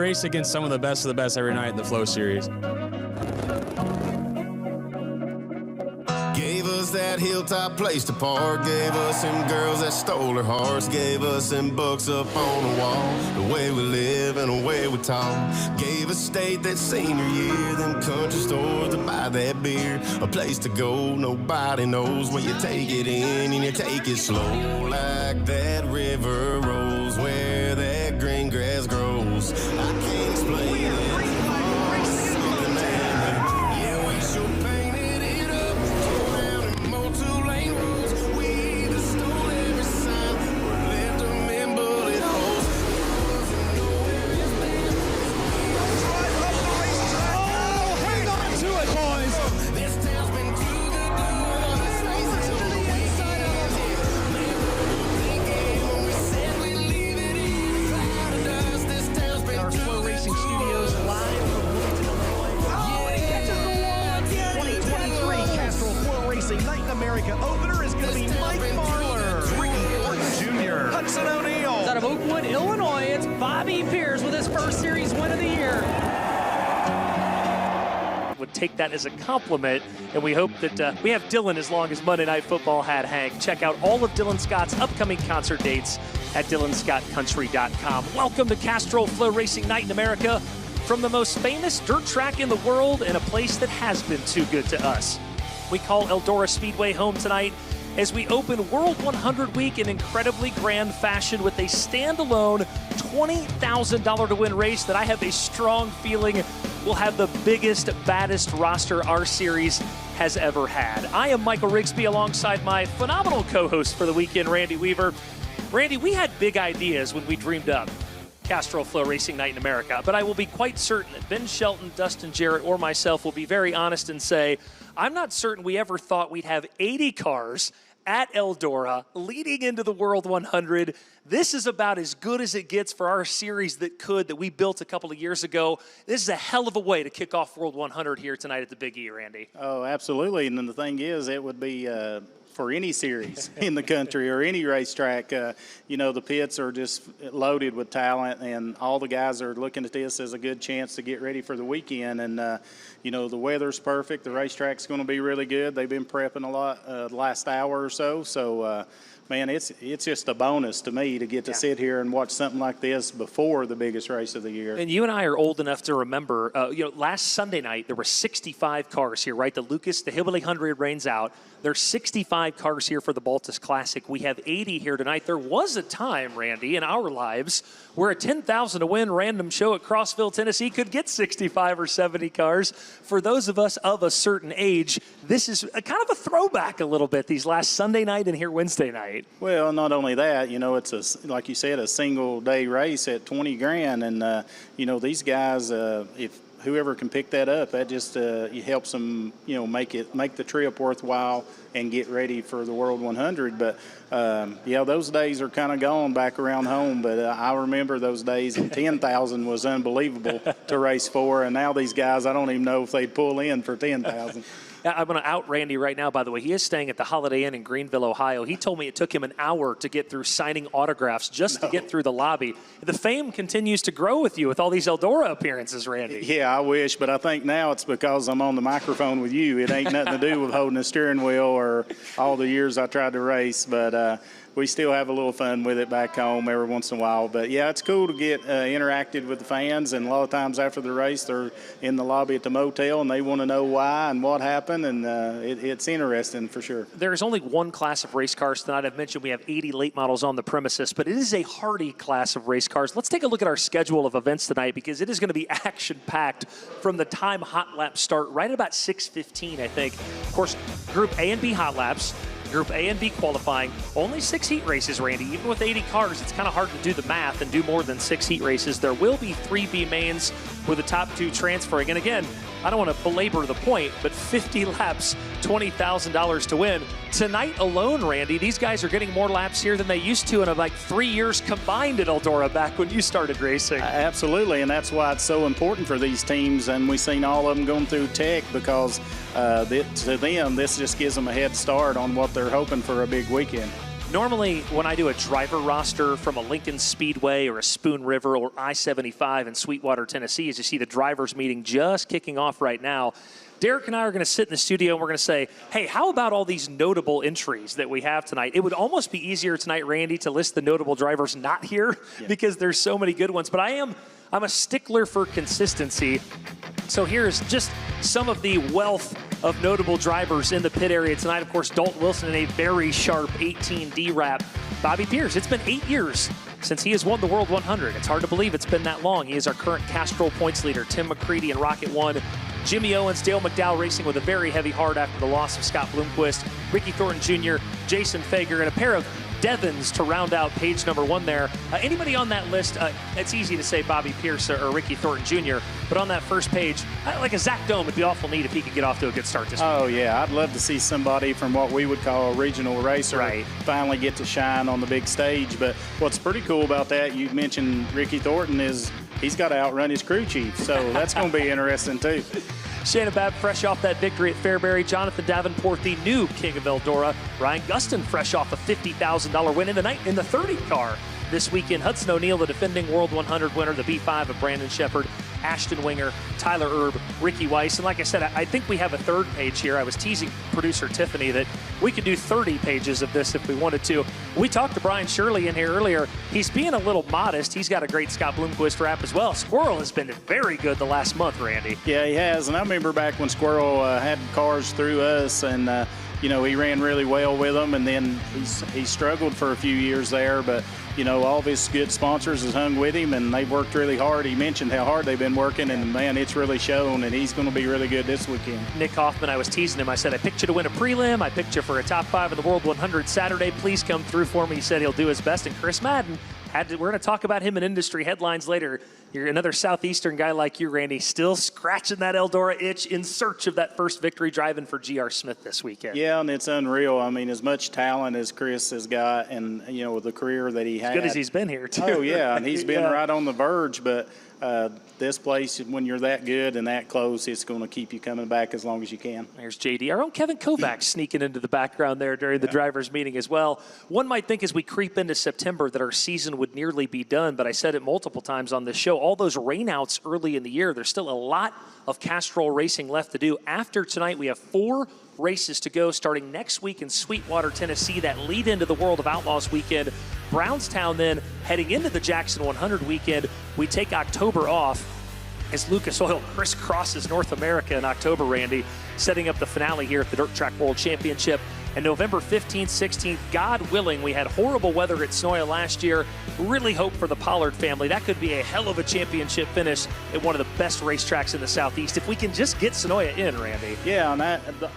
race against some of the best every night in the Flow Series. Gave us that hilltop place to park, gave us them girls that stole her hearts, gave us them books up on the wall, the way we live and the way we talk. Gave us state that senior year, them country stores to buy that beer, a place to go nobody knows when you take it in and you take it slow, like that river rolls where that green grass grows. I can't explain it. Take that as a compliment, and we hope that we have Dylan as long as Monday Night Football had Hank. Check out all of Dylan Scott's upcoming concert dates at DylanScottCountry.com. Welcome to Castrol FloRacing Night in America, from the most famous dirt track in the world and a place that has been too good to us. We call Eldora Speedway home tonight as we open World 100 Week in incredibly grand fashion with a standalone $20,000 to win race that I have a strong feeling will have the biggest, baddest roster our series has ever had. I am Michael Rigsby alongside my phenomenal co-host for the weekend, Randy Weaver. Randy, we had big ideas when we dreamed up Castrol FloRacing Night in America, but I will be quite certain that Ben Shelton, Dustin Jarrett, or myself will be very honest and say, I'm not certain we ever thought we'd have 80 cars at Eldora leading into the World 100. This is about as good as it gets for our series that we built a couple of years ago. This is a hell of a way to kick off World 100 here tonight at the Big E, Randy. Oh, absolutely. And then the thing is, it would be for any series in the country or any racetrack. You know, the pits are just loaded with talent, and all the guys are looking at this as a good chance to get ready for the weekend. And, you know, the weather's perfect. The racetrack's going to be really good. They've been prepping a lot the last hour or so. So, man, it's just a bonus to me to get to sit here and watch something like this before the biggest race of the year. And you and I are old enough to remember, last Sunday night, there were 65 cars here, right? The Hillbilly 100 rains out. There's 65 cars here for the Baltus Classic. We have 80 here tonight. There was a time, Randy, in our lives where a 10,000 to win random show at Crossville, Tennessee could get 65 or 70 cars. For those of us of a certain age, this is a kind of a throwback a little bit, these last Sunday night and here Wednesday night. Well, not only that, you know, it's like you said, a single day race at 20 grand. And, you know, these guys, if whoever can pick that up, that just helps them, you know, make the trip worthwhile and get ready for the World 100. But, yeah, those days are kind of gone back around home. But I remember those days, and 10,000 was unbelievable to race for. And now these guys, I don't even know if they'd pull in for 10,000. I'm going to out Randy right now, by the way. He is staying at the Holiday Inn in Greenville, Ohio. He told me it took him an hour to get through signing autographs just to get through the lobby. The fame continues to grow with you with all these Eldora appearances, Randy. Yeah, I wish, but I think now it's because I'm on the microphone with you. It ain't nothing to do with holding a steering wheel or all the years I tried to race, but we still have a little fun with it back home every once in a while. But, yeah, it's cool to get interacted with the fans, and a lot of times after the race they're in the lobby at the motel, and they want to know why and what happened, and it's interesting for sure. There's only one class of race cars tonight. I've mentioned we have 80 late models on the premises, but it is a hardy class of race cars. Let's take a look at our schedule of events tonight because it is going to be action-packed from the time hot laps start right at about 6:15, I think. Of course, Group A and B hot laps. Group A and B qualifying, only 6 heat races, Randy. Even with 80 cars, it's kind of hard to do the math and do more than 6 heat races. There will be 3 B mains with the top 2 transferring. And again, I don't want to belabor the point, but 50 laps, $20,000 to win. Tonight alone, Randy, these guys are getting more laps here than they used to in like 3 years combined at Eldora back when you started racing. Absolutely, and that's why it's so important for these teams. And we've seen all of them going through tech because to them, this just gives them a head start on what they're hoping for a big weekend. Normally, when I do a driver roster from a Lincoln Speedway or a Spoon River or I-75 in Sweetwater, Tennessee, as you see the drivers meeting just kicking off right now, Derek and I are going to sit in the studio and we're going to say, hey, how about all these notable entries that we have tonight? It would almost be easier tonight, Randy, to list the notable drivers not here because there's so many good ones. But I'm a stickler for consistency. So here's just some of the wealth of notable drivers in the pit area tonight. Of course, Dalton Wilson in a very sharp 18D wrap. Bobby Pierce, it's been 8 years since he has won the World 100. It's hard to believe it's been that long. He is our current Castrol points leader. Tim McCready in Rocket 1. Jimmy Owens, Dale McDowell racing with a very heavy heart after the loss of Scott Bloomquist. Ricky Thornton Jr., Jason Fager, and a pair of Devons to round out page number 1 there. Anybody on that list, it's easy to say Bobby Pierce or Ricky Thornton Jr., but on that first page, like a Zach Dome would be awful neat if he could get off to a good start this week. Oh, yeah. I'd love to see somebody from what we would call a regional racer finally get to shine on the big stage. But what's pretty cool about that, you mentioned Ricky Thornton, is he's got to outrun his crew chief. So that's going to be interesting, too. Shannon Babb fresh off that victory at Fairbury. Jonathan Davenport, the new king of Eldora. Ryan Gustin fresh off a $50,000 win in the 30 car this weekend. Hudson O'Neal, the defending World 100 winner, the B5 of Brandon Shepard, Ashton Winger, Tyler Erb, Ricky Weiss. And like I said, I think we have a third page here. I was teasing producer Tiffany that we could do 30 pages of this if we wanted to. We talked to Brian Shirley in here earlier. He's being a little modest. He's got a great Scott Bloomquist wrap as well. Squirrel has been very good the last month, Randy. Yeah, he has. And I remember back when Squirrel had cars through us, and he ran really well with them, and then he struggled for a few years there, but all of his good sponsors has hung with him, and they've worked really hard. He mentioned how hard they've been working, and man, it's really shown, and he's going to be really good this weekend. Nick Hoffman, I was teasing him. I said, I picked you to win a prelim. I picked you for a top 5 in the World 100 Saturday. Please come through for me. He said he'll do his best, and Chris Madden we're going to talk about him in industry headlines later. You're another Southeastern guy like you, Randy, still scratching that Eldora itch in search of that first victory, driving for G.R. Smith this weekend. Yeah, and it's unreal. I mean, as much talent as Chris has got, and, with the career that he had. As good as he's been here, too. Oh, yeah, and he's been right on the verge, but this place, when you're that good and that close, it's going to keep you coming back as long as you can. There's JD. Our own Kevin Kovacs sneaking into the background there during the drivers' meeting as well. One might think as we creep into September that our season would nearly be done, but I said it multiple times on this show. All those rainouts early in the year, there's still a lot of Castrol racing left to do. After tonight, we have 4 races to go starting next week in Sweetwater, Tennessee, that lead into the World of Outlaws weekend. Brownstown then heading into the Jackson 100 weekend. We take October off as Lucas Oil crisscrosses North America in October, Randy, setting up the finale here at the Dirt Track World Championship. And November 15th, 16th, God willing, we had horrible weather at Sonoya last year. Really hope for the Pollard family. That could be a hell of a championship finish at one of the best racetracks in the Southeast. If we can just get Sonoya in, Randy. Yeah, and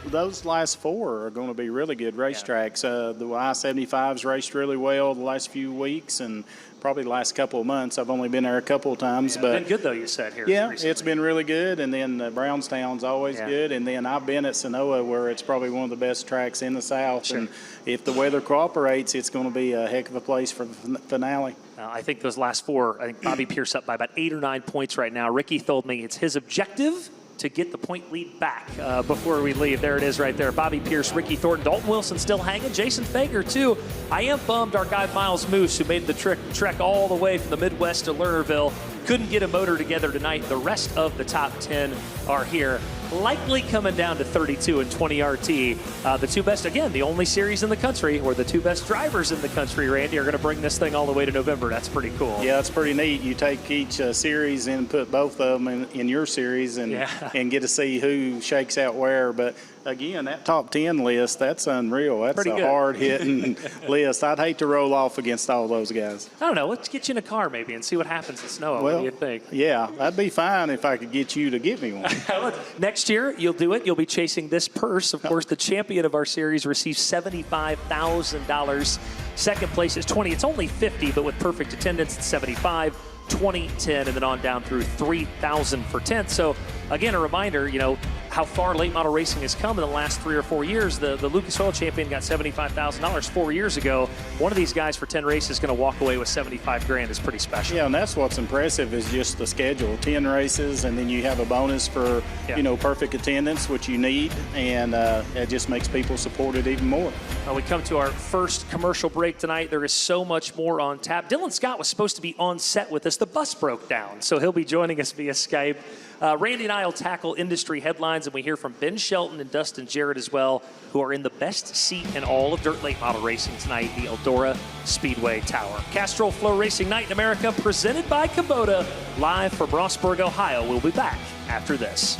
those last 4 are going to be really good racetracks. The I-75's raced really well the last few weeks, and probably the last couple of months. I've only been there a couple of times. Yeah, but been good, though, you said here. Yeah, recently. It's been really good. And then Brownstown's always good. And then I've been at Sonoya, where it's probably one of the best tracks in the South. Sure. And if the weather cooperates, it's going to be a heck of a place for the finale. I think those last 4, I think Bobby Pierce up by about 8 or 9 points right now. Ricky told me it's his objective to get the point lead back before we leave. There it is right there. Bobby Pierce, Ricky Thornton, Dalton Wilson still hanging. Jason Fager, too. I am bummed our guy Miles Moose, who made the trek all the way from the Midwest to Lernerville, couldn't get a motor together tonight. The rest of the top 10 are here. Likely coming down to 32 and 20 RT. The 2 best, again, the only series in the country, or the 2 best drivers in the country, Randy, are going to bring this thing all the way to November. That's pretty cool. Yeah, it's pretty neat. You take each series and put both of them in your series and get to see who shakes out where. But again, that top 10 list, that's unreal. That's a hard-hitting list. I'd hate to roll off against all those guys. I don't know. Let's get you in a car maybe and see what happens in Sonoya. What do you think? Yeah, that'd be fine if I could get you to give me one. Next year, you'll do it. You'll be chasing this purse. Of course, the champion of our series receives $75,000. Second place is 20. It's only 50, but with perfect attendance, it's 75, 20, 10, and then on down through 3,000 for 10th. So, again, a reminder, how far late model racing has come in the last 3 or 4 years. The Lucas Oil champion got $75,000 4 years ago. One of these guys for 10 races is going to walk away with 75 grand. Is pretty special. Yeah, and that's what's impressive is just the schedule. 10 races, and then you have a bonus for, perfect attendance, which you need, and it just makes people support it even more. Well, we come to our first commercial break tonight. There is so much more on tap. Dylan Scott was supposed to be on set with us. The bus broke down, so he'll be joining us via Skype. Randy and I will tackle industry headlines, and we hear from Ben Shelton and Dustin Jarrett as well, who are in the best seat in all of dirt late model racing tonight, the Eldora Speedway Tower. Castrol FloRacing Night in America, presented by Kubota, live from Rossburg, Ohio. We'll be back after this.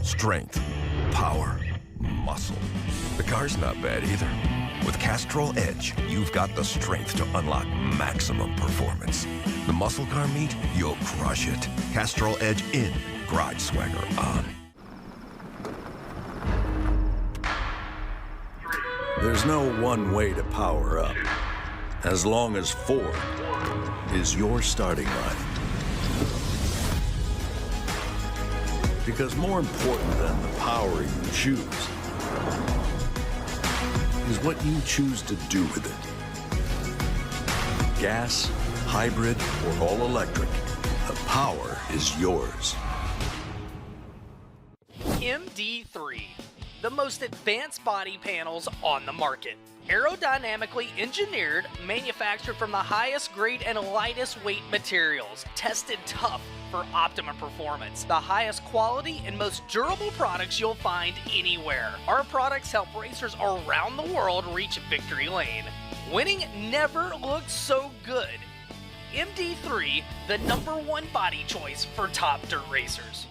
Strength, power, muscle. The car's not bad either. With Castrol Edge, you've got the strength to unlock maximum performance. The muscle car meet, you'll crush it. Castrol Edge in, Garage Swagger on. There's no one way to power up, as long as Ford is your starting line. Because more important than the power you choose is what you choose to do with it. Gas, hybrid, or all electric, the power is yours. MD3, the most advanced body panels on the market. Aerodynamically engineered, manufactured from the highest grade and lightest weight materials, tested tough for optimum performance. The highest quality and most durable products you'll find anywhere. Our products help racers around the world reach victory lane. Winning never looked so good. MD3, the #1 body choice for top dirt racers.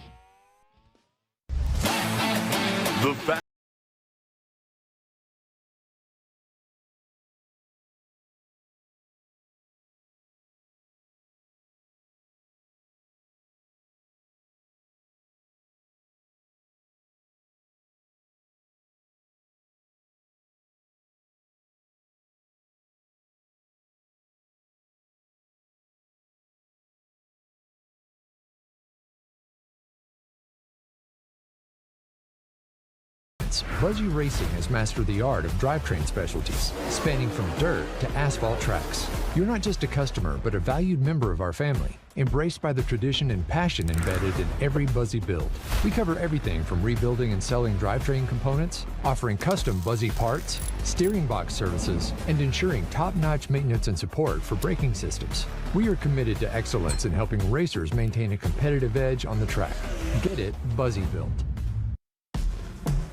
Buzzy Racing has mastered the art of drivetrain specialties, spanning from dirt to asphalt tracks. You're not just a customer, but a valued member of our family, embraced by the tradition and passion embedded in every Buzzy build. We cover everything from rebuilding and selling drivetrain components, offering custom Buzzy parts, steering box services, and ensuring top-notch maintenance and support for braking systems. We are committed to excellence in helping racers maintain a competitive edge on the track. Get it Buzzy built.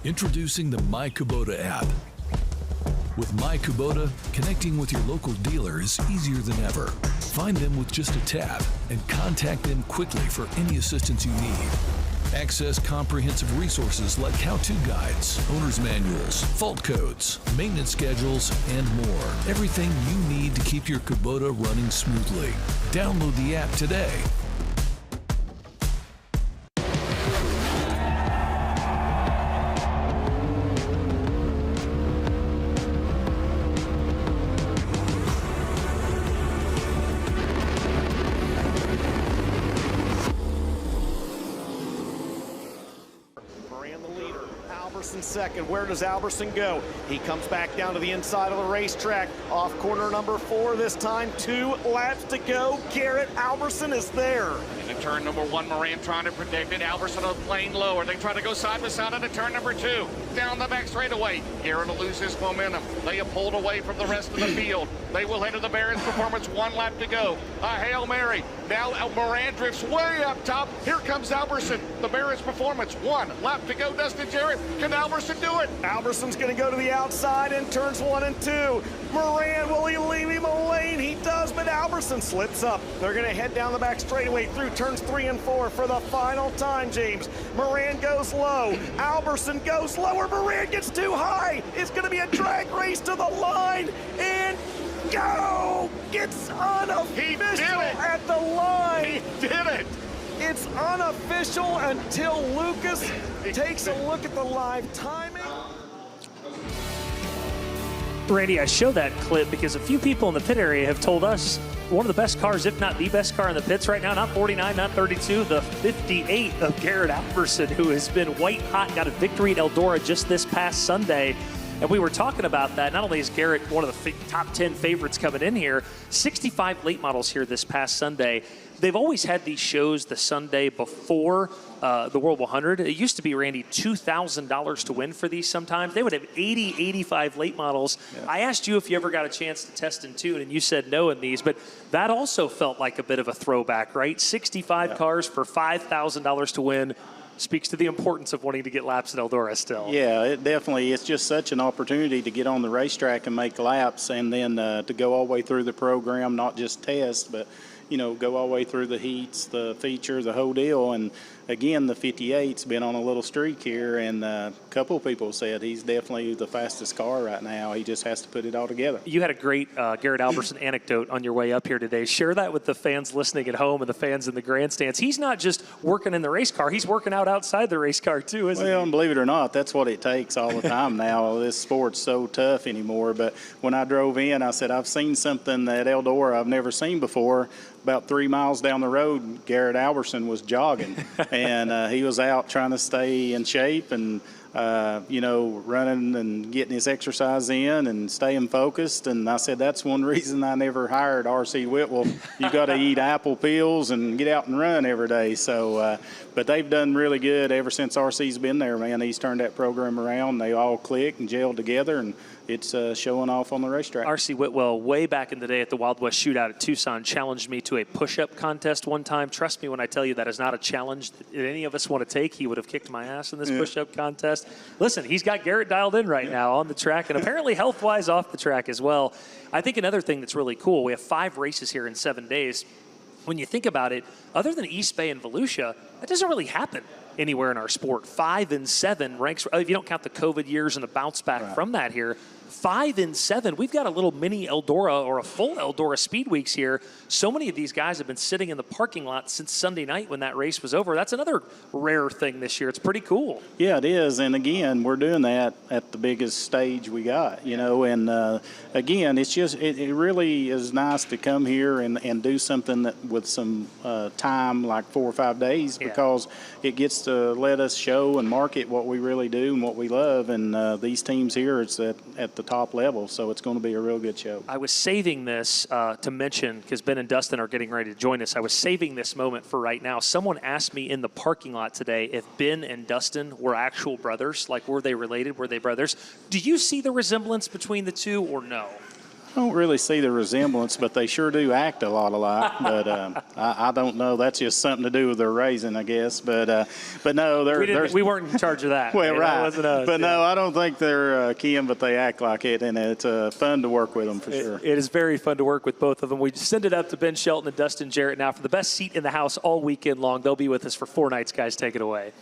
Introducing the My Kubota app. With My Kubota, connecting with your local dealer is easier than ever. Find them with just a tap and contact them quickly for any assistance you need. Access comprehensive resources like how-to guides, owner's manuals, fault codes, maintenance schedules, and more. Everything you need to keep your Kubota running smoothly. Download the app today. Second. Where does Alberson go? He comes back down to the inside of the racetrack. Off corner number 4 this time. 2 laps to go. Garrett Alberson is there. Into turn number 1, Moran trying to predict it. Alberson on lane lower. They try to go side by side into turn number 2. Down the back straightaway. Garrett will lose his momentum. They have pulled away from the rest of the field. They will head to the Barron's Performance. 1 lap to go. A Hail Mary. Now Moran drifts way up top. Here comes Alberson. The Barron's Performance. 1 lap to go. Dustin Jarrett. Can Alberson do it? Alberson's going to go to the outside in turns 1 and 2. Moran, will he leave him a lane? He does, but Alberson slips up. They're going to head down the back straightaway through turns 3 and 4 for the final time, James. Moran goes low. Alberson goes lower. Moran gets too high. It's going to be a drag race to the line. And go! It's unofficial at the line. He did it. It's unofficial until Lucas takes a look at the live timing. Randy, I show that clip because a few people in the pit area have told us one of the best cars, if not the best car in the pits right now. Not 49, not 32, the 58 of Garrett Alverson, who has been white hot, got a victory at Eldora just this past Sunday. And we were talking about that. Not only is Garrett one of the top 10 favorites coming in here, 65 late models here this past Sunday. They've always had these shows the Sunday before the World 100. It used to be, Randy, $2,000 to win for these sometimes. They would have 80, 85 late models. Yeah. I asked you if you ever got a chance to test and tune, and you said no in these, but that also felt like a bit of a throwback, right? 65 cars for $5,000 to win. Speaks to the importance of wanting to get laps at Eldora still. Yeah, it definitely. It's just such an opportunity to get on the racetrack and make laps, and then to go all the way through the program, not just test, but go all the way through the heats, the feature, the whole deal. And again, the 58's been on a little streak here, and a couple of people said he's definitely the fastest car right now. He just has to put it all together. You had a great Garrett Alverson anecdote on your way up here today. Share that with the fans listening at home and the fans in the grandstands. He's not just working in the race car. He's working out outside the race car too, isn't he? Well, and believe it or not, that's what it takes all the time now. This sport's so tough anymore. But when I drove in, I said, I've seen something at Eldora I've never seen before. About 3 miles down the road, Garrett Alverson was jogging, and he was out trying to stay in shape and, running and getting his exercise in and staying focused. And I said, that's one reason I never hired R.C. Whitwell. You got to eat apple peels and get out and run every day. So, but they've done really good ever since R.C.'s been there, man. He's turned that program around. They all clicked and gelled together, and it's showing off on the racetrack. R.C. Whitwell, way back in the day at the Wild West Shootout at Tucson, challenged me to a push-up contest one time. Trust me when I tell you that is not a challenge that any of us want to take. He would have kicked my ass in this push-up contest. Listen, he's got Garrett dialed in right now on the track, and apparently health-wise off the track as well. I think another thing that's really cool, we have 5 races here in 7 days. When you think about it, other than East Bay and Volusia, that doesn't really happen anywhere in our sport. 5 and 7 ranks, if you don't count the COVID years and the bounce back from that here, 5 and 7. We've got a little mini Eldora or a full Eldora Speed Weeks here. So many of these guys have been sitting in the parking lot since Sunday night when that race was over. That's another rare thing this year. It's pretty cool. Yeah, it is. And again, we're doing that at the biggest stage we got, and again, it's just, it really is nice to come here and do something that with some time, like 4 or 5 days, because it gets to let us show and market what we really do and what we love. And these teams here, it's at the top level, so it's going to be a real good show. I was saving this to mention, because Ben and Dustin are getting ready to join us. I was saving this moment for right now. Someone asked me in the parking lot today if Ben and Dustin were actual brothers. Like, were they related? Were they brothers? Do you see the resemblance between the two or no? I don't really see the resemblance, but they sure do act a lot alike. But I don't know. That's just something to do with their raising, I guess. But no, we weren't in charge of that. Well, right. That wasn't us. But no, I don't think they're kin, but they act like it, and it's fun to work with them for sure. It is very fun to work with both of them. We send it up to Ben Shelton and Dustin Jarrett now for the best seat in the house all weekend long. They'll be with us for 4 nights, guys. Take it away.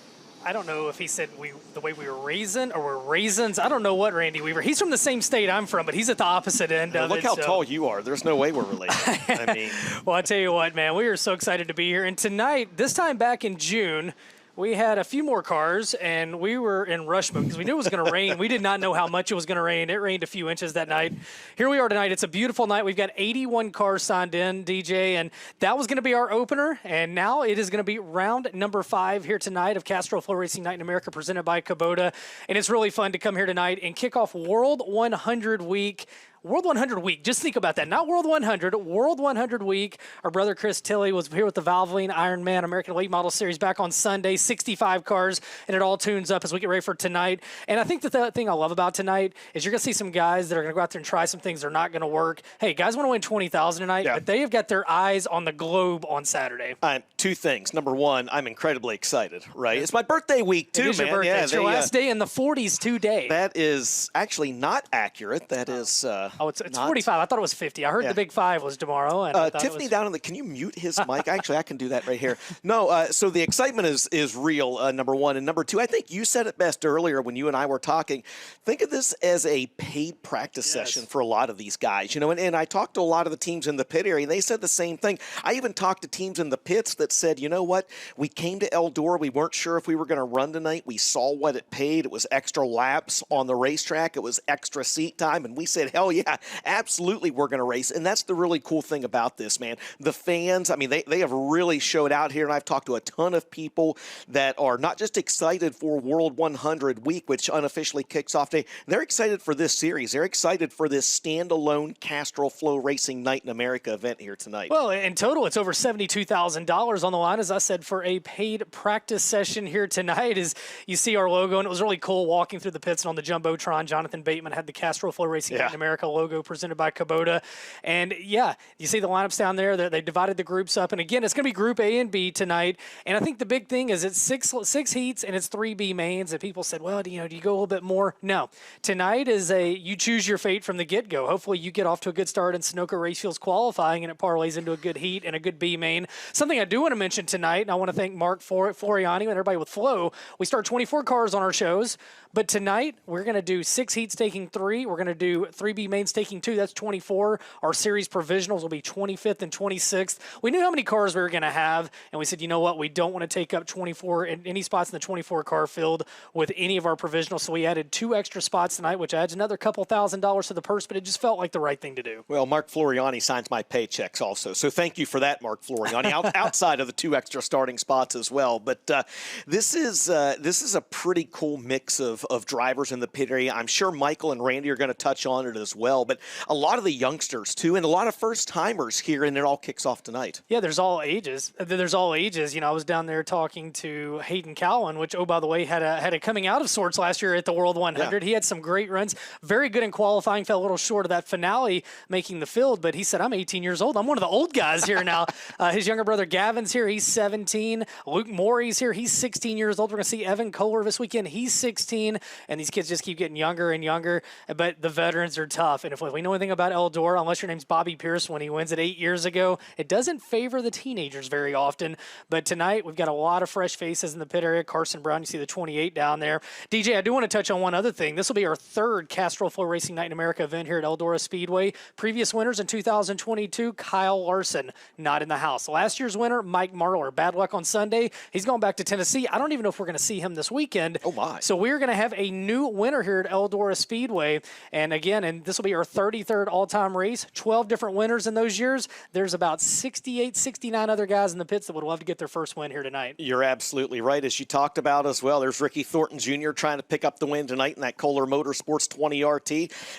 I don't know if he said the way we were raising or we're raisins. I don't know what Randy Weaver. He's from the same state I'm from, but he's at the opposite end of it. Look how tall you are. There's no way we're related. I mean, well, I tell you what, man, we are so excited to be here. And tonight, this time back in June, we had a few more cars, and we were in rush mode because we knew it was going to rain. We did not know how much it was going to rain. It rained a few inches that night. Here we are tonight. It's a beautiful night. We've got 81 cars signed in, DJ, and that was going to be our opener. And now it is going to be round number 5 here tonight of Castrol FloRacing Night in America presented by Kubota. And it's really fun to come here tonight and kick off World 100 Week. World 100 Week. Just think about that. Not World 100, World 100 Week. Our brother Chris Tilley was here with the Valvoline Ironman American Late Model Series back on Sunday. 65 cars, and it all tunes up as we get ready for tonight. And I think that the thing I love about tonight is you're going to see some guys that are going to go out there and try some things that are not going to work. Hey, guys want to win $20,000 tonight, but they have got their eyes on the globe on Saturday. 2 things. Number 1, I'm incredibly excited, right? It's my birthday week, too, it is man. Your birthday. Yeah, it's your last day in the 40s today. That is actually not accurate. That is it's 45. I thought it was 50. I heard the big 5 was tomorrow. And Tiffany down in the, can you mute his mic? Actually, I can do that right here. No, so the excitement is real, number 1. And number 2, I think you said it best earlier when you and I were talking. Think of this as a paid practice session for a lot of these guys. And I talked to a lot of the teams in the pit area, and they said the same thing. I even talked to teams in the pits that said, you know what, we came to Eldora. We weren't sure if we were going to run tonight. We saw what it paid. It was extra laps on the racetrack. It was extra seat time. And we said, hell yeah, Yeah, absolutely we're going to race. And that's the really cool thing about this, man. The fans, I mean, they have really showed out here, and I've talked to a ton of people that are not just excited for World 100 week, which unofficially kicks off today. They're excited for this series. They're excited for this standalone Castrol FloRacing Night in America event here tonight. Well, in total, it's over $72,000 on the line, as I said, for a paid practice session here tonight. As you see our logo, and it was really cool walking through the pits and on the Jumbotron. Jonathan Bateman had the Castrol FloRacing Night in America logo presented by Kubota. And yeah, you see the lineups down there. They divided the groups up. And again, it's going to be Group A and B tonight. And I think the big thing is it's six heats and it's 3 B mains. And people said, well, do you go a little bit more? No. Tonight is you choose your fate from the get-go. Hopefully you get off to a good start in Sunoco Racefield's qualifying, and it parlays into a good heat and a good B main. Something I do want to mention tonight, and I want to thank Mark Floriani and everybody with Flo. We start 24 cars on our shows, but tonight we're going to do 6 heats taking 3. We're going to do 3 B mains taking 2. That's 24. Our series provisionals will be 25th and 26th. We knew how many cars we were going to have, and we said, you know what, we don't want to take up 24 in any spots in the 24 car field with any of our provisionals, so we added 2 extra spots tonight, which adds another couple $1,000s to the purse, but it just felt like the right thing to do. Well, Mark Floriani signs my paychecks also, so thank you for that, Mark Floriani, outside of the 2 extra starting spots as well. But this is a pretty cool mix of drivers in the pit area. I'm sure Michael and Randy are going to touch on it as well, but a lot of the youngsters too, and a lot of first-timers here, and it all kicks off tonight. Yeah, there's all ages. I was down there talking to Hayden Cowan, which, oh, by the way, had a coming out of sorts last year at the World 100. Yeah. He had some great runs, very good in qualifying, fell a little short of that finale making the field, but he said, I'm 18 years old. I'm one of the old guys here now. His younger brother Gavin's here. He's 17. Luke Morey's here. He's 16 years old. We're going to see Evan Kohler this weekend. He's 16, and these kids just keep getting younger and younger, but the veterans are tough. And if we know anything about Eldora, unless your name's Bobby Pierce when he wins it 8 years ago, it doesn't favor the teenagers very often. But tonight, we've got a lot of fresh faces in the pit area. Carson Brown, you see the 28 down there. DJ, I do want to touch on one other thing. This will be our 3rd Castrol FloRacing Night in America event here at Eldora Speedway. Previous winners in 2022, Kyle Larson, not in the house. Last year's winner, Mike Marlar. Bad luck on Sunday. He's going back to Tennessee. I don't even know if we're going to see him this weekend. Oh, my. So we're going to have a new winner here at Eldora Speedway. And again, this will be our 33rd all-time race. 12 different winners in those years. There's about 68, 69 other guys in the pits that would love to get their first win here tonight. You're absolutely right. As you talked about as well, there's Ricky Thornton Jr. trying to pick up the win tonight in that Kohler Motorsports 20 RT.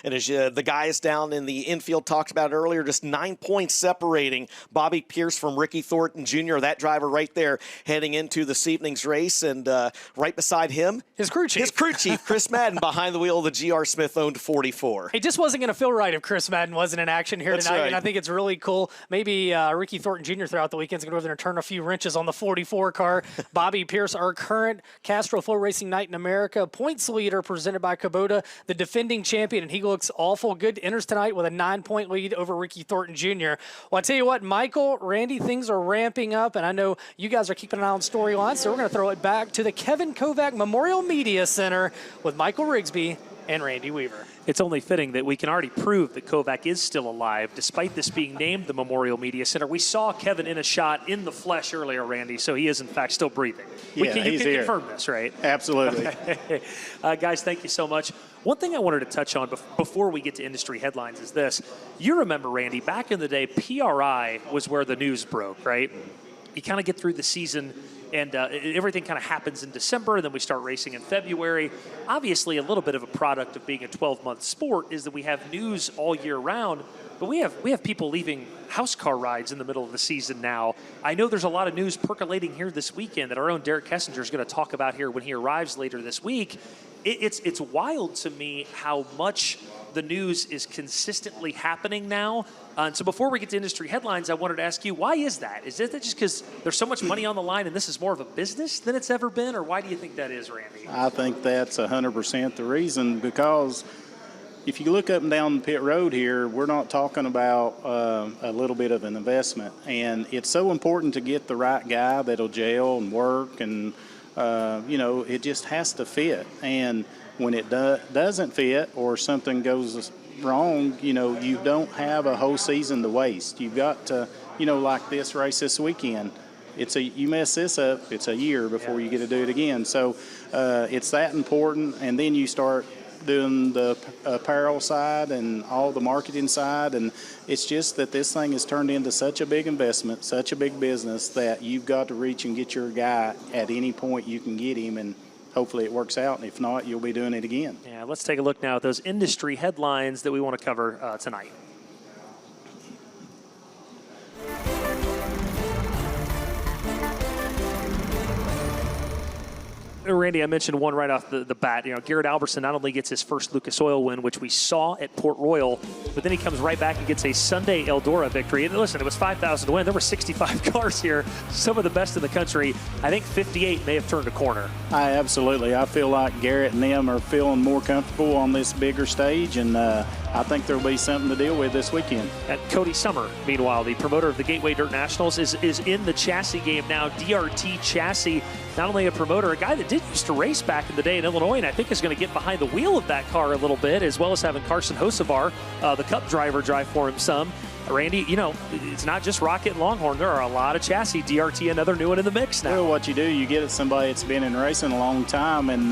And as the guys down in the infield talked about earlier, just 9 points separating Bobby Pierce from Ricky Thornton Jr., that driver right there heading into this evening's race. And right beside him, his crew chief, Chris Madden, behind the wheel of the GR Smith-owned 44. It just wasn't going to feel right if Chris Madden wasn't in action here tonight. Right. And I think it's really cool. Maybe Ricky Thornton Jr. throughout the weekend is going to go over there and turn a few wrenches on the 44 car. Bobby Pierce, our current Castrol FloRacing Night in America points leader, presented by Kubota, the defending champion, and he looks awful good. Enters tonight with a 9-point lead over Ricky Thornton Jr. Well, I tell you what, Michael, Randy, things are ramping up, and I know you guys are keeping an eye on storylines, so we're going to throw it back to the Kevin Kovac Memorial Media Center with Michael Rigsby and Randy Weaver. It's only fitting that we can already prove that Kovac is still alive, despite this being named the Memorial Media Center. We saw Kevin in a shot in the flesh earlier, Randy, so he is, in fact, still breathing. Yeah, you can confirm this, right? Absolutely. Guys, thank you so much. One thing I wanted to touch on before we get to industry headlines is this. You remember, Randy, back in the day, PRI was where the news broke, right? You kind of get through the season, and everything kind of happens in December, and then we start racing in February. Obviously, a little bit of a product of being a 12-month sport is that we have news all year round, but we have people leaving house car rides in the middle of the season now. I know there's a lot of news percolating here this weekend that our own Derek Kessinger is going to talk about here when he arrives later this week. It's wild to me how much the news is consistently happening now. And so before we get to industry headlines, I wanted to ask you, why is that? Is it just because there's so much money on the line and this is more of a business than it's ever been? Or why do you think that is, Randy? I think that's 100% the reason, because if you look up and down the pit road here, we're not talking about a little bit of an investment. And it's so important to get the right guy that'll gel and work, and, it just has to fit. And when it doesn't fit or something goes wrong, you don't have a whole season to waste. You've got to, like this race this weekend, you mess this up, it's a year before you get to do it again. So it's that important. And then you start doing the apparel side and all the marketing side, and it's just that this thing has turned into such a big investment, such a big business, that you've got to reach and get your guy at any point you can get him, and hopefully it works out, and if not, you'll be doing it again. Yeah, let's take a look now at those industry headlines that we want to cover tonight. Randy, I mentioned one right off the bat. You know, Garrett Albertson not only gets his first Lucas Oil win, which we saw at Port Royal, but then he comes right back and gets a Sunday Eldora victory. And listen, it was 5,000 to win. There were 65 cars here, some of the best in the country. I think 58 may have turned a corner. Absolutely. I feel like Garrett and them are feeling more comfortable on this bigger stage, and I think there'll be something to deal with this weekend. And Cody Summer, meanwhile, the promoter of the Gateway Dirt Nationals, is in the chassis game now. DRT Chassis, not only a promoter, a guy that did used to race back in the day in Illinois, and I think is going to get behind the wheel of that car a little bit, as well as having Carson Hocevar, the Cup driver, drive for him some. Randy, you know, it's not just Rocket and Longhorn. There are a lot of chassis. DRT, another new one in the mix now. Well, what you do, you get at somebody that's been in racing a long time, and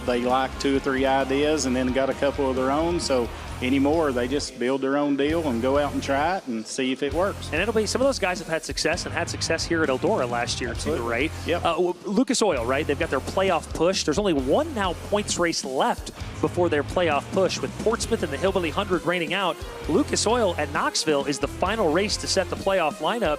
they like 2 or 3 ideas and then got a couple of their own. So anymore, they just build their own deal and go out and try it and see if it works. And it'll be, some of those guys have had success here at Eldora last year. Absolutely. Too, right? Yep. Lucas Oil, right? They've got their playoff push. There's only one now points race left before their playoff push, with Portsmouth and the Hillbilly 100 reigning out. Lucas Oil at Knoxville is the final race to set the playoff lineup.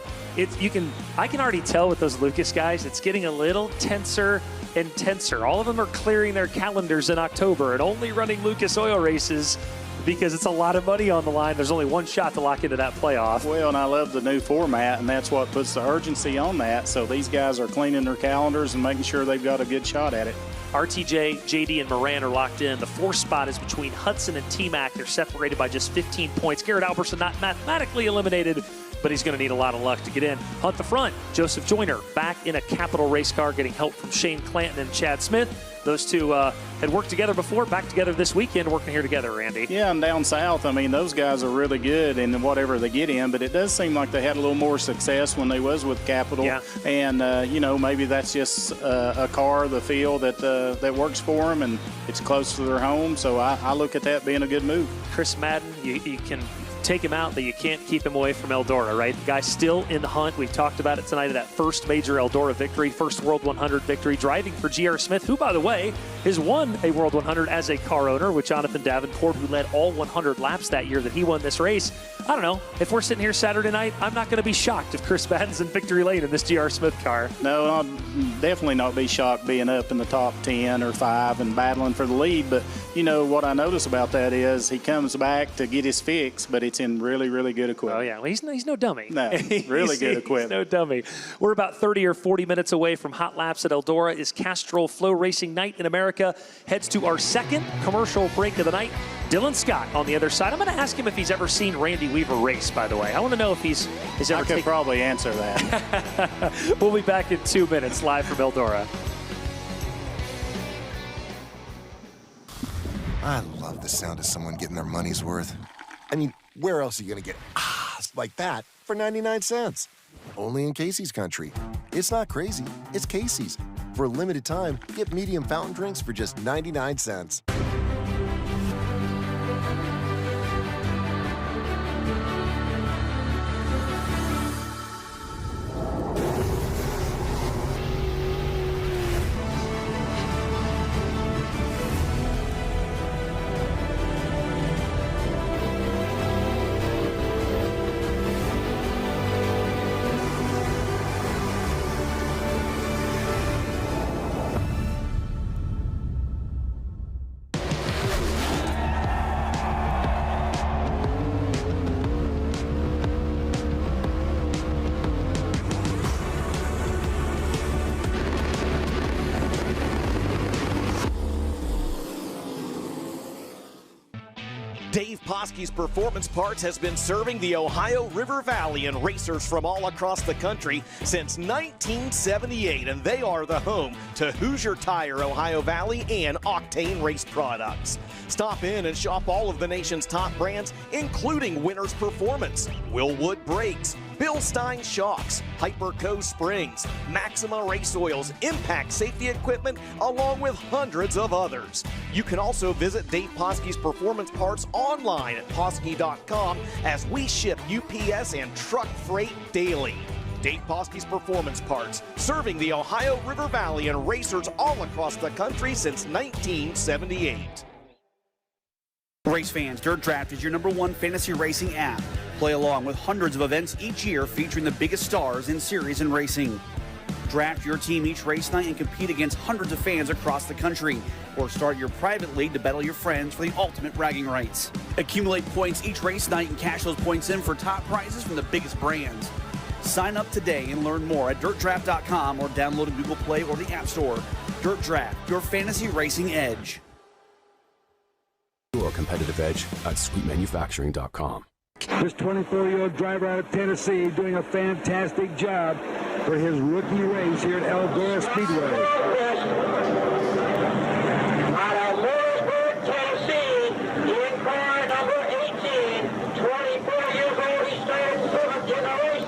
I can already tell with those Lucas guys, it's getting a little tenser and tenser. All of them are clearing their calendars in October and only running Lucas Oil races because it's a lot of money on the line. There's only one shot to lock into that playoff. Well, and I love the new format, and that's what puts the urgency on that. So these guys are cleaning their calendars and making sure they've got a good shot at it. RTJ, JD, and Moran are locked in. The 4th spot is between Hudson and T-Mac. They're separated by just 15 points. Garrett Albertson not mathematically eliminated, but he's going to need a lot of luck to get in. Hunt the front, Joseph Joyner back in a Capital race car, getting help from Shane Clanton and Chad Smith. Those two had worked together before, back together this weekend, working here together, Randy. Yeah, and down south, I mean, those guys are really good in whatever they get in, but it does seem like they had a little more success when they was with Capital. Yeah. And, you know, maybe that's just a car, the field that works for them, and it's close to their home. So I look at that being a good move. Chris Madden, you can take him out, but you can't keep him away from Eldora, right? The guy's still in the hunt. We've talked about it tonight, of that first major Eldora victory, first World 100 victory, driving for G.R. Smith, who, by the way, has won a World 100 as a car owner with Jonathan Davenport, who led all 100 laps that year that he won this race. I don't know. If we're sitting here Saturday night, I'm not going to be shocked if Chris Madden's in victory lane in this G.R. Smith car. No, I'll definitely not be shocked being up in the top 10 or 5 and battling for the lead. But, you know, what I notice about that is he comes back to get his fix, but it's in really, really good equipment. Oh, yeah. Well, he's no dummy. No, really good equipment. He's no dummy. We're about 30 or 40 minutes away from hot laps at Eldora. Is Castrol FloRacing Night in America heads to our second commercial break of the night. Dylan Scott on the other side. I'm going to ask him if he's ever seen Randy Weaver race, by the way. I want to know if he's ever I could probably answer that. We'll be back in 2 minutes, live from Eldora. I love the sound of someone getting their money's worth. I mean, where else are you going to get ahs like that for 99 cents? Only in Casey's country. It's not crazy. It's Casey's. For a limited time, get medium fountain drinks for just 99 cents. Dave Poske's Performance Parts has been serving the Ohio River Valley and racers from all across the country since 1978, and they are the home to Hoosier Tire, Ohio Valley, and Octane Race Products. Stop in and shop all of the nation's top brands, including Winners Performance, Willwood Brakes, Bilstein Shocks, Hyperco Springs, Maxima Race Oils, Impact Safety Equipment, along with hundreds of others. You can also visit Dave Poske's Performance Parts online at Poske.com as we ship UPS and truck freight daily. Dave Poske's Performance Parts, serving the Ohio River Valley and racers all across the country since 1978. Race fans, Dirt Draft is your #1 fantasy racing app. Play along with hundreds of events each year featuring the biggest stars in series and racing. Draft your team each race night and compete against hundreds of fans across the country. Or start your private league to battle your friends for the ultimate bragging rights. Accumulate points each race night and cash those points in for top prizes from the biggest brands. Sign up today and learn more at dirtdraft.com or download in Google Play or the App Store. Dirt Draft, your fantasy racing edge. Your competitive edge at sweetmanufacturing.com. This 24-year-old driver out of Tennessee doing a fantastic job for his rookie race here at Eldora Speedway. Out of Lewisburg, Tennessee, in car number 18, 24 years old, he started 7th in the race.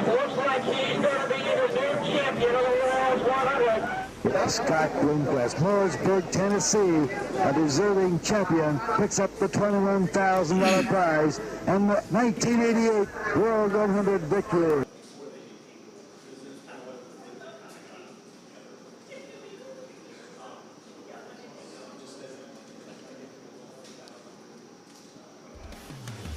Looks like he's going to be the new champion of the World's 100. Scott Bloomquist, Mooresburg, Tennessee, a deserving champion, picks up the $21,000 prize and the 1988 World 100 victory.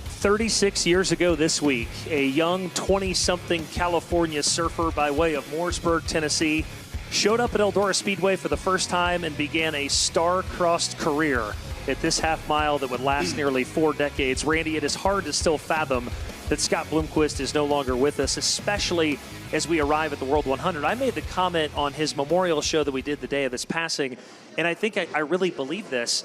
"36 years ago this week, a young 20-something California surfer by way of Mooresburg, Tennessee, showed up at Eldora Speedway for the first time and began a star-crossed career at this half mile that would last nearly 4 decades. Randy, it is hard to still fathom that Scott Bloomquist is no longer with us, especially as we arrive at the World 100. I made the comment on his memorial show that we did the day of his passing, and I think I really believe this.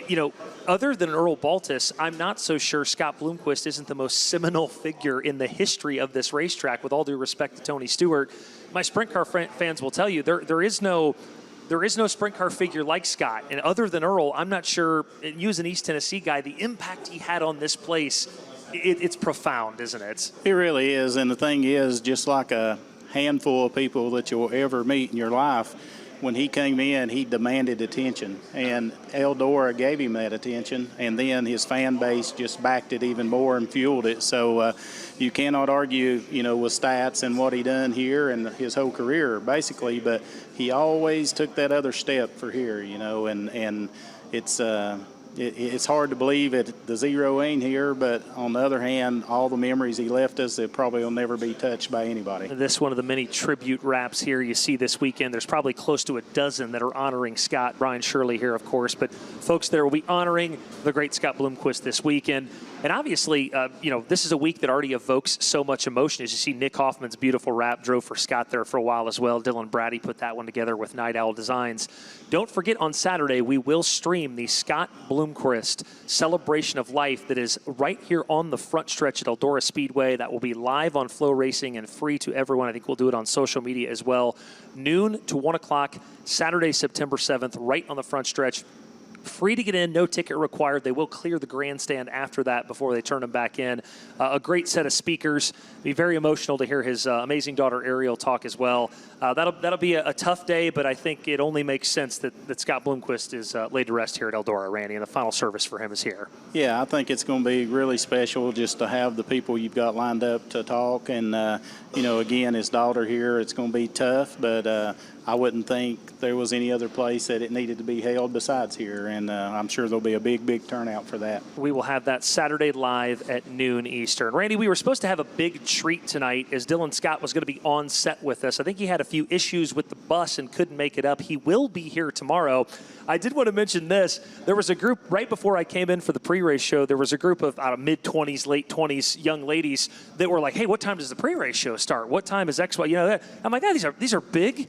You know, other than Earl Baltus, I'm not so sure Scott Bloomquist isn't the most seminal figure in the history of this racetrack, with all due respect to Tony Stewart. My sprint car fans will tell you there is no sprint car figure like Scott. And other than Earl, I'm not sure, you as an East Tennessee guy, the impact he had on this place, it's profound, isn't it? It really is. And the thing is, just like a handful of people that you'll ever meet in your life, when he came in, he demanded attention, and Eldora gave him that attention, and then his fan base just backed it even more and fueled it. So you cannot argue, you know, with stats and what he done here and his whole career, basically, but he always took that other step for here, you know, and it's hard to believe the zero ain't here, but on the other hand, all the memories he left us, it probably will never be touched by anybody. This one of the many tribute wraps here you see this weekend. There's probably close to a dozen that are honoring Scott. Brian Shirley here, of course, but folks there will be honoring the great Scott Bloomquist this weekend. And obviously, you know, this is a week that already evokes so much emotion. As you see, Nick Hoffman's beautiful wrap drove for Scott there for a while as well. Dylan Brady put that one together with Night Owl Designs. Don't forget, on Saturday, we will stream the Scott Bloomquist Celebration of Life that is right here on the front stretch at Eldora Speedway. That will be live on FloRacing and free to everyone. I think we'll do it on social media as well. Noon to 1 o'clock, Saturday, September 7th, right on the front stretch. Free to get in, no ticket required. They will clear the grandstand after that before they turn them back in. A great set of speakers. Be very emotional to hear his amazing daughter Ariel talk as well. That'll be a tough day, but I think it only makes sense that Scott Bloomquist is laid to rest here at Eldora, Randy, and the final service for him is here. Yeah, I think it's going to be really special just to have the people you've got lined up to talk. And, you know, again, his daughter here, it's going to be tough, but I wouldn't think there was any other place that it needed to be held besides here, and I'm sure there'll be a big turnout for that. We will have that Saturday live at noon Eastern. Randy, we were supposed to have a big treat tonight as Dylan Scott was going to be on set with us. I think he had a few issues with the bus and couldn't make it up. He will be here tomorrow. I did want to mention this. There was a group right before I came in for the pre-race show. There was a group of mid-20s, late 20s young ladies that were like, hey, what time does the pre-race show start? What time is XY? You know, I'm like, these are big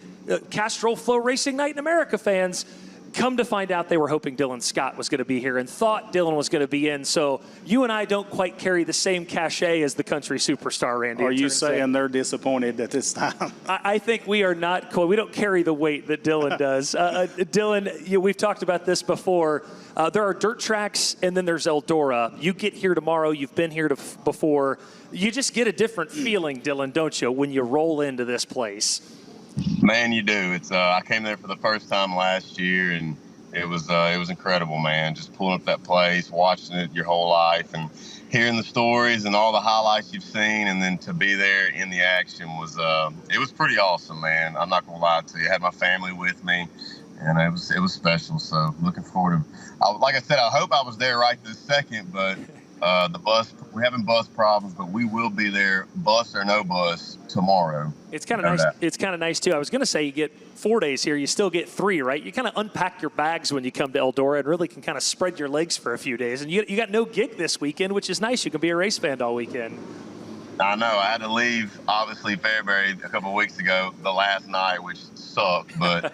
Castrol FloRacing Night in America fans. Come to find out, they were hoping Dylan Scott was going to be here and thought Dylan was going to be in. So you and I don't quite carry the same cachet as the country superstar, Randy. Are you saying they're disappointed at this time? I think we are not. We don't carry the weight that Dylan does. Dylan, we've talked about this before. There are dirt tracks, and then there's Eldora. You get here tomorrow. You've been here before. You just get a different feeling, Dylan, don't you, when you roll into this place? Man, you do. It's I came there for the first time last year, and it was incredible, man. Just pulling up that place, watching it your whole life, and hearing the stories and all the highlights you've seen, and then to be there in the action was it was pretty awesome, man. I'm not gonna lie to you. I had my family with me, and it was special. So looking forward to. Like I said, I hope I was there right this second, but. The bus, we're having bus problems, but we will be there, bus or no bus, tomorrow. It's kind of nice. It's kind of nice too. I was going to say you get 4 days here, you still get 3, right? You kind of unpack your bags when you come to Eldora and really can kind of spread your legs for a few days. And you got no gig this weekend, which is nice. You can be a race fan all weekend. I know. I had to leave, obviously, Fairbury a couple of weeks ago, the last night, which sucked. But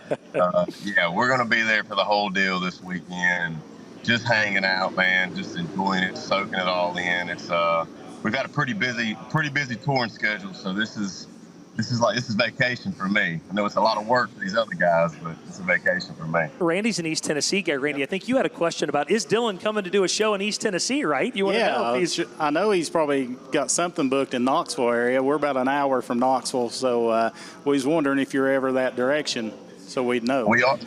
yeah, we're going to be there for the whole deal this weekend. Just hanging out, man, just enjoying it, soaking it all in. It's we've got a pretty busy touring schedule, so this is vacation for me. I know it's a lot of work for these other guys, but it's a vacation for me. Randy's an East Tennessee guy. Randy, I think you had a question about, is Dylan coming to do a show in East Tennessee, right? You want to know if he's... I know he's probably got something booked in Knoxville area. We're about an hour from Knoxville, so we was wondering if you're ever that direction, so we'd know. We are.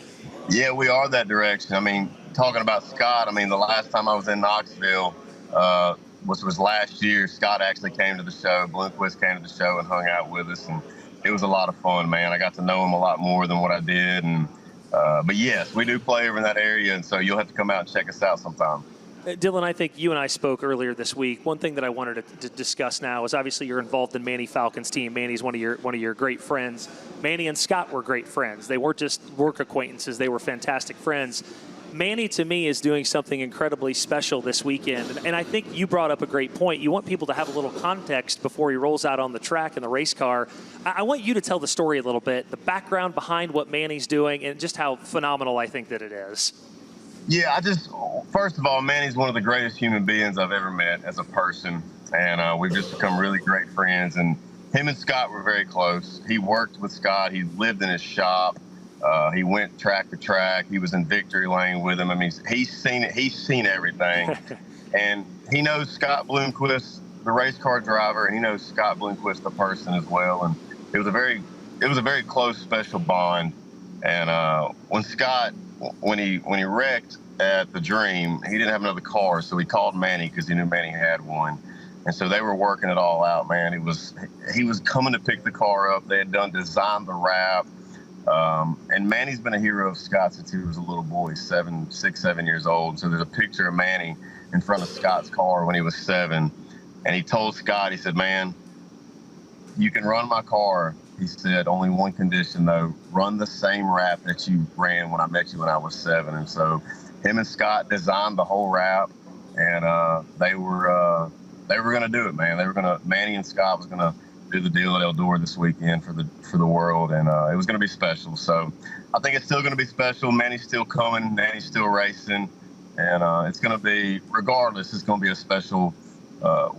Yeah, we are that direction. I mean, talking about Scott, I mean, the last time I was in Knoxville, which was last year, Scott actually came to the show. Bloomquist came to the show and hung out with us, and it was a lot of fun, man. I got to know him a lot more than what I did. And but yes, we do play over in that area, and so you'll have to come out and check us out sometime. Dylan, I think you and I spoke earlier this week. One thing that I wanted to discuss now is obviously you're involved in Manny Falcon's team. Manny's one of your great friends. Manny and Scott were great friends. They weren't just work acquaintances. They were fantastic friends. Manny, to me, is doing something incredibly special this weekend. And I think you brought up a great point. You want people to have a little context before he rolls out on the track in the race car. I want you to tell the story a little bit, the background behind what Manny's doing, and just how phenomenal I think that it is. Yeah, first of all, Manny's one of the greatest human beings I've ever met as a person. And we've just become really great friends. And him and Scott were very close. He worked with Scott. He lived in his shop. He went track to track. He was in victory lane with him. I mean, he's seen it. He's seen everything. And he knows Scott Bloomquist, the race car driver, and he knows Scott Bloomquist, the person, as well. And it was a very close, special bond. And when he wrecked at the Dream, he didn't have another car, so he called Manny because he knew Manny had one. And so they were working it all out, man. He was coming to pick the car up. They had designed the wrap. And Manny's been a hero of Scott since he was a little boy, 6, 7 years old. So there's a picture of Manny in front of Scott's car when he was 7. And he told Scott, he said, "Man, you can run my car." He said, "Only one condition, though. Run the same wrap that you ran when I met you when I was 7. And so him and Scott designed the whole wrap, and they were going to do it, man. Manny and Scott was going to do the deal at Eldora this weekend for the world, and it was going to be special. So I think it's still going to be special. Manny's still coming. Manny's still racing, and it's going to be, regardless, it's going to be a special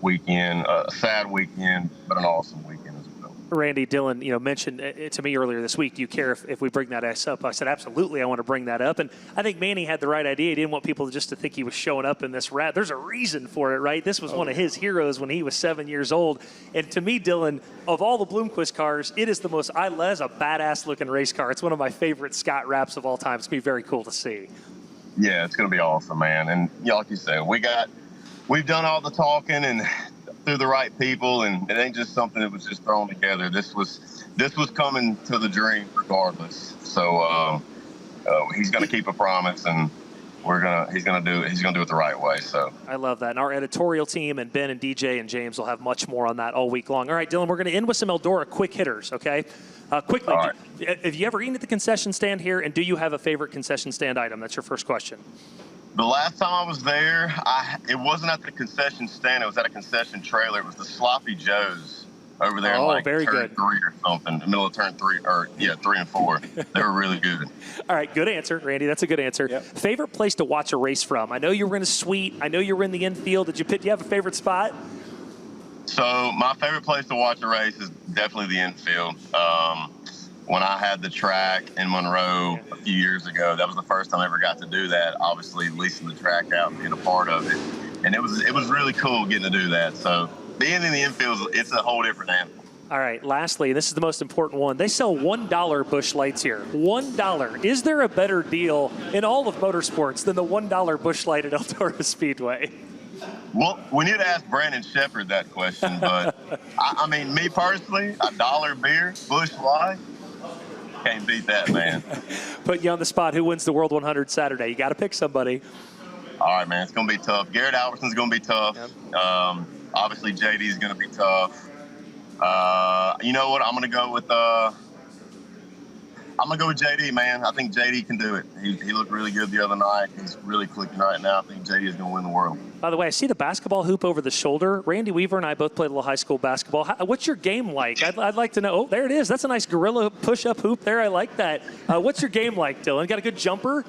weekend, a sad weekend, but an awesome weekend as well. Randy, Dylan, mentioned to me earlier this week, do you care if we bring that up? I said, absolutely, I want to bring that up. And I think Manny had the right idea. He didn't want people just to think he was showing up in this wrap. There's a reason for it, right? This was one of his heroes when he was 7 years old. And to me, Dylan, of all the Bloomquist cars, it is the most, that's a badass-looking race car. It's one of my favorite Scott wraps of all time. It's going to be very cool to see. Yeah, it's going to be awesome, man. And like you said, we've done all the talking and through the right people, and it ain't just something that was just thrown together. This was coming to the Dream regardless. So he's going to keep a promise, and he's going to do it the right way. So I love that. And our editorial team and Ben and DJ and James will have much more on that all week long. All right, Dylan, we're going to end with some Eldora quick hitters. Okay, quickly. Right. Have you ever eaten at the concession stand here? And do you have a favorite concession stand item? That's your first question. The last time I was there, it wasn't at the concession stand. It was at a concession trailer. It was the Sloppy Joe's over there in Oh, like very turn good. 3 or something, in the middle of turn 3, or 3 and 4. They were really good. All right, good answer, Randy. That's a good answer. Favorite place to watch a race from? I know you were in a suite. I know you were in the infield. Do you have a favorite spot? So my favorite place to watch a race is definitely the infield. When I had the track in Monroe a few years ago, that was the first time I ever got to do that. Obviously, leasing the track out and being a part of it, and it was really cool getting to do that. So being in the infield, it's a whole different animal. All right, lastly, this is the most important one. They sell $1 Busch Lights here. $1. Is there a better deal in all of motorsports than the $1 Busch Light at Eldora Speedway? Well, we need to ask Brandon Shepard that question, but I mean, me personally, $1 beer, Busch Light, can't beat that, man. Putting you on the spot. Who wins the World 100 Saturday? You got to pick somebody. All right, man, it's going to be tough. Garrett Alberson's going to be tough. Obviously, JD's going to be tough. You know what? I'm going to go with JD, man. I think JD can do it. He looked really good the other night. He's really clicking right now. I think JD is going to win the world. By the way, I see the basketball hoop over the shoulder. Randy Weaver and I both played a little high school basketball. What's your game like? I'd like to know. Oh, there it is. That's a nice gorilla push-up hoop there. I like that. What's your game like, Dylan? Got a good jumper?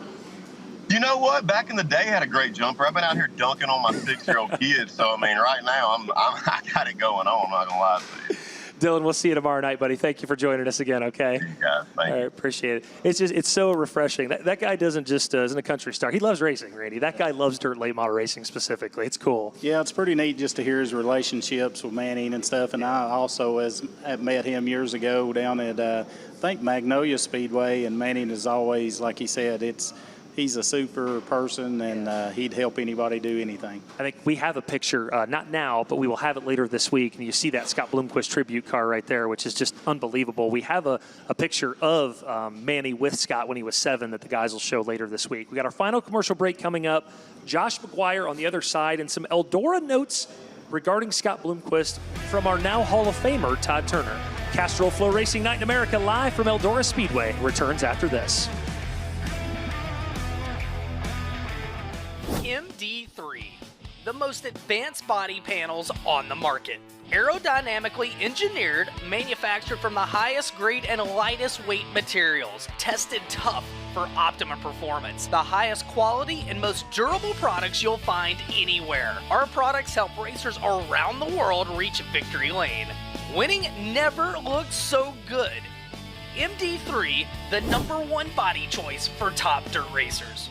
You know what? Back in the day, I had a great jumper. I've been out here dunking on my 6-year-old kids. So, I mean, right now, I got it going on. I'm not going to lie to you. Dylan, we'll see you tomorrow night, buddy. Thank you for joining us again, okay? Yeah, thank you. All right, appreciate it. It's so refreshing. That guy isn't a country star. He loves racing, Randy. That guy loves dirt late model racing specifically. It's cool. Yeah, it's pretty neat just to hear his relationships with Manning and stuff. And I also have met him years ago down at, I think, Magnolia Speedway. And Manning is always, like he said, he's a super person, and he'd help anybody do anything. I think we have a picture, not now, but we will have it later this week. And you see that Scott Bloomquist Tribute car right there, which is just unbelievable. We have a picture of Manny with Scott when he was 7 that the guys will show later this week. We got our final commercial break coming up. Josh McGuire on the other side, and some Eldora notes regarding Scott Bloomquist from our now Hall of Famer, Todd Turner. Castrol FloRacing Night in America live from Eldora Speedway returns after this. MD3, the most advanced body panels on the market. Aerodynamically engineered, manufactured from the highest grade and lightest weight materials, tested tough for optimum performance. The highest quality and most durable products you'll find anywhere. Our products help racers around the world reach victory lane. Winning never looked so good. MD3, the #1 body choice for top dirt racers.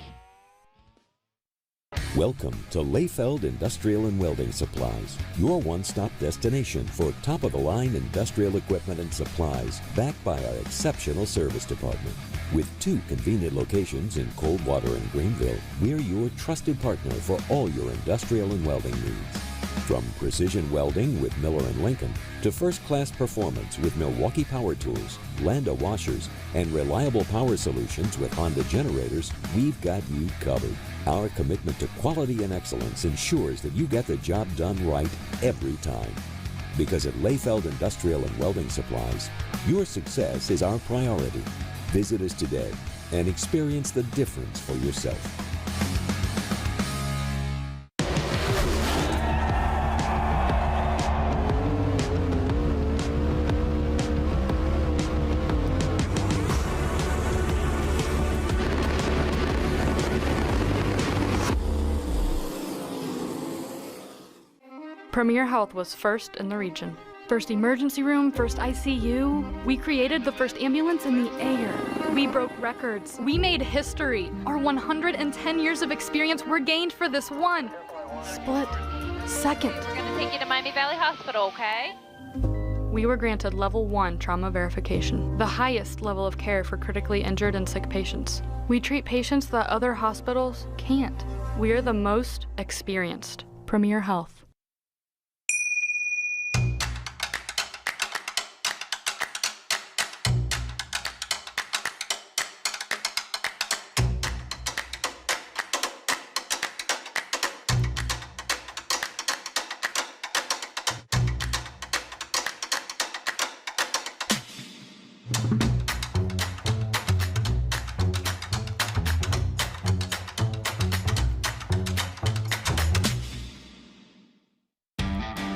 Welcome to Leyfeld Industrial and Welding Supplies, your one-stop destination for top-of-the-line industrial equipment and supplies, backed by our exceptional service department. With 2 convenient locations in Coldwater and Greenville, we're your trusted partner for all your industrial and welding needs. From precision welding with Miller & Lincoln to first-class performance with Milwaukee Power Tools, Landa washers, and reliable power solutions with Honda generators, we've got you covered. Our commitment to quality and excellence ensures that you get the job done right every time. Because at Leyfeld Industrial and Welding Supplies, your success is our priority. Visit us today and experience the difference for yourself. Premier Health was first in the region. First emergency room, first ICU. We created the first ambulance in the air. We broke records. We made history. Our 110 years of experience were gained for this one split second. We're gonna take you to Miami Valley Hospital, okay? We were granted level 1 trauma verification, the highest level of care for critically injured and sick patients. We treat patients that other hospitals can't. We're the most experienced. Premier Health.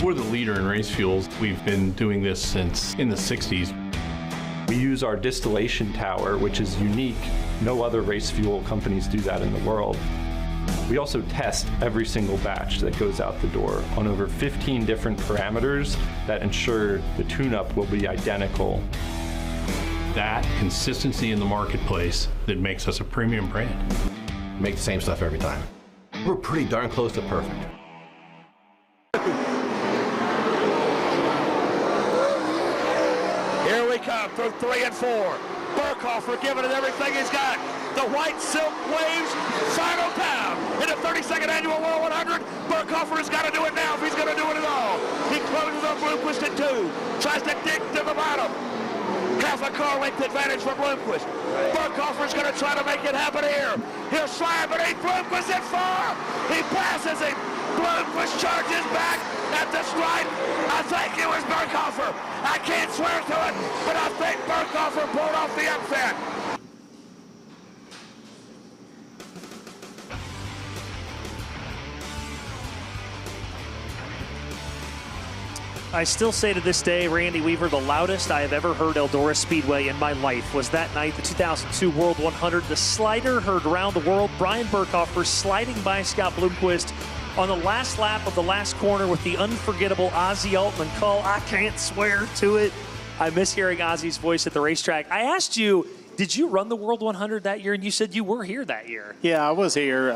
We're the leader in race fuels. We've been doing this since in the 60s. We use our distillation tower, which is unique. No other race fuel companies do that in the world. We also test every single batch that goes out the door on over 15 different parameters that ensure the tune-up will be identical. That consistency in the marketplace that makes us a premium brand. Make the same stuff every time. We're pretty darn close to perfect. Here we come through 3 and 4. Burkhofer giving it everything he's got. The white silk waves, final pound in the 32nd Annual World 100. Burkhofer has got to do it now if he's going to do it at all. He closes on Bloomquist at 2, tries to dig to the bottom. Half a car length advantage for Bloomquist. Burkhofer's going to try to make it happen here. He'll slide beneath Bloomquist at 4. He passes him. Bloomquist charges back at the stripe. I think it was Burkhofer. I can't swear to it, but I think Burkhofer pulled off the upset. I still say to this day, Randy Weaver, the loudest I have ever heard Eldora Speedway in my life was that night, the 2002 World 100. The slider heard around the world. Brian Burkhofer sliding by Scott Bloomquist on the last lap of the last corner with the unforgettable Ozzy Altman call. I can't swear to it. I miss hearing Ozzy's voice at the racetrack. I asked you, did you run the World 100 that year? And you said you were here that year. Yeah, I was here.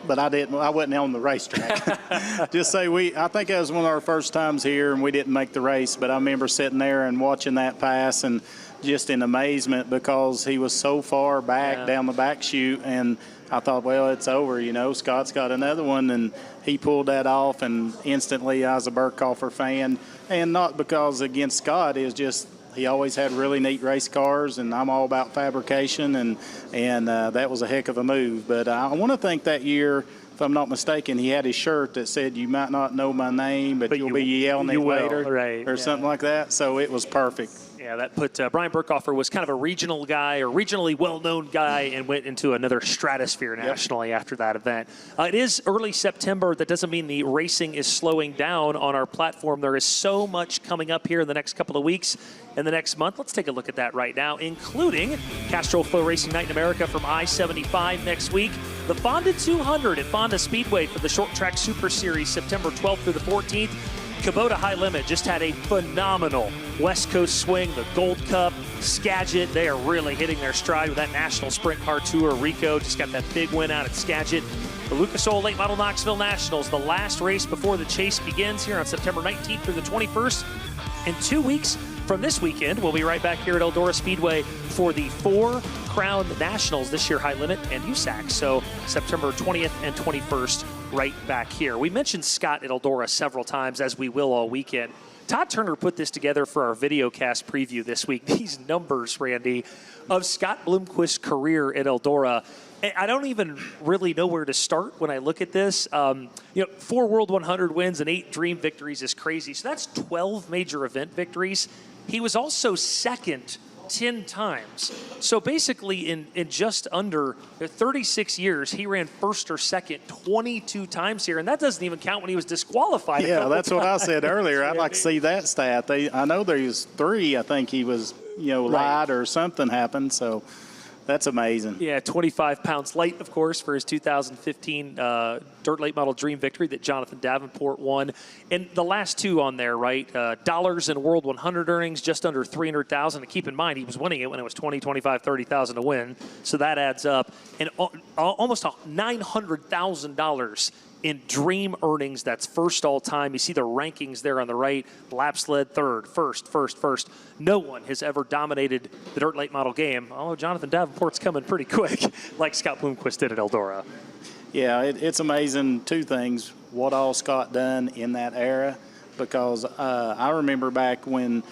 But I didn't. I wasn't on the racetrack. Just say I think it was one of our first times here, and we didn't make the race. But I remember sitting there and watching that pass, and just in amazement because he was so far back down the back chute, and I thought, well, it's over. You know, Scott's got another one, and he pulled that off, and instantly I was a Burkhofer fan, and not because against Scott. It was just he always had really neat race cars, and I'm all about fabrication, and that was a heck of a move. But I want to think that year, if I'm not mistaken, he had his shirt that said, "You might not know my name, but you'll be yelling it later," or something like that. So it was perfect. Yeah, that put Brian Burkhofer was kind of a regional guy or regionally well-known guy and went into another stratosphere nationally after that event. It is early September. That doesn't mean the racing is slowing down on our platform. There is so much coming up here in the next couple of weeks and the next month. Let's take a look at that right now, including Castrol FloRacing Night in America from I-75 next week. The Fonda 200 at Fonda Speedway for the Short Track Super Series, September 12th through the 14th. Kubota High Limit just had a phenomenal West Coast swing. The Gold Cup, Skagit, they are really hitting their stride with that National Sprint Car Tour. Rico just got that big win out at Skagit. The Lucas Oil Late Model Knoxville Nationals, the last race before the chase begins here on September 19th through the 21st. In 2 weeks from this weekend, we'll be right back here at Eldora Speedway for the 4 Crown Nationals this year, High Limit and USAC. So September 20th and 21st, right back here. We mentioned Scott at Eldora several times, as we will all weekend. Todd Turner put this together for our videocast preview this week. These numbers, Randy, of Scott Bloomquist's career at Eldora. I don't even really know where to start when I look at this. 4 World 100 wins and 8 Dream victories is crazy. So that's 12 major event victories. He was also second 10 times. So basically in just under 36 years, he ran first or second 22 times here. And that doesn't even count when he was disqualified. Yeah, that's what I said earlier. I'd like to see that stat. I know there was 3. I think he was, lied or something happened. So that's amazing. Yeah, 25 pounds light, of course, for his 2015 Dirt Late Model Dream victory that Jonathan Davenport won. And the last 2 on there, right? Dollars in World 100 earnings, just under $300,000. And keep in mind, he was winning it when it was $20,000, $25,000, $30,000 to win. So that adds up. And almost $900,000 in Dream earnings. That's first all time. You see the rankings there on the right. Laps led third, first. No one has ever dominated the Dirt Late Model game, although Jonathan Davenport's coming pretty quick, like Scott Bloomquist did at Eldora. Yeah, it's amazing, 2 things, what all Scott done in that era, because I remember back when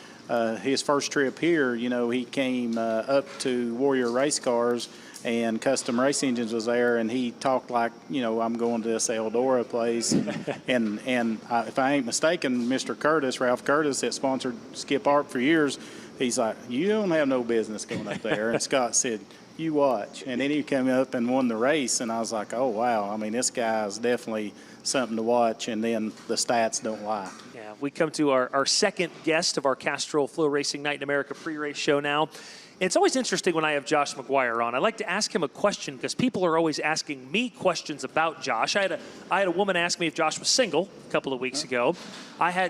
his first trip here, he came up to Warrior Race Cars, and Custom Race Engines was there, and he talked like, I'm going to this Eldora place. and if I ain't mistaken, Mr. Curtis, Ralph Curtis, that sponsored Skip Arp for years, he's like, you don't have no business going up there. And Scott said, You watch. And then he came up and won the race, and I was like, oh, wow. I mean, this guy's definitely something to watch, and then the stats don't lie. Yeah, we come to our second guest of our Castrol FloRacing Night in America pre-race show now. It's always interesting when I have Josh McGuire on. I like to ask him a question because people are always asking me questions about Josh. I had a woman ask me if Josh was single a couple of weeks ago.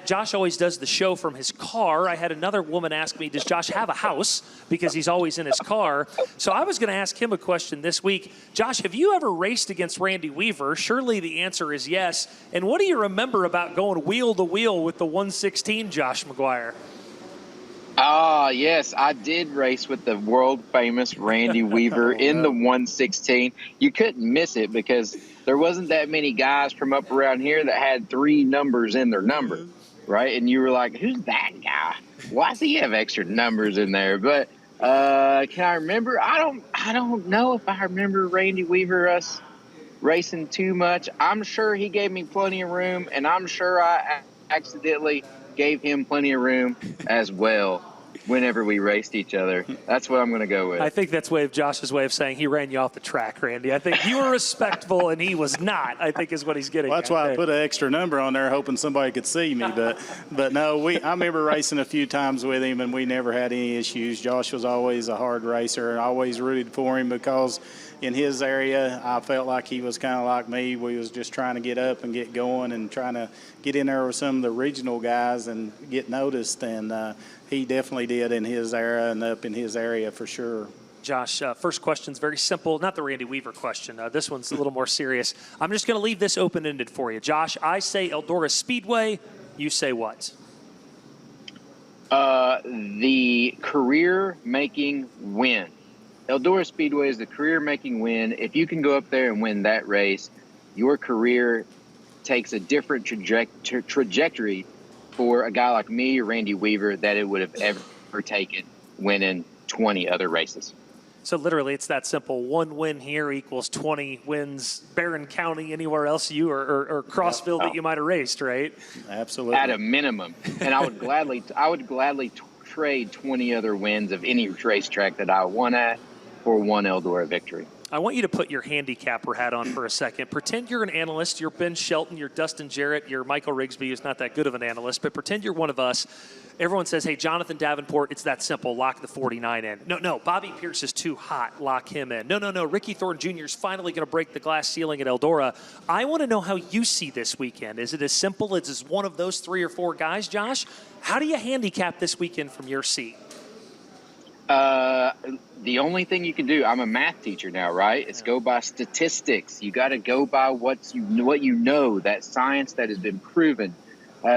Josh always does the show from his car. I had another woman ask me, does Josh have a house? Because he's always in his car. So I was going to ask him a question this week. Josh, have you ever raced against Randy Weaver? Surely the answer is yes. And what do you remember about going wheel to wheel with the 116, Josh McGuire? Yes, I did race with the world-famous Randy Weaver in the 116. You couldn't miss it because there wasn't that many guys from up around here that had 3 numbers in their number, right? And you were like, who's that guy? Why does he have extra numbers in there? But can I remember? I don't know if I remember Randy Weaver us racing too much. I'm sure he gave me plenty of room, and I'm sure I accidentally gave him plenty of room as well whenever we raced each other. That's what I'm going to go with. I think that's Josh's way of saying he ran you off the track, Randy. I think you were respectful and he was not, I think is what he's getting. Well, that's why I put an extra number on there hoping somebody could see me. But no, I remember racing a few times with him and we never had any issues. Josh was always a hard racer and I always rooted for him because in his area, I felt like he was kind of like me. We was just trying to get up and get going and trying to get in there with some of the regional guys and get noticed. And he definitely did in his era and up in his area for sure. Josh, first question's very simple. Not the Randy Weaver question. This one's a little more serious. I'm just going to leave this open-ended for you. Josh, I say Eldora Speedway. You say what? The career-making win. Eldora Speedway is the career-making win. If you can go up there and win that race, your career takes a different trajectory for a guy like me or Randy Weaver that it would have ever taken winning 20 other races. So literally, it's that simple. 1 win here equals 20 wins Barron County, anywhere else you or Crossville that you might have raced, right? Absolutely. At a minimum. And I would gladly trade 20 other wins of any racetrack that I won at for one Eldora victory. I want you to put your handicapper hat on for a second. Pretend you're an analyst. You're Ben Shelton. You're Dustin Jarrett. You're Michael Rigsby, who's not that good of an analyst. But pretend you're one of us. Everyone says, hey, Jonathan Davenport, it's that simple. Lock the 49 in. No, Bobby Pierce is too hot. Lock him in. No, Ricky Thornton Jr. is finally going to break the glass ceiling at Eldora. I want to know how you see this weekend. Is it as simple as one of those 3 or 4 guys, Josh? How do you handicap this weekend from your seat? The only thing you can do, I'm a math teacher now, right? It's go by statistics. You got to go by what you know, that science that has been proven.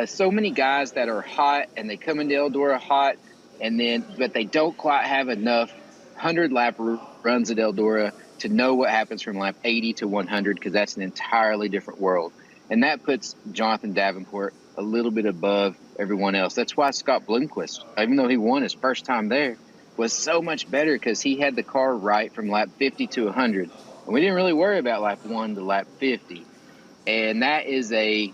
So many guys that are hot and they come into Eldora hot, but they don't quite have enough 100-lap runs at Eldora to know what happens from lap 80 to 100 because that's an entirely different world. And that puts Jonathan Davenport a little bit above everyone else. That's why Scott Bloomquist, even though he won his first time there, was so much better because he had the car right from lap 50 to 100. And we didn't really worry about lap 1 to lap 50. And that is a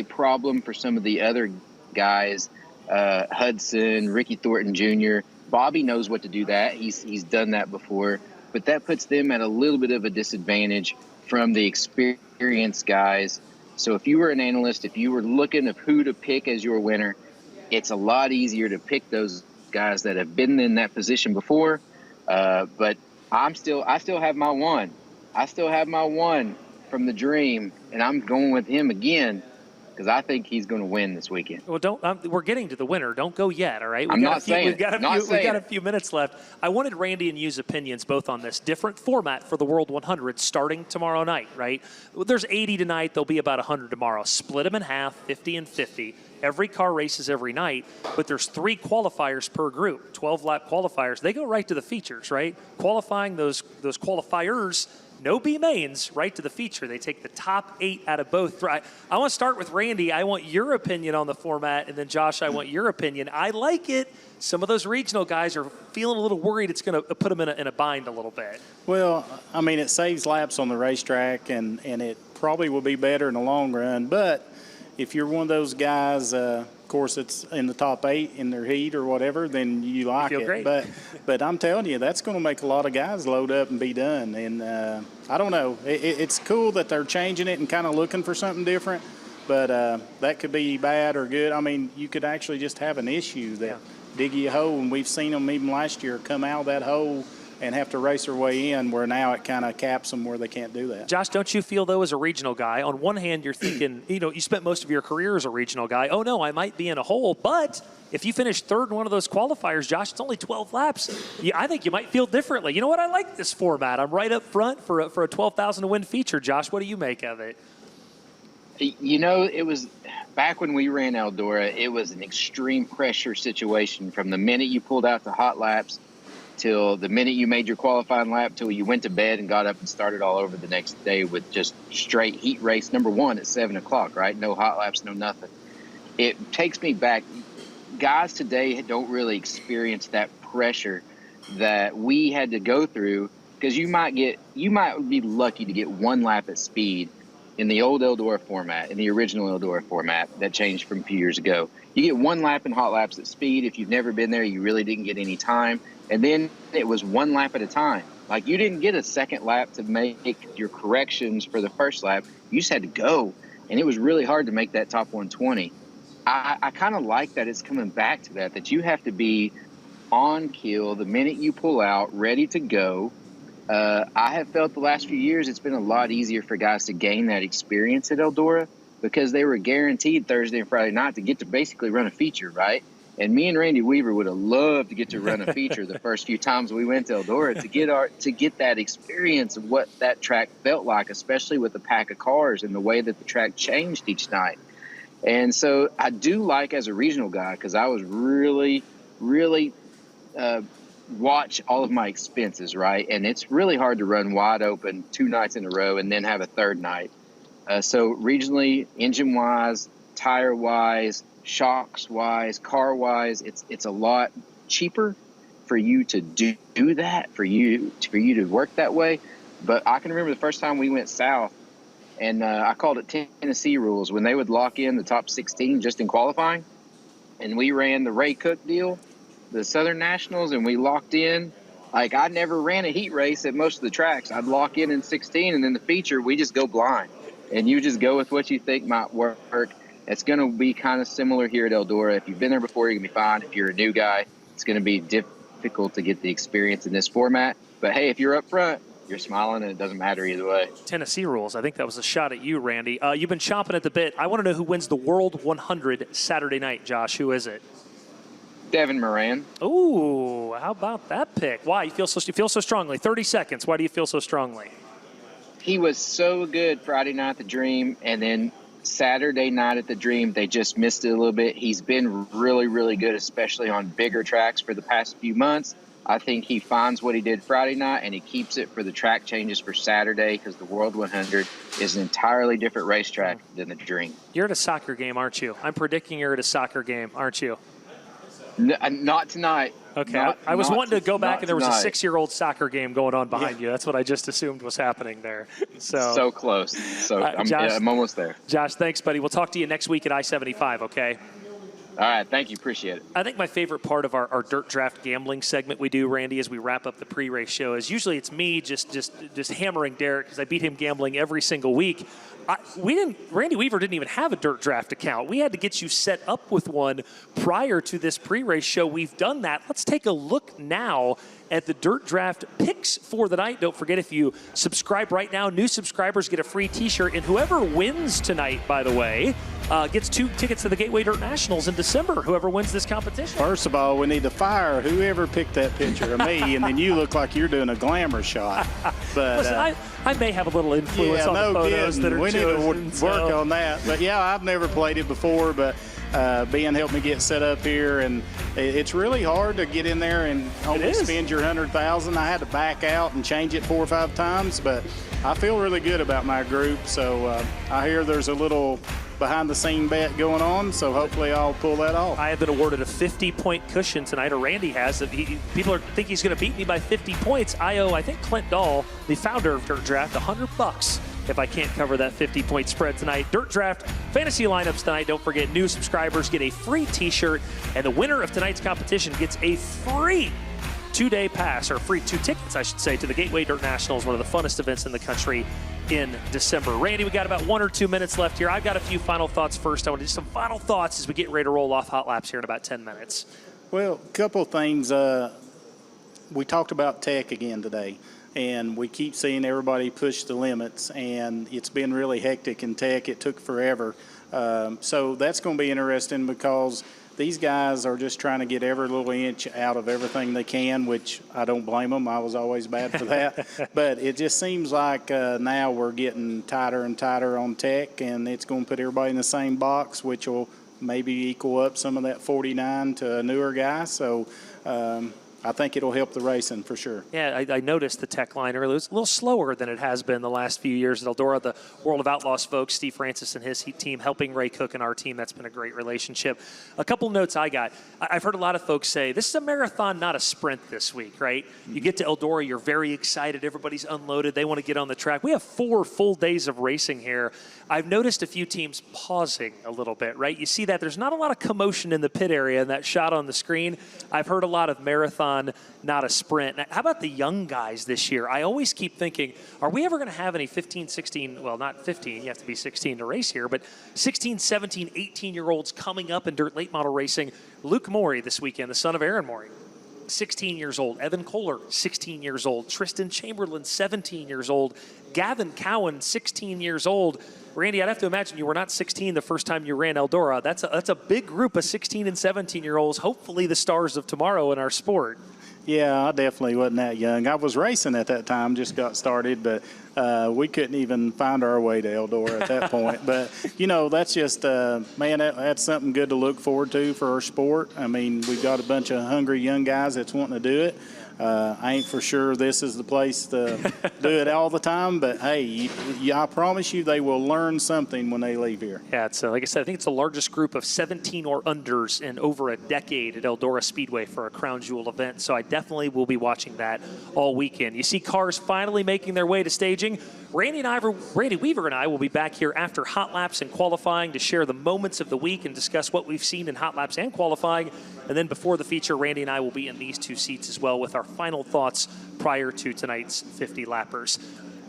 problem for some of the other guys, Hudson, Ricky Thornton Jr. Bobby knows what to do that. He's done that before. But that puts them at a little bit of a disadvantage from the experienced guys. So if you were an analyst, if you were looking at who to pick as your winner, it's a lot easier to pick those guys that have been in that position before. But I still have my one. I still have my one from the dream, and I'm going with him again because I think he's going to win this weekend. Well, we're getting to the winner. Don't go yet, all right? We've got a few minutes left. I wanted Randy and you's opinions both on this different format for the World 100 starting tomorrow night, right? There's 80 tonight. There'll be about 100 tomorrow. Split them in half, 50 and 50. Every car races every night, but there's 3 qualifiers per group, 12-lap qualifiers. They go right to the features, right? Qualifying those qualifiers, no B-mains, right to the feature. They take the top 8 out of both. I want to start with Randy. I want your opinion on the format, and then Josh, I want your opinion. I like it. Some of those regional guys are feeling a little worried it's going to put them in a bind a little bit. Well, I mean, it saves laps on the racetrack, and it probably will be better in the long run, but if you're one of those guys, of course, it's in the top 8 in their heat or whatever, then you like feel it. great. But I'm telling you, that's going to make a lot of guys load up and be done. And I don't know. It's cool that they're changing it and kind of looking for something different. But that could be bad or good. I mean, you could actually just have an issue that dig you a hole, and we've seen them even last year come out of that hole and have to race their way in, where now it kind of caps them where they can't do that. Josh, don't you feel, though, as a regional guy, on one hand, you're thinking, you spent most of your career as a regional guy. Oh, no, I might be in a hole. But if you finish third in one of those qualifiers, Josh, it's only 12 laps. I think you might feel differently. You know what? I like this format. I'm right up front for a 12,000 to win feature. Josh, what do you make of it? It was back when we ran Eldora, it was an extreme pressure situation from the minute you pulled out the hot laps till the minute you made your qualifying lap till you went to bed and got up and started all over the next day with just straight heat race number 1 at 7 o'clock, right? No hot laps, no nothing. It takes me back. Guys today don't really experience that pressure that we had to go through, because you might be lucky to get 1 lap at speed in the old Eldora format, in the original Eldora format that changed from a few years ago. You get 1 lap in hot laps at speed. If you've never been there, you really didn't get any time. And then it was 1 lap at a time. Like, you didn't get a second lap to make your corrections for the first lap. You just had to go. And it was really hard to make that top 120. I kind of like that it's coming back to that you have to be on kill the minute you pull out, ready to go. I have felt the last few years it's been a lot easier for guys to gain that experience at Eldora, because they were guaranteed Thursday and Friday night to get to basically run a feature, right? And me and Randy Weaver would have loved to get to run a feature the first few times we went to Eldora to get that experience of what that track felt like, especially with a pack of cars and the way that the track changed each night. And so I do like, as a regional guy, because I was really watch all of my expenses, right? And it's really hard to run wide open 2 nights in a row and then have a third night. So regionally, engine-wise, tire-wise, shocks-wise, car-wise, it's a lot cheaper for you to do that, for you to work that way. But I can remember the first time we went south, and I called it Tennessee rules, when they would lock in the top 16 just in qualifying, and we ran the Ray Cook deal, the Southern Nationals, and we locked in. Like, I never ran a heat race at most of the tracks. I'd lock in 16, and then the feature, we just go blind. And you just go with what you think might work. It's going to be kind of similar here at Eldora. If you've been there before, you're going to be fine. If you're a new guy, it's going to be difficult to get the experience in this format. But, hey, if you're up front, you're smiling, and it doesn't matter either way. Tennessee rules. I think that was a shot at you, Randy. You've been chomping at the bit. I want to know who wins the World 100 Saturday night, Josh. Who is it? Devin Moran. Ooh, how about that pick? Why? You feel so strongly? 30 seconds. Why do you feel so strongly? He was so good Friday night at the Dream, and then Saturday night at the Dream, they just missed it a little bit. He's been really, really good, especially on bigger tracks for the past few months. I think he finds what he did Friday night, and he keeps it for the track changes for Saturday, because the World 100 is an entirely different racetrack than the Dream. You're at a soccer game, aren't you? I'm predicting you're at a soccer game, aren't you? Not tonight. Okay, I was wanting to go back, and there was a tonight. 6-year-old soccer game going on behind you. That's what I just assumed was happening there. So close. So I'm almost there. Josh, thanks, buddy. We'll talk to you next week at I-75, okay? All right, thank you. Appreciate it. I think my favorite part of our Dirt Draft gambling segment we do, Randy, as we wrap up the pre-race show, is usually it's me just hammering Derek, because I beat him gambling every single week. Randy Weaver didn't even have a Dirt Draft account. We had to get you set up with one prior to this pre-race show. We've done that. Let's take a look now at the Dirt Draft picks for the night. Don't forget, if you subscribe right now, new subscribers get a free t-shirt, and whoever wins tonight, by the way, gets 2 tickets to the Gateway Dirt Nationals in December, whoever wins this competition. First of all, we need to fire whoever picked that picture of me, and then you look like you're doing a glamour shot. But listen, I may have a little influence on the photos that are we chosen. need to work on that. But, yeah, I've never played it before, but Ben helped me get set up here, and it's really hard to get in there and only spend your $100,000. I had to back out and change it 4 or 5 times, but I feel really good about my group. So I hear there's a little behind-the-scene bet going on, so hopefully I'll pull that off. I have been awarded a 50-point cushion tonight, or Randy has. People think he's going to beat me by 50 points. I owe, I think, Clint Dahl, the founder of Dirt Draft, $100 if I can't cover that 50-point spread tonight. Dirt Draft fantasy lineups tonight. Don't forget, new subscribers get a free t-shirt, and the winner of tonight's competition gets a free 2-day pass, or free 2 tickets, I should say, to the Gateway Dirt Nationals, one of the funnest events in the country in December. Randy, we got about 1 or 2 minutes left here. I've got a few final thoughts first. I want to do some final thoughts as we get ready to roll off hot laps here in about 10 minutes. Well, a couple of things. We talked about tech again today, and we keep seeing everybody push the limits, and it's been really hectic in tech. It took forever. So that's going to be interesting because these guys are just trying to get every little inch out of everything they can, which I don't blame them. I was always bad for that. But it just seems like now we're getting tighter and tighter on tech, and it's going to put everybody in the same box, which will maybe equal up some of that 49 to a newer guy. So I think it'll help the racing for sure. Yeah, I noticed the tech line earlier. It was a little slower than it has been the last few years at Eldora. The World of Outlaws folks, Steve Francis and his team, helping Ray Cook and our team. That's been a great relationship. A couple notes I got. I've heard a lot of folks say, this is a marathon, not a sprint this week, right? You get to Eldora, you're very excited. Everybody's unloaded. They want to get on the track. We have 4 full days of racing here. I've noticed a few teams pausing a little bit, right? You see that there's not a lot of commotion in the pit area in that shot on the screen. I've heard a lot of marathon, not a sprint. Now, how about the young guys this year? I always keep thinking, are we ever going to have any 15, 16, well, not 15, you have to be 16 to race here, but 16, 17, 18-year-olds coming up in dirt late model racing. Luke Morey this weekend, the son of Aaron Morey, 16 years old. Evan Kohler, 16 years old. Tristan Chamberlain, 17 years old. Gavin Cowan, 16 years old. Randy, I'd have to imagine you were not 16 the first time you ran Eldora. That's a big group of 16 and 17-year-olds, hopefully the stars of tomorrow in our sport. Yeah, I definitely wasn't that young. I was racing at that time, just got started, but we couldn't even find our way to Eldora at that point. But, you know, that's just, man, that's something good to look forward to for our sport. I mean, we've got a bunch of hungry young guys that's wanting to do it. I ain't for sure this is the place to do it all the time, but hey, I promise you they will learn something when they leave here. Yeah, it's like I said, I think it's the largest group of 17 or unders in over a decade at Eldora Speedway for a Crown Jewel event, so I definitely will be watching that all weekend. You see cars finally making their way to staging. Randy Weaver and I will be back here after hot laps and qualifying to share the moments of the week and discuss what we've seen in hot laps and qualifying. And then before the feature, Randy and I will be in these 2 seats as well with our final thoughts prior to tonight's 50 lappers.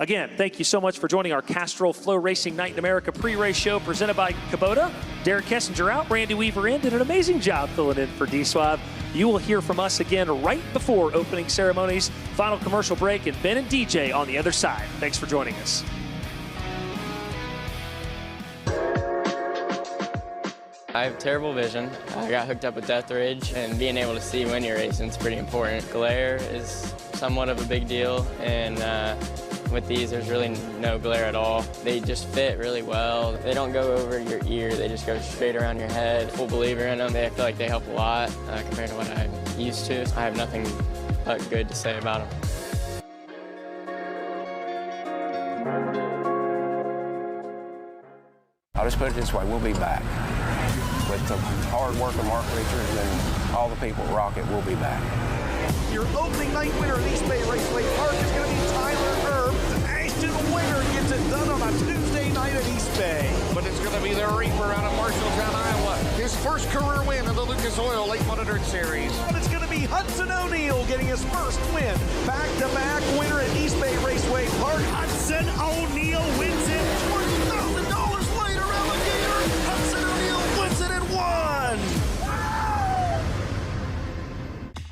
Again, thank you so much for joining our Castrol FloRacing Night in America pre-race show presented by Kubota. Derek Kessinger out, Randy Weaver in, did an amazing job filling in for D-Swab. You will hear from us again right before opening ceremonies, final commercial break, and Ben and DJ on the other side. Thanks for joining us. I have terrible vision. I got hooked up with Death Ridge, and being able to see when you're racing is pretty important. Glare is somewhat of a big deal, and with these, there's really no glare at all. They just fit really well. They don't go over your ear. They just go straight around your head. Full believer in them. I feel like they help a lot compared to what I'm used to. I have nothing but good to say about them. I'll just put it this way, we'll be back. With the hard work of Mark Richards and all the people at Rocket, we'll be back. Your opening night winner at East Bay Raceway Park is going to be Tyler Erb. Ashton Winger gets it done on a Tuesday night at East Bay. But it's going to be the Reaper out of Marshalltown, Iowa. His first career win in the Lucas Oil Late Model Dirt Series. But it's going to be Hudson O'Neal getting his first win. Back-to-back winner at East Bay Raceway Park. Hudson O'Neal wins it. $40,000 later, Alligator. Hudson O'Neal wins it at 1.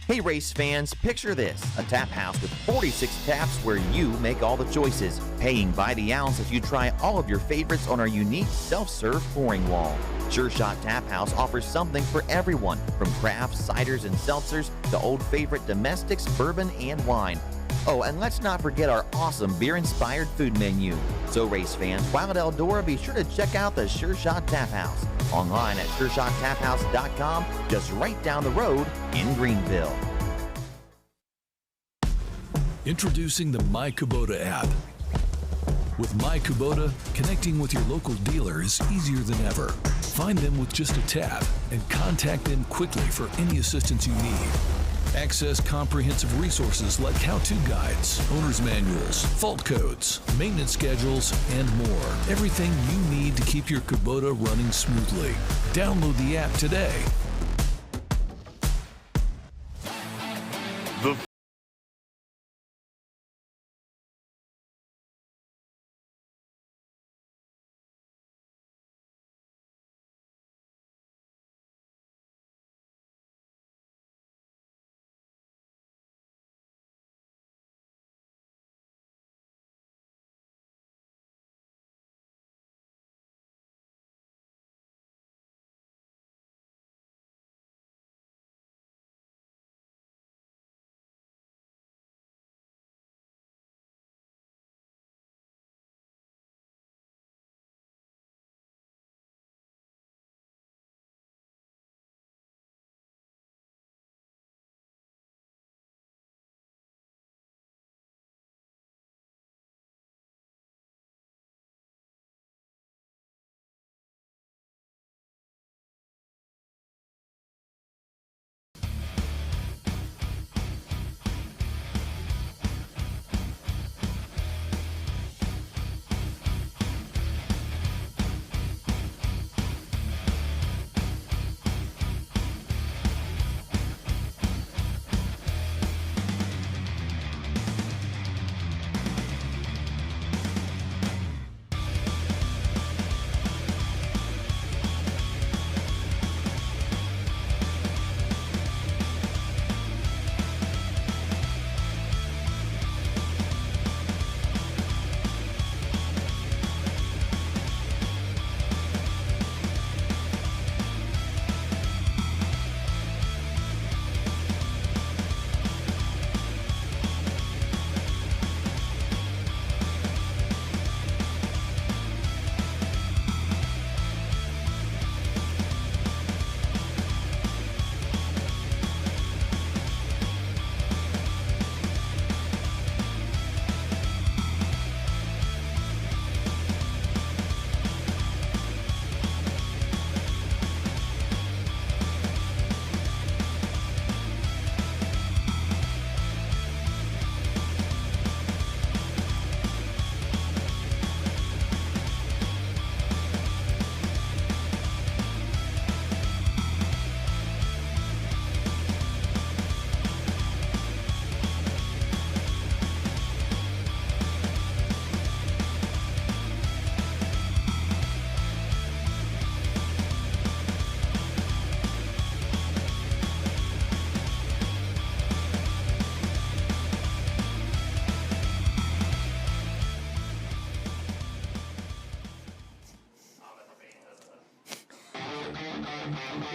Hey race fans, picture this, a tap house with 46 taps where you make all the choices, paying by the ounce as you try all of your favorites on our unique self-serve pouring wall. Sure Shot Tap House offers something for everyone, from crafts, ciders, and seltzers to old favorite domestics, bourbon, and wine. Oh, and let's not forget our awesome beer-inspired food menu. So race fans, while at Eldora, be sure to check out the Sure Shot Tap House. Online at SureShotTapHouse.com, just right down the road in Greenville. Introducing the My Kubota app. With My Kubota, connecting with your local dealer is easier than ever. Find them with just a tap and contact them quickly for any assistance you need. Access comprehensive resources like how-to guides, owner's manuals, fault codes, maintenance schedules, and more. Everything you need to keep your Kubota running smoothly. Download the app today.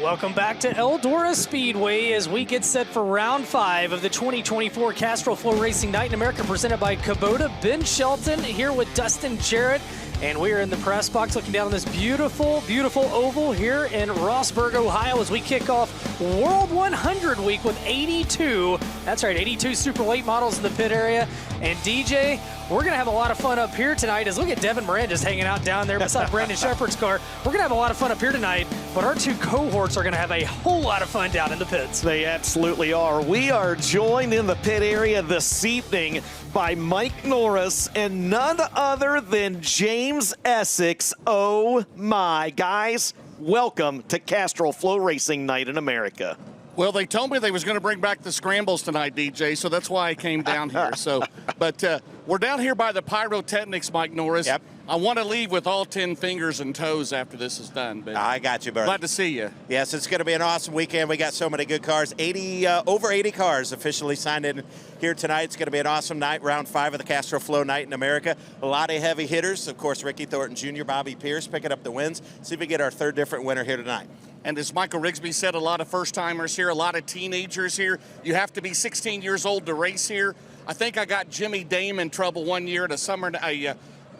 Welcome back to Eldora Speedway as we get set for round 5 of the 2024 Castrol FloRacing Night in America presented by Kubota. Ben Shelton here with Dustin Jarrett, and we are in the press box looking down on this beautiful, beautiful oval here in Rossburg, Ohio as we kick off World 100 week with 82, that's right, 82 super late models in the pit area. And DJ, we're going to have a lot of fun up here tonight as look at Devin Moran just hanging out down there beside Brandon Shepard's car. We're going to have a lot of fun up here tonight, but our two cohorts are going to have a whole lot of fun down in the pits. They absolutely are. We are joined in the pit area this evening by Mike Norris and none other than James Essex. Oh my, guys, welcome to Castrol FloRacing Night in America. Well, they told me they was going to bring back the scrambles tonight, DJ, so that's why I came down here. But we're down here by the pyrotechnics, Mike Norris. Yep. I want to leave with all 10 fingers and toes after this is done. But I got you, brother. Glad to see you. Yes, it's going to be an awesome weekend. We got so many good cars. Over 80 cars officially signed in here tonight. It's going to be an awesome night, round 5 of the Castrol Flow Night in America. A lot of heavy hitters. Of course, Ricky Thornton Jr., Bobby Pierce picking up the wins. See if we get our third different winner here tonight. And as Michael Rigsby said, a lot of first-timers here, a lot of teenagers here. You have to be 16 years old to race here. I think I got Jimmy Dame in trouble one year at a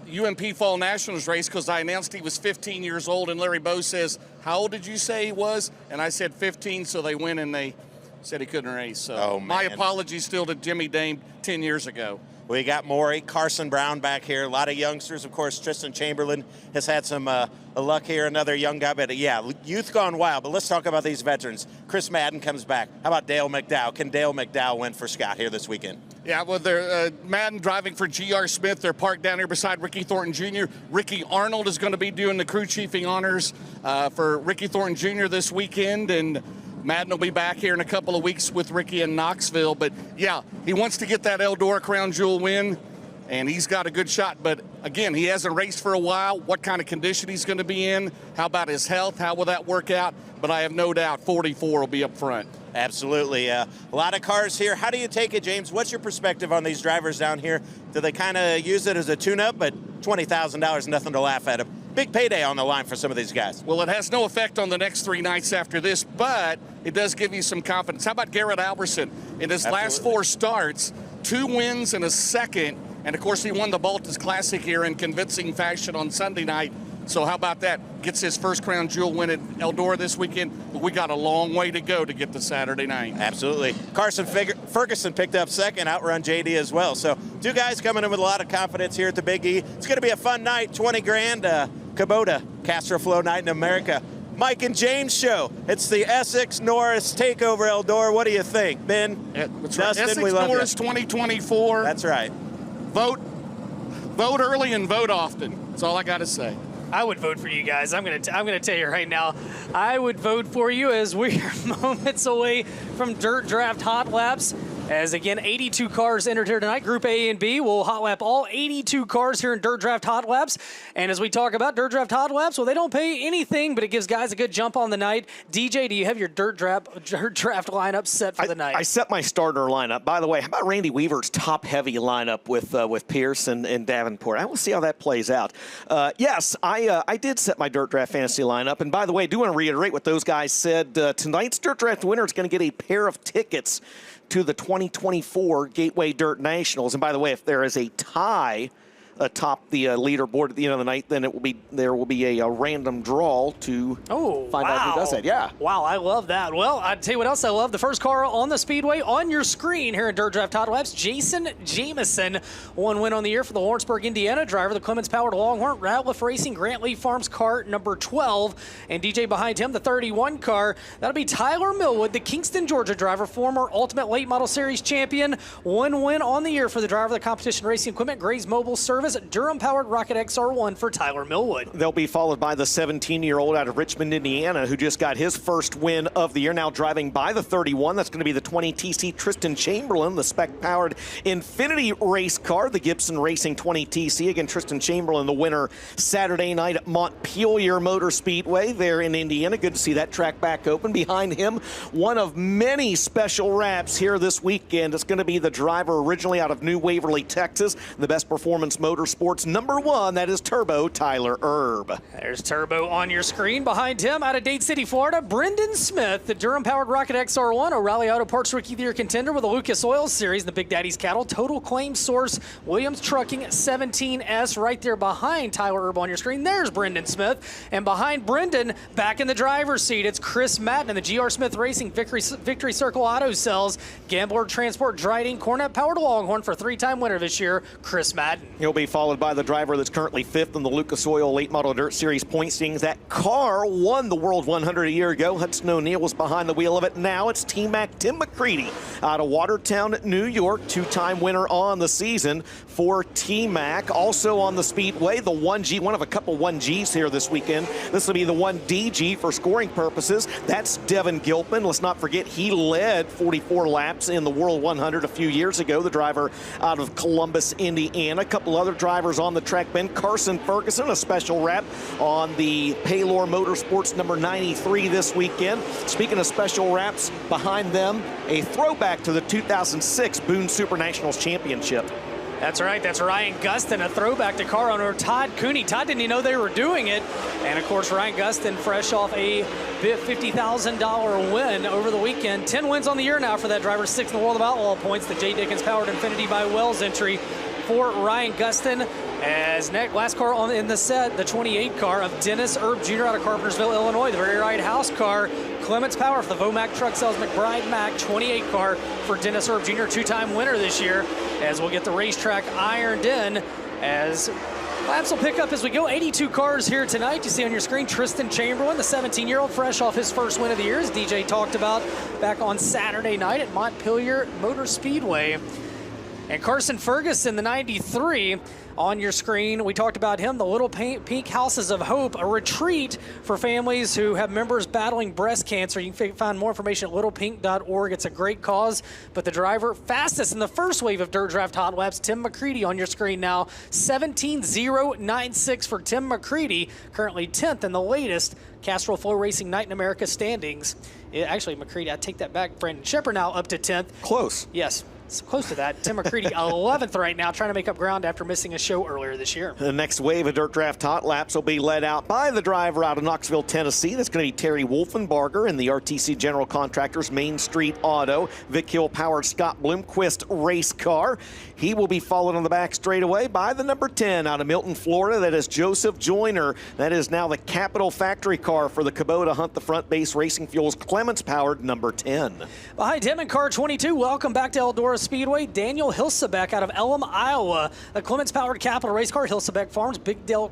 UMP Fall Nationals race because I announced he was 15 years old, and Larry Bowe says, how old did you say he was? And I said 15, so they went and they said he couldn't race. So my apologies still to Jimmy Dame 10 years ago. We got Maury, Carson Brown back here. A lot of youngsters, of course. Tristan Chamberlain has had some luck here, another young guy. But yeah, youth gone wild. But let's talk about these veterans. Chris Madden comes back. How about Dale McDowell? Can Dale McDowell win for Scott here this weekend? Yeah, well, they're Madden driving for G.R. Smith. They're parked down here beside Ricky Thornton Jr. Ricky Arnold is going to be doing the crew chiefing honors for Ricky Thornton Jr. this weekend, and Madden will be back here in a couple of weeks with Ricky in Knoxville. But yeah, he wants to get that Eldora Crown Jewel win, and he's got a good shot. But again, he hasn't raced for a while. What kind of condition he's going to be in? How about his health? How will that work out? But I have no doubt 44 will be up front. Absolutely. A lot of cars here. How do you take it, James? What's your perspective on these drivers down here? Do they kind of use it as a tune-up, but $20,000, nothing to laugh at? A big payday on the line for some of these guys. Well, it has no effect on the next 3 nights after this, but it does give you some confidence. How about Garrett Alberson? In his last 4 starts, 2 wins and a second, and of course he won the Baltus Classic here in convincing fashion on Sunday night. So how about that? Gets his first crown jewel win at Eldora this weekend, but we got a long way to go to get to Saturday night. Absolutely. Carson Ferguson picked up second, outrun JD as well. So 2 guys coming in with a lot of confidence here at the Big E. It's going to be a fun night, 20 grand, Kubota, Castrol Flow Night in America. Mike and James show. It's the Essex Norris Takeover Eldora. What do you think, Ben? That's Dustin, right. Essex we love Norris you. 2024. That's right. Vote early and vote often. That's all I got to say. I would vote for you guys. I'm gonna tell you right now, I would vote for you as we are moments away from Dirt Draft Hot Laps. As again, 82 cars entered here tonight. Group A and B will hot lap all 82 cars here in Dirt Draft Hot Laps. And as we talk about Dirt Draft Hot Laps, well, they don't pay anything, but it gives guys a good jump on the night. DJ, do you have your Dirt Draft lineup set for the night? I set my starter lineup. By the way, how about Randy Weaver's top-heavy lineup with Pierce and Davenport? I will see how that plays out. Yes, I did set my Dirt Draft fantasy lineup. And by the way, I do want to reiterate what those guys said. Tonight's Dirt Draft winner is going to get a pair of tickets to the 2024 Gateway Dirt Nationals. And by the way, if there is a tie atop the leaderboard at the end of the night, then there will be a random draw to find out who does that. Yeah. Wow, I love that. Well, I'll tell you what else I love. The first car on the Speedway on your screen here in Dirt Draft Hot Laps, Jason Jameson, 1 win on the year for the Lawrenceburg, Indiana driver, the Clements-powered Longhorn, Ratliff Racing, Grant Lee Farms car number 12. And DJ behind him, the 31 car, that'll be Tyler Millwood, the Kingston, Georgia driver, former Ultimate Late Model Series champion, 1 win on the year for the driver of the Competition Racing Equipment, Gray's Mobile Service, Durham-powered Rocket XR1 for Tyler Millwood. They'll be followed by the 17-year-old out of Richmond, Indiana, who just got his first win of the year, now driving by the 31. That's going to be the 20 TC Tristan Chamberlain, the spec-powered Infinity race car, the Gibson Racing 20 TC. Again, Tristan Chamberlain, the winner Saturday night at Montpelier Motor Speedway there in Indiana. Good to see that track back open. Behind him, one of many special wraps here this weekend. It's going to be the driver originally out of New Waverly, Texas, the Best Performance Motorsports #1, that is Turbo Tyler Erb. There's Turbo on your screen. Behind him, out of Dade City, Florida, Brendan Smith, the Durham-powered Rocket XR1, O'Reilly Auto Parts Rookie of the Year contender with the Lucas Oil Series, the Big Daddy's Cattle, Total Claim Source, Williams Trucking 17S, right there behind Tyler Erb on your screen. There's Brendan Smith. And behind Brendan, back in the driver's seat, it's Chris Madden, the GR Smith Racing Victory Circle Auto Cells, Gambler Transport, Dryden, Cornet-powered Longhorn for 3-time winner this year, Chris Madden. He'll be followed by the driver that's currently 5th in the Lucas Oil Late Model Dirt Series point standings. That car won the World 100 a year ago. Hudson O'Neill was behind the wheel of it. Now it's T-Mac Tim McCready out of Watertown, New York, 2-time winner on the season for T-Mac. Also on the Speedway, the 1G, one of a couple 1Gs here this weekend. This will be the 1DG for scoring purposes. That's Devin Gilpin. Let's not forget he led 44 laps in the World 100 a few years ago, the driver out of Columbus, Indiana. A couple other drivers on the track, Ben Carson Ferguson, a special wrap on the Paylor Motorsports #93 this weekend. Speaking of special wraps, behind them, a throwback to the 2006 Boone Super Nationals Championship. That's right. That's Ryan Gustin, a throwback to car owner Todd Cooney. Todd didn't even know they were doing it. And, of course, Ryan Gustin fresh off a $50,000 win over the weekend. 10 wins on the year now for that driver, 6th in the world of outlaw points. The J. Dickens Powered Infinity by Wells entry for Ryan Gustin. As last car in the set, the 28 car of Dennis Erb Jr. out of Carpentersville, Illinois. The very right house car, Clements Power for the Vomac Truck Sales McBride Mac 28 car for Dennis Erb Jr., 2-time winner this year. as we'll get the racetrack ironed in as laps will pick up as we go. 82 cars here tonight. You see on your screen Tristan Chamberlain, the 17-year-old, fresh off his first win of the year, as DJ talked about back on Saturday night at Montpelier Motor Speedway. And Carson Ferguson, the 93, on your screen. We talked about him, the Little Pink Houses of Hope, a retreat for families who have members battling breast cancer. You can find more information at littlepink.org. It's a great cause. But the driver fastest in the first wave of Dirt Draft Hot Laps, Tim McCready, on your screen now. 17.096 for Tim McCready, currently 10th in the latest Castrol FloRacing Night in America standings. Actually, McCready, I take that back. Brandon Shepard now up to 10th. Close. Yes. Close to that. Tim McCready 11th right now, trying to make up ground after missing a show earlier this year. The next wave of Dirt Draft Hot Laps will be led out by the driver out of Knoxville, Tennessee. That's going to be Terry Wolfenbarger in the RTC General Contractors Main Street Auto Vic Hill powered Scott Bloomquist race car. He will be followed on the back straightaway by the number 10 out of Milton, Florida. That is Joseph Joyner. That is now the Capital Factory car for the Kubota Hunt the Front Base Racing Fuels Clements powered number 10. Behind him in car 22, welcome back to Eldora Speedway, Daniel Hilsebeck out of Elam, Iowa. The Clements-powered Capital race car, Hilsebeck Farms, Big Deal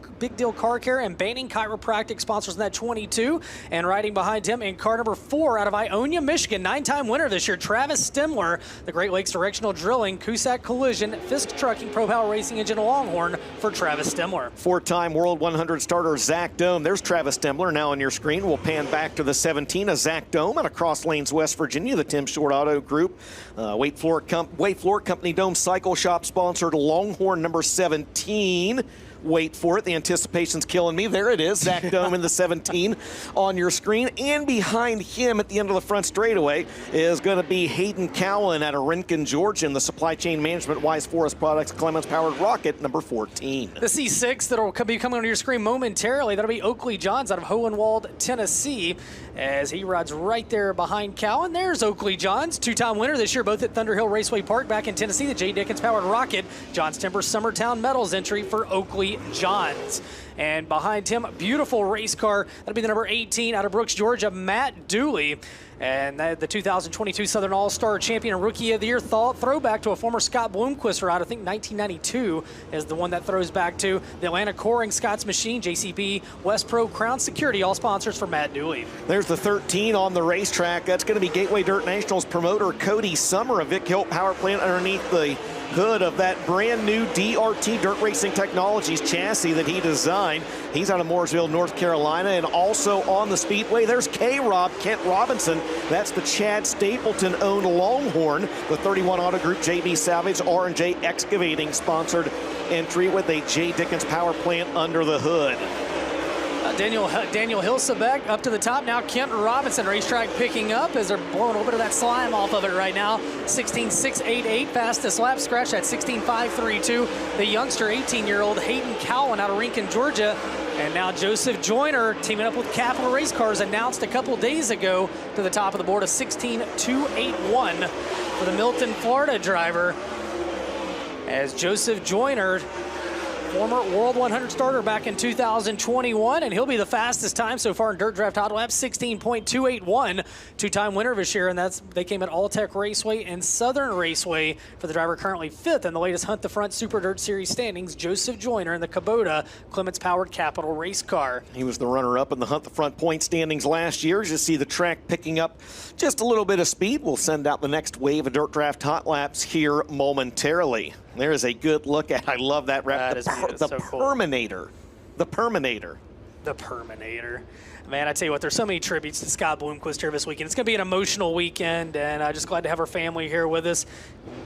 Car Care, and Banning Chiropractic sponsors in that 22. And riding behind him in car number 4 out of Ionia, Michigan, 9-time winner this year, Travis Stemler, the Great Lakes Directional Drilling, Cusack Collision, Fisk Trucking, Pro Power Racing Engine Longhorn for Travis Stemler. 4-time World 100 starter Zach Dome. There's Travis Stemler now on your screen. We'll pan back to the 17 of Zach Dome out of Cross Lanes, West Virginia, the Tim Short Auto Group. Wait Floor Company Dome Cycle Shop sponsored Longhorn number 17. Wait for it. The anticipation's killing me. There it is. Zach Dome in the 17 on your screen. And behind him at the end of the front straightaway is going to be Hayden Cowan out of Rincon, Georgia, in the Supply Chain Management Wise Forest Products Clements Powered Rocket number 14. The C6 that'll be coming on your screen momentarily, that'll be Oakley Johns out of Hohenwald, Tennessee, as he rides right there behind Cowan. There's Oakley Johns, 2-time winner this year, both at Thunder Hill Raceway Park back in Tennessee. The J. Dickens Powered Rocket, Johns Timber Summertown Medals entry for Oakley Johns. And behind him, beautiful race car. That'll be the number 18 out of Brooks, Georgia, Matt Dooley. And the 2022 Southern All-Star Champion and Rookie of the Year throwback to a former Scott Bloomquist ride. I think 1992 is the one that throws back to the Atlanta Coring Scott's Machine, JCB, West Pro, Crown Security, all sponsors for Matt Dooley. There's the 13 on the racetrack. That's going to be Gateway Dirt Nationals promoter Cody Summer, a Vic Hill power plant underneath the hood of that brand new DRT Dirt Racing Technologies chassis that he designed. He's out of Mooresville, North Carolina. And also on the Speedway, there's K-Rob, Kent Robinson. That's the Chad Stapleton-owned Longhorn. The 31 Auto Group JB Salvage, R&J Excavating sponsored entry with a J. Dickens power plant under the hood. Daniel Hilsebeck up to the top now. Kent Robinson, racetrack picking up as they're blowing a little bit of that slime off of it right now. 16.688 fastest lap, scratch at 16.532. The youngster, 18-year-old Hayden Cowan out of Rincon, Georgia. And now Joseph Joyner, teaming up with Capital Race Cars, announced a couple days ago to the top of the board, a 16.281 for the Milton, Florida driver. As Joseph Joyner, former World 100 starter back in 2021, and he'll be the fastest time so far in Dirt Draft Hot Laps, 16.281. Two-time winner this year, and they came at All-Tech Raceway and Southern Raceway for the driver currently 5th in the latest Hunt the Front Super Dirt Series standings, Joseph Joyner in the Kubota Clements-powered Capital race car. He was the runner-up in the Hunt the Front point standings last year. As you see the track picking up just a little bit of speed, we'll send out the next wave of Dirt Draft Hot Laps here momentarily. There is a good look at. I love that wrap. The so cool. Perminator. The Perminator. The Perminator. Man, I tell you what, there's so many tributes to Scott Bloomquist here this weekend. It's going to be an emotional weekend, and I'm just glad to have our family here with us.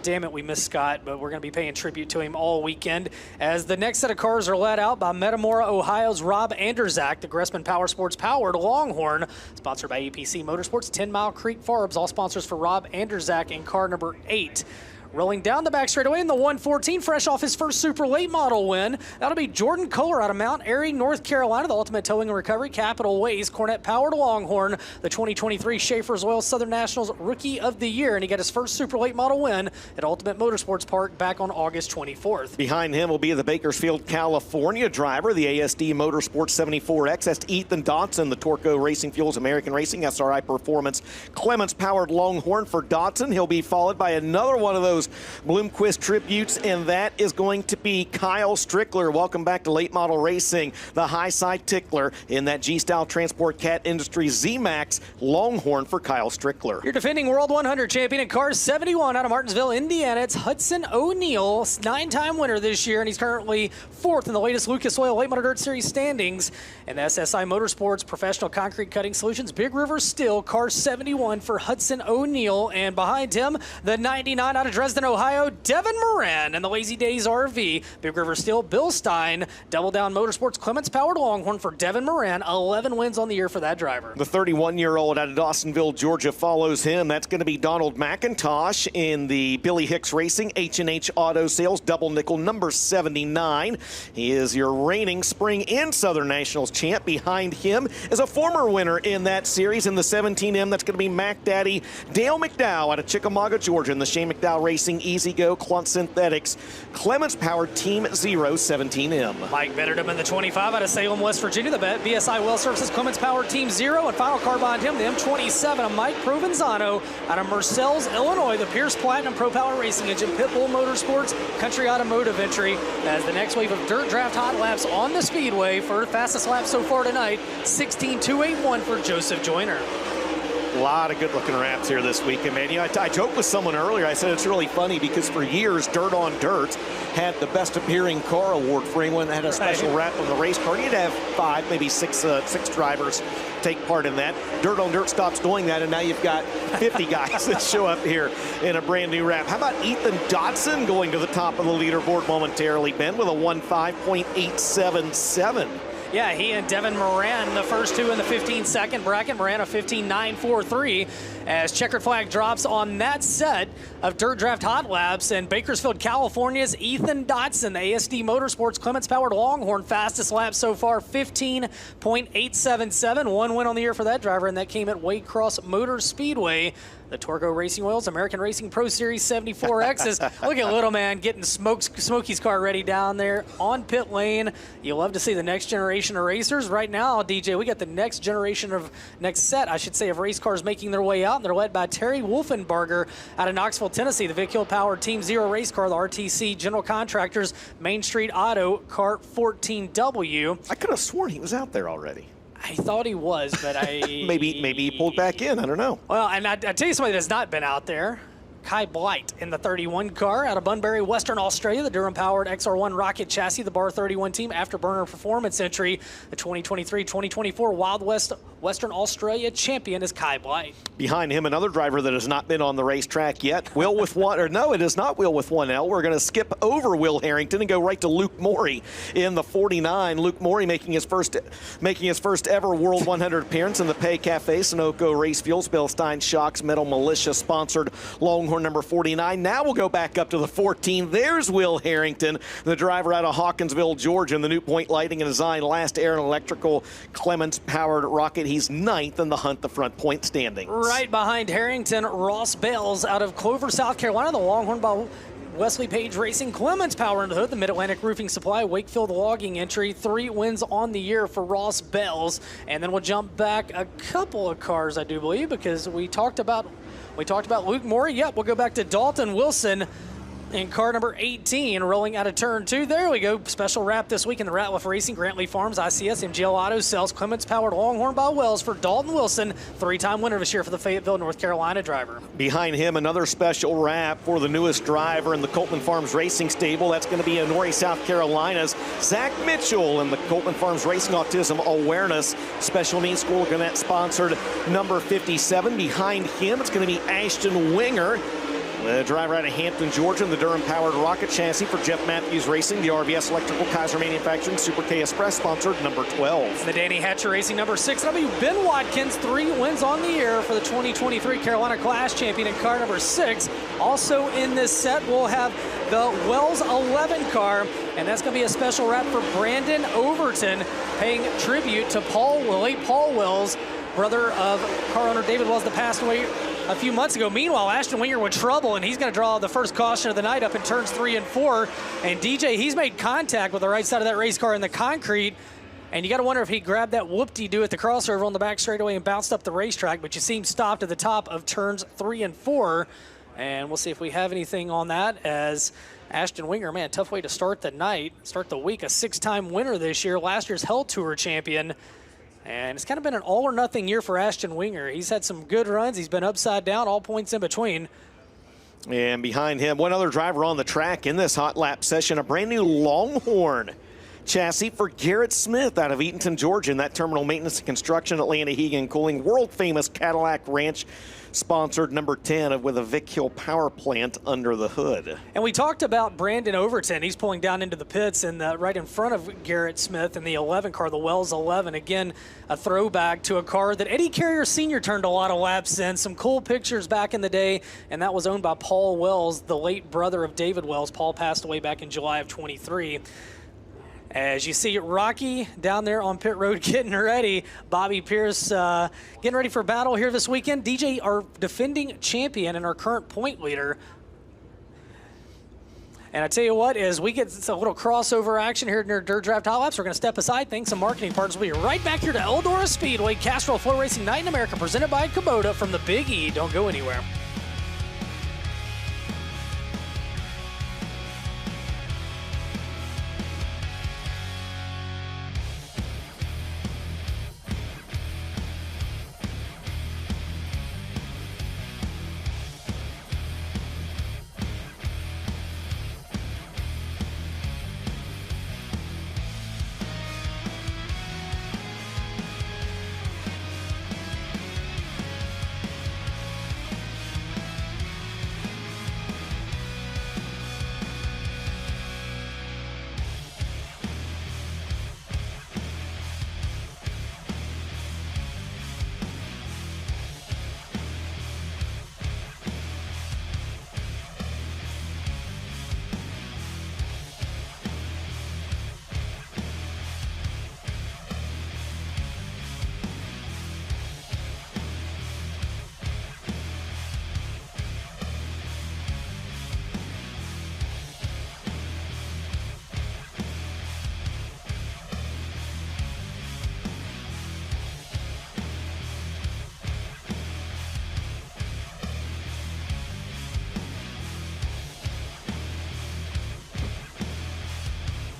Damn it, we miss Scott, but we're going to be paying tribute to him all weekend as the next set of cars are led out by Metamora, Ohio's Rob Anderzak, the Gressman Power Sports powered Longhorn, sponsored by APC Motorsports, 10 Mile Creek Farbs, all sponsors for Rob Anderzak in car number 8. Rolling down the back straightaway in the 114, fresh off his first super late model win. That'll be Jordan Kohler out of Mount Airy, North Carolina, the Ultimate Towing and Recovery Capital Ways Cornet powered Longhorn, the 2023 Schaefer's Oil Southern Nationals Rookie of the Year, and he got his first super late model win at Ultimate Motorsports Park back on August 24th. Behind him will be the Bakersfield, California driver, the ASD Motorsports 74X. That's Ethan Dotson, the Torco Racing Fuels American Racing SRI Performance Clements powered Longhorn for Dotson. He'll be followed by another one of those those Bloomquist Tributes, and that is going to be Kyle Strickler. Welcome back to Late Model Racing, the high side tickler in that G-Style Transport Cat Industries Z-Max Longhorn for Kyle Strickler. Your defending World 100 champion in Cars 71 out of Martinsville, Indiana. It's Hudson O'Neal, 9-time winner this year, and he's currently 4th in the latest Lucas Oil Late Model Dirt Series standings. And SSI Motorsports Professional Concrete Cutting Solutions, Big River Steel, car 71 for Hudson O'Neal. And behind him, the 99 out of Dresden, Ohio, Devin Moran. And the Lazy Days RV, Big River Steel, Bill Stein. Double Down Motorsports Clements Powered Longhorn for Devin Moran. 11 wins on the year for that driver. The 31-year-old out of Dawsonville, Georgia, follows him. That's going to be Donald McIntosh in the Billy Hicks Racing H&H Auto Sales Double Nickel number 79. He is your reigning Spring and Southern Nationals champ. Behind him is a former winner in that series in the 17M. That's going to be Mac Daddy Dale McDowell out of Chickamauga, Georgia, in the Shane McDowell Racing Easy Go Clunt Synthetics Clements Powered Team 0 17M. Mike Betterdam in the 25 out of Salem, West Virginia, the BSI Well Services Clements Powered Team 0. And final car behind him, the M27 of Mike Provenzano out of Marcells, Illinois, the Pierce Platinum Pro Power Racing Engine Pitbull Motorsports Country Automotive entry as the next wave of dirt draft hot laps on the Speedway for fastest lap so far tonight, 16.281 for Joseph Joyner. A lot of good-looking wraps here this weekend, man. You know, I joked with someone earlier. I said it's really funny because for years, Dirt on Dirt had the Best Appearing Car Award for anyone that had a special wrap on the race car. You'd have 5, maybe 6 drivers take part in that. Dirt on Dirt stops doing that, and now you've got 50 guys that show up here in a brand new wrap. How about Ethan Dodson going to the top of the leaderboard momentarily, Ben, with a 1.5.877? Yeah, he and Devin Moran, the first two in the 15-second bracket. Moran a 15.943 as checkered flag drops on that set of Dirt Draft Hot Laps. And Bakersfield, California's Ethan Dotson, the ASD Motorsports Clements Powered Longhorn, fastest lap so far, 15.877. One win on the year for that driver, and that came at Waycross Motor Speedway. The Torgo Racing Oils American Racing Pro Series 74Xs. Look at little man getting Smokey's car ready down there on pit lane. You love to see the next generation of racers. Right now, DJ, we got the next set of race cars making their way out, and they're led by Terry Wolfenbarger out of Knoxville, Tennessee. The Vic Hill Powered Team 0 race car, the RTC General Contractors Main Street Auto Kart 14W. I could have sworn he was out there already. I thought he was, but maybe he pulled back in. I don't know. Well, and I tell you somebody that's not been out there. Kai Blight in the 31 car out of Bunbury, Western Australia, the Durham-powered XR1 rocket chassis, the Bar 31 team Afterburner Performance entry. The 2023-2024 Wild West Western Australia champion is Kai Blight. Behind him, another driver that has not been on the racetrack yet. Will with one, or no, it is not Will with one L. We're going to skip over Will Harrington and go right to Luke Morey in the 49. Luke Morey making his first ever World 100 appearance in the Pay Cafe Sunoco Race Fuels Bill Stein Shocks Metal Militia sponsored Longhorn number 49. Now we'll go back up to the 14. There's Will Harrington, the driver out of Hawkinsville, Georgia, in the New Point Lighting and Design Last Air and Electrical Clements powered rocket. He's 9th in the Hunt the Front Point standings. Right behind Harrington, Ross Bales out of Clover, South Carolina, the Longhorn by Wesley Page Racing, Clements Power in the Hood, the Mid-Atlantic Roofing Supply, Wakefield Logging entry, 3 wins on the year for Ross Bales. And then we'll jump back a couple of cars, I do believe, because we talked about Luke Morey. Yep, we'll go back to Dalton Wilson in car number 18, rolling out of turn 2. There we go. Special wrap this week in the Ratliff Racing, Grantley Farms, ICS, MGL Auto Sales, Clements Powered Longhorn by Wells for Dalton Wilson, 3-time winner this year for the Fayetteville, North Carolina driver. Behind him, another special wrap for the newest driver in the Coltman Farms Racing stable. That's going to be Honore, South Carolina's Zach Mitchell in the Coltman Farms Racing Autism Awareness Special Needs School Gannett sponsored number 57. Behind him, it's going to be Ashton Winger, the driver out of Hampton, Georgia, in the Durham-powered rocket chassis for Jeff Matthews Racing, the RVS Electrical Kaiser Manufacturing Super K Express sponsored number 12. The Danny Hatcher Racing number 6. That'll be Ben Watkins, 3 wins on the year for the 2023 Carolina Class Champion in car number 6. Also in this set, we'll have the Wells 11 car, and that's going to be a special wrap for Brandon Overton, paying tribute to Paul Wells, brother of car owner David Wells that passed away a few months ago. Meanwhile, Ashton Winger with trouble, and he's going to draw the first caution of the night up in turns 3 and 4. And DJ, he's made contact with the right side of that race car in the concrete, and you got to wonder if he grabbed that whoop-de-doo at the crossover on the back straightaway and bounced up the racetrack, but you see him stopped at the top of turns 3 and 4. And we'll see if we have anything on that, as Ashton Winger, man, tough way to start the night, start the week. A 6-time winner this year, last year's Hell Tour champion. And it's kind of been an all or nothing year for Ashton Winger. He's had some good runs. He's been upside down, all points in between. And behind him, one other driver on the track in this hot lap session, a brand new Longhorn chassis for Garrett Smith out of Eatonton, Georgia, in that terminal maintenance and construction, Atlanta Heating and Cooling, world famous Cadillac Ranch sponsored number 10 with a Vic Hill power plant under the hood. And we talked about Brandon Overton. He's pulling down into the pits and right in front of Garrett Smith in the 11 car, the Wells 11. Again, a throwback to a car that Eddie Carrier Sr. turned a lot of laps in. Some cool pictures back in the day, and that was owned by Paul Wells, the late brother of David Wells. Paul passed away back in July of 23. As you see Rocky down there on pit road getting ready, Bobby Pierce getting ready for battle here this weekend. DJ, our defending champion and our current point leader. And I tell you what, as we get a little crossover action here in our Dirt Draft Hot Laps, we're going to step aside. Thanks some marketing partners. We'll be right back here to Eldora Speedway, Castrol FloRacing Night in America, presented by Kubota from the Big E. Don't go anywhere.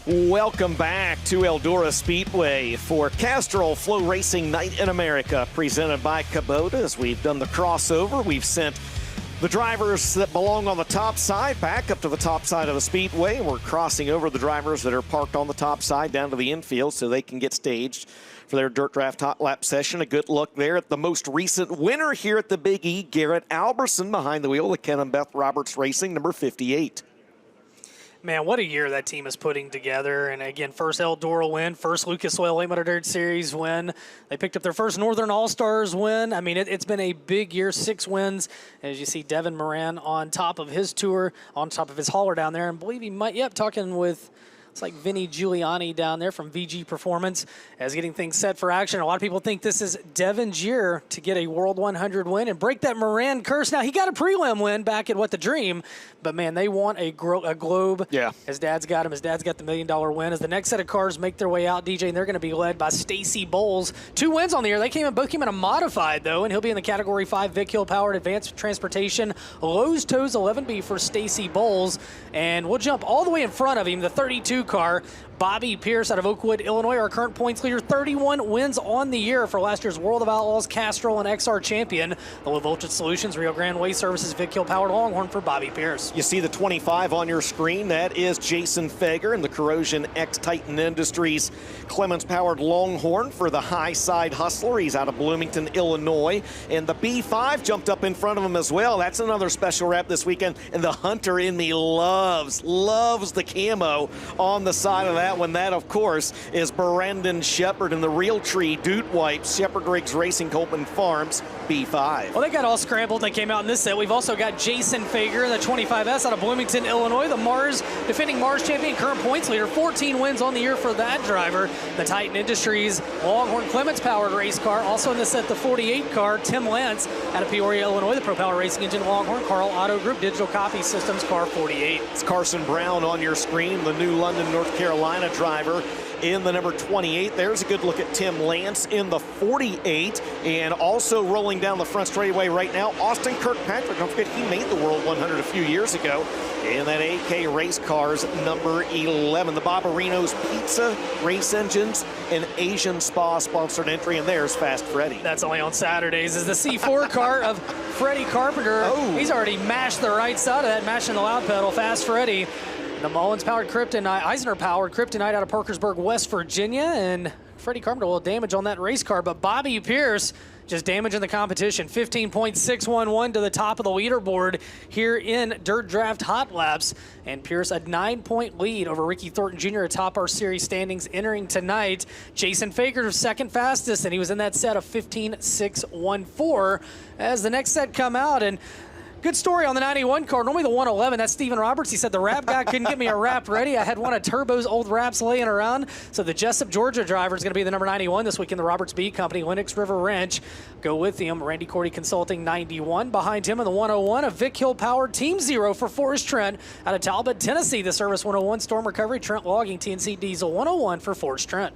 Welcome back to Eldora Speedway for Castrol FloRacing Night in America, presented by Kubota. As we've done the crossover, we've sent the drivers that belong on the top side back up to the top side of the speedway. We're crossing over the drivers that are parked on the top side down to the infield so they can get staged for their Dirt Draft Hot Lap session. A good look there at the most recent winner here at the Big E, Garrett Alberson, behind the wheel of Ken and Beth Roberts Racing, number 58. Man, what a year that team is putting together. And again, first Eldora win, first Lucas Oil Late Model Dirt Series win. They picked up their first Northern All-Stars win. I mean, it's been a big year, 6 wins. As you see Devin Moran on top of his tour, on top of his hauler down there. And I believe he might, talking with, it's like Vinny Giuliani down there from VG Performance as getting things set for action. A lot of people think this is Devin's year to get a World 100 win and break that Moran curse. Now, he got a prelim win back at the Dream, but man, they want a Globe. Yeah. His dad's got him. His dad's got the $1 million win. As the next set of cars make their way out, DJ, and they're going to be led by Stacy Bowles. 2 wins on the year. Both came in a modified, though, and he'll be in the Category 5 Vic Hill Powered Advanced Transportation Lowe's Toes 11B for Stacy Bowles. And we'll jump all the way in front of him, the 32 car. Bobby Pierce out of Oakwood, Illinois, our current points leader, 31 wins on the year for last year's World of Outlaws, Castrol, and XR champion. The Low Voltage Solutions, Rio Grande Waste Services, Vic Hill Powered Longhorn for Bobby Pierce. You see the 25 on your screen. That is Jason Fager in the Corrosion X Titan Industries Clemens Powered Longhorn for the High Side Hustler. He's out of Bloomington, Illinois. And the B5 jumped up in front of him as well. That's another special wrap this weekend. And the Hunter in me loves the camo on the side of that one. That, of course, is Brandon Shepard in the Realtree Doot Wipes, Shepard Riggs Racing, Colton Farms, B5. Well, they got all scrambled. They came out in this set. We've also got Jason Fager in the 25S out of Bloomington, Illinois, the defending Mars champion, current points leader. 14 wins on the year for that driver. The Titan Industries Longhorn Clements powered race car. Also in this set, the 48 car, Tim Lance out of Peoria, Illinois, the Pro Power Racing Engine Longhorn Carl Auto Group Digital Copy Systems car 48. It's Carson Brown on your screen, the new London, North Carolina driver in the number 28. There's a good look at Tim Lance in the 48. And also rolling down the front straightaway right now, Austin Kirkpatrick. Don't forget, he made the World 100 a few years ago in that AK Race Cars number 11. The Barbarino's Pizza, Race Engines, and Asian Spa sponsored entry, and there's Fast Freddy. That's only on Saturdays. Is the C4 car of Freddie Carpenter. Oh. He's already mashed the right side of that, mashing the loud pedal. Fast Freddy. The Mullins-powered Kryptonite, Eisner-powered Kryptonite out of Parkersburg, West Virginia, and Freddie Carpenter will damage on that race car, but Bobby Pierce just damaging the competition. 15.611 to the top of the leaderboard here in Dirt Draft Hot Laps, and Pierce a 9-point lead over Ricky Thornton Jr. atop our series standings entering tonight. Jason Faker second fastest, and he was in that set of 15.614 as the next set come out. And good story on the 91 car. Normally the 111, that's Steven Roberts. He said the wrap guy couldn't get me a wrap ready. I had one of Turbo's old wraps laying around. So the Jessup, Georgia driver is going to be the number 91 this week in the Roberts B Company, Lennox River Ranch. Go with him. Randy Cordy Consulting 91. Behind him in the 101, a Vic Hill powered Team Zero for Forrest Trent out of Talbot, Tennessee. The Service 101 Storm Recovery Trent Logging TNC Diesel 101 for Forrest Trent.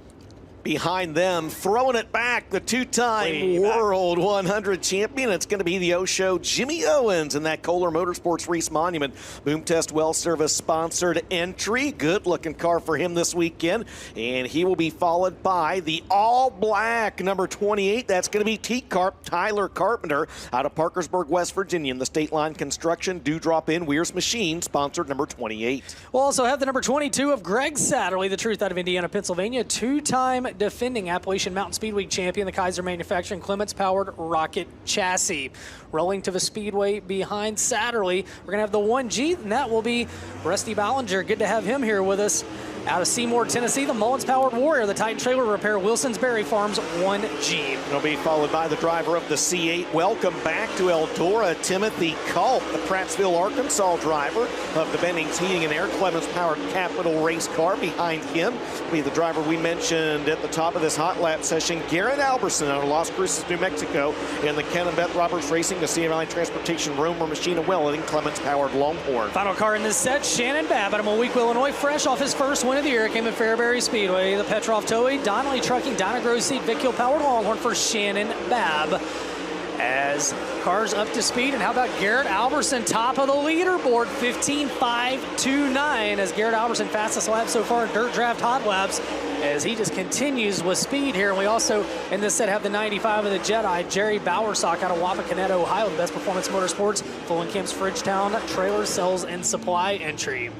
Behind them, throwing it back, the two-time World 100 champion. It's going to be the Osho Jimmy Owens in that Kohler Motorsports Reese Monument Boom Test Well Service sponsored entry. Good-looking car for him this weekend, and he will be followed by the all-black number 28. That's going to be T-Carp Tyler Carpenter out of Parkersburg, West Virginia. In the State Line Construction Dewdrop in Weir's Machine, sponsored number 28. We'll also have the number 22 of Greg Satterley, the Truth out of Indiana, Pennsylvania, two-time defending Appalachian Mountain Speedway champion, the Kaiser Manufacturing Clements-powered Rocket Chassis. Rolling to the Speedway behind Satterley, we're going to have the 1G, and that will be Rusty Ballinger. Good to have him here with us. Out of Seymour, Tennessee, the Mullins-powered Warrior, the Titan Trailer Repair, Wilson's Berry Farms 1G. It'll be followed by the driver of the C8. Welcome back to Eldora, Timothy Culp, the Prattsville, Arkansas driver of the Bennings Heating and Air Clements-powered Capital race car. Behind him will be the driver we mentioned at the top of this hot lap session, Garrett Alberson out of Las Cruces, New Mexico, in the Ken and Beth Roberts Racing, the Sierra Valley Transportation Romer Machine and Welding Clements-powered Longhorn. Final car in this set, Shannon Babb out of Moweek, Illinois, fresh off his first win of the year, came in Fairbury Speedway. The Petrov Towing, Donnelly Trucking, Donna Grove Seat, Vic Hill Powered Longhorn for Shannon Babb. As cars up to speed, and how about Garrett Alberson, top of the leaderboard, 15.529, as Garrett Alberson fastest lap so far in Dirt Draft Hot Laps, as he just continues with speed here. And we also, in this set, have the 95 of the Jedi, Jerry Bowersock out of Wapakoneta, Ohio, the Best Performance Motorsports, Fullencamp's Fridgetown Trailer Sales and Supply entry.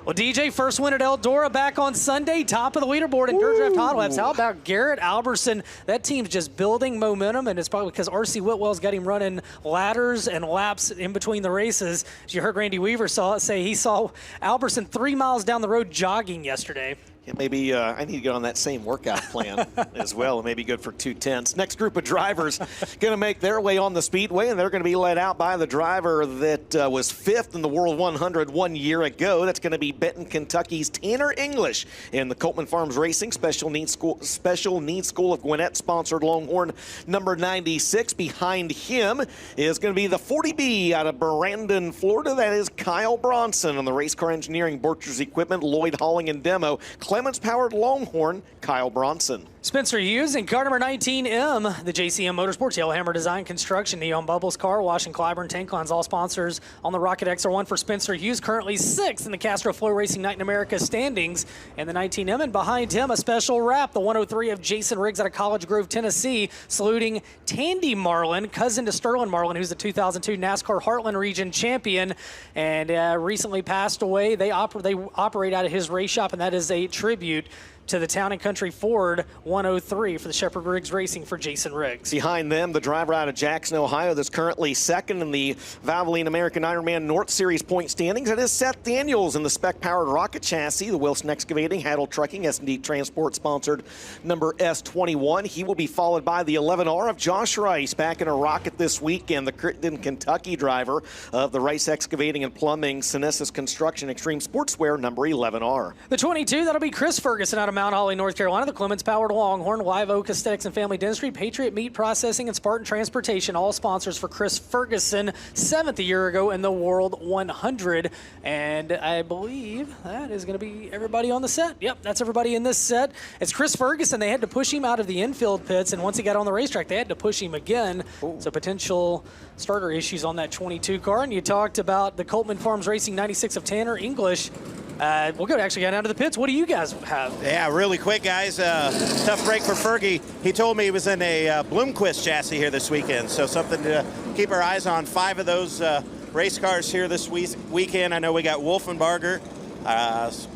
Well, DJ, first win at Eldora back on Sunday, top of the leaderboard in Dirt Draft Hot Laps. How about Garrett Alberson? That team's just building momentum, and it's probably because R.C. Whitwell's got him running ladders and laps in between the races. As you heard Randy Weaver say he saw Alberson 3 miles down the road jogging yesterday. Yeah, maybe I need to get on that same workout plan as well. It may be good for 2/10. Next group of drivers going to make their way on the Speedway, and they're going to be led out by the driver that was 5th in the World 100 1 year ago. That's going to be Benton, Kentucky's Tanner English in the Coltman Farms Racing Special Needs School of Gwinnett sponsored Longhorn number 96. Behind him is going to be the 40B out of Brandon, Florida. That is Kyle Bronson on the Race Car Engineering, Borchers Equipment, Lloyd Hauling and Demo. Clements-powered Longhorn, Kyle Bronson. Spencer Hughes in car number 19M, the JCM Motorsports, Yellowhammer Design Construction, Neon Bubbles Car Wash, and Clyburn Tank Lines, all sponsors on the Rocket XR1 for Spencer Hughes, currently 6th in the Castrol FloRacing Night in America standings, and the 19M, and behind him a special wrap, the 103 of Jason Riggs out of College Grove, Tennessee, saluting Tandy Marlin, cousin to Sterling Marlin, who's the 2002 NASCAR Heartland Region champion, and recently passed away. They operate out of his race shop, and that is a tribute to the Town and Country Ford 103 for the Shepherd Riggs Racing for Jason Riggs. Behind them, the driver out of Jackson, Ohio, that's currently 2nd in the Valvoline American Ironman North Series point standings. That is Seth Daniels in the spec-powered Rocket Chassis, the Wilson Excavating, Haddle Trucking, S&D Transport sponsored number S21. He will be followed by the 11R of Josh Rice, back in a Rocket this weekend, the Crittenden, Kentucky driver of the Rice Excavating and Plumbing, Synesis Construction, Extreme Sportswear, number 11R. The 22, that'll be Chris Ferguson out of Mount Holly, North Carolina, the Clements-powered Longhorn, Live Oak Aesthetics and Family Dentistry, Patriot Meat Processing, and Spartan Transportation, all sponsors for Chris Ferguson, 7th a year ago in the World 100. And I believe that is going to be everybody on the set. Yep, that's everybody in this set. It's Chris Ferguson. They had to push him out of the infield pits, and once he got on the racetrack, they had to push him again. So potential starter issues on that 22 car. And you talked about the Coltman Farms Racing 96 of Tanner English. We'll go actually down to the pits. What do you guys have? Yeah, really quick, guys. Tough break for Fergie. He told me he was in a Bloomquist chassis here this weekend, so something to keep our eyes on. 5 of those race cars here this weekend. I know we got Wolfenbarger.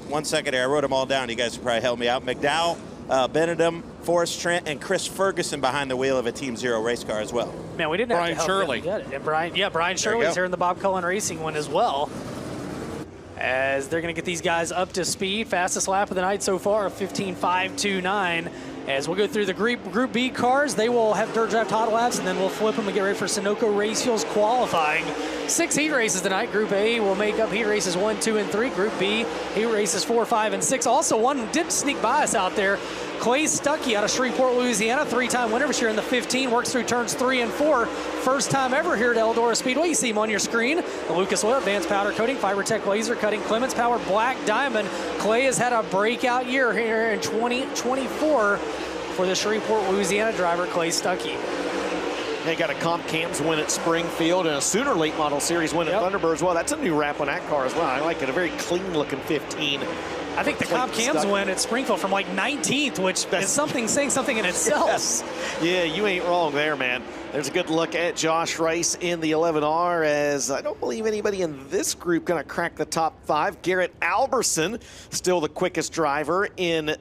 1 second here, I wrote them all down. You guys will probably help me out. McDowell, Benedum, Forrest Trent, and Chris Ferguson behind the wheel of a Team Zero race car as well. Man, we didn't have to help Shirley. And Brian Shirley's here in the Bob Cullen Racing one as well. As they're going to get these guys up to speed. Fastest lap of the night so far of 15.529. As we'll go through the Group B cars, they will have dirt draft hot laps, and then we'll flip them and get ready for Sunoco Race Fuels qualifying. 6 heat races tonight. Group A will make up heat races 1, 2, and 3. Group B, heat races 4, 5, and 6. Also, one did sneak by us out there. Clay Stuckey out of Shreveport, Louisiana, 3-time winner this year in the 15, works through turns 3 and 4. First time ever here at Eldora Speedway. You see him on your screen. The Lucas Oil Advanced Powder Coating, FiberTech Laser Cutting, Clements Powered Black Diamond. Clay has had a breakout year here in 2024 for the Shreveport, Louisiana driver, Clay Stuckey. They got a Comp Cams win at Springfield and a Sooner Late Model Series win at Thunderbird as well. That's a new wrap on that car as well. I like it. A very clean-looking 15. I think the Comp Cams win at Springfield from like 19th, which is something saying something in itself. Yes. Yeah, you ain't wrong there, man. There's a good look at Josh Rice in the 11R, as I don't believe anybody in this group going to crack the top 5. Garrett Alberson, still the quickest driver in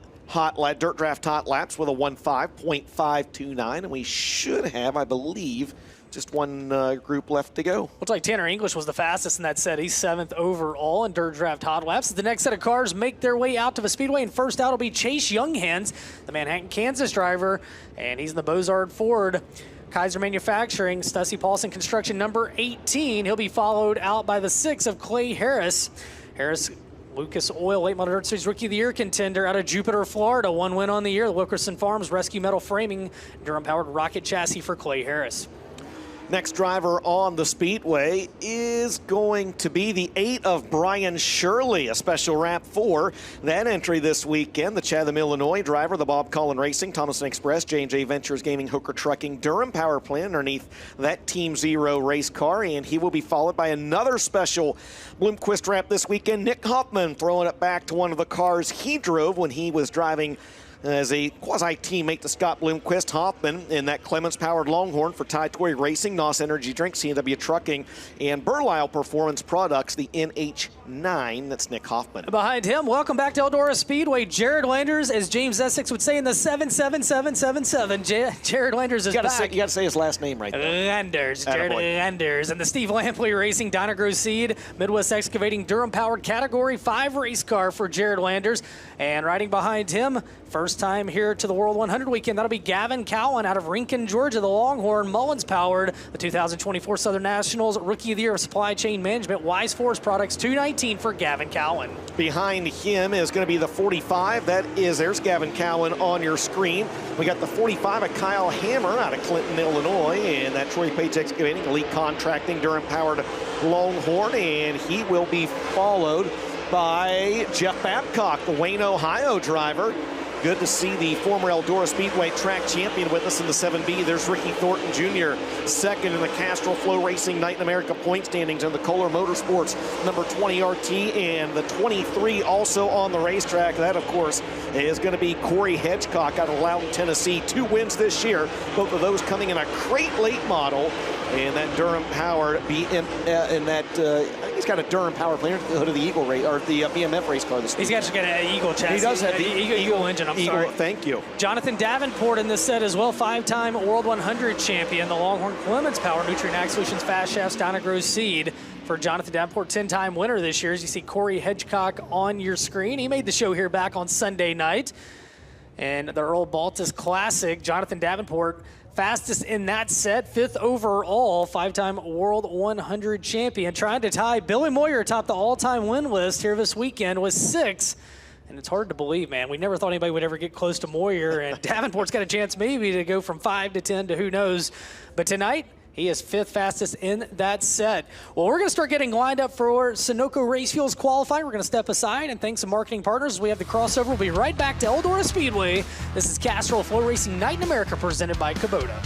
dirt draft hot laps with a 1.5.529, and we should have, I believe, just one group left to go. Looks like Tanner English was the fastest in that set. He's 7th overall in dirt draft hot laps. The next set of cars make their way out to the Speedway, and first out will be Chase Younghans, the Manhattan, Kansas driver, and he's in the Bozard Ford. Kaiser Manufacturing, Stussy Paulson Construction, number 18. He'll be followed out by the 6 of Clay Harris. Harris, Lucas Oil Late Model Dirt Series Rookie of the Year contender out of Jupiter, Florida. 1 win on the year. Wilkerson Farms Rescue Metal Framing, Durham-powered rocket chassis for Clay Harris. Next driver on the Speedway is going to be the 8 of Brian Shirley, a special wrap for that entry this weekend. The Chatham, Illinois driver, the Bob Cullen Racing, Thomason Express, J&J Ventures Gaming, Hooker Trucking, Durham Power Plant underneath that Team Zero race car. And he will be followed by another special Bloomquist wrap this weekend. Nick Hoffman throwing it back to one of the cars he drove when he was driving as a quasi-teammate to Scott Bloomquist. Hoffman in that Clements-powered Longhorn for Ty Tory Racing, NOS Energy Drink, C&W Trucking, and Burlisle Performance Products, the NH9. That's Nick Hoffman. Behind him, welcome back to Eldora Speedway, Jared Landers, as James Essex would say in the 77777. Jared Landers is back. You got to say his last name right there. Landers, Jared Landers. And the Steve Lampley Racing, Donna Seed, Midwest Excavating, Durham-powered Category 5 race car for Jared Landers. And riding behind him, first time here to the World 100 weekend, that'll be Gavin Cowan out of Rincon, Georgia, the Longhorn, Mullins-powered, the 2024 Southern Nationals Rookie of the Year of Supply Chain Management, Wise Forest Products, 219 for Gavin Cowan. Behind him is going to be the 45. There's Gavin Cowan on your screen. We got the 45 of Kyle Hammer out of Clinton, Illinois, and that Troy Page Excavating, Elite Contracting, Durham-powered Longhorn, and he will be followed by Jeff Babcock, the Wayne, Ohio driver. Good to see the former Eldora Speedway track champion with us in the 7B. There's Ricky Thornton Jr., second in the Castrol FloRacing Night in America point standings, and the Kohler Motorsports number 20 RT, and the 23 also on the racetrack. That, of course, is going to be Corey Hedgecock out of Loudoun, Tennessee. 2 wins this year, both of those coming in a crate late model. And that Durham-powered he's got a Durham-powered player hood of the Eagle race, or the BMF race car this week. He's actually got an Eagle chassis. He does have the Eagle engine. I'm sorry. Thank you. Jonathan Davenport in this set as well, 5-time World 100 champion. The Longhorn Clements Power Nutrient Ag Solutions Fast Shafts Donna Grows Seed for Jonathan Davenport, 10-time winner this year. As you see Corey Hedgecock on your screen. He made the show here back on Sunday night. And the Earl Baltus Classic, Jonathan Davenport, fastest in that set, 5th overall, 5-time World 100 champion. Trying to tie Billy Moyer atop the all-time win list here this weekend with 6. And it's hard to believe, man. We never thought anybody would ever get close to Moyer, and Davenport's got a chance maybe to go from 5 to 10 to who knows. But tonight, he is 5th fastest in that set. Well, we're going to start getting lined up for Sunoco Race Fuels qualifying. We're going to step aside and thank some marketing partners as we have the crossover. We'll be right back to Eldora Speedway. This is Castrol FloRacing Night in America presented by Kubota.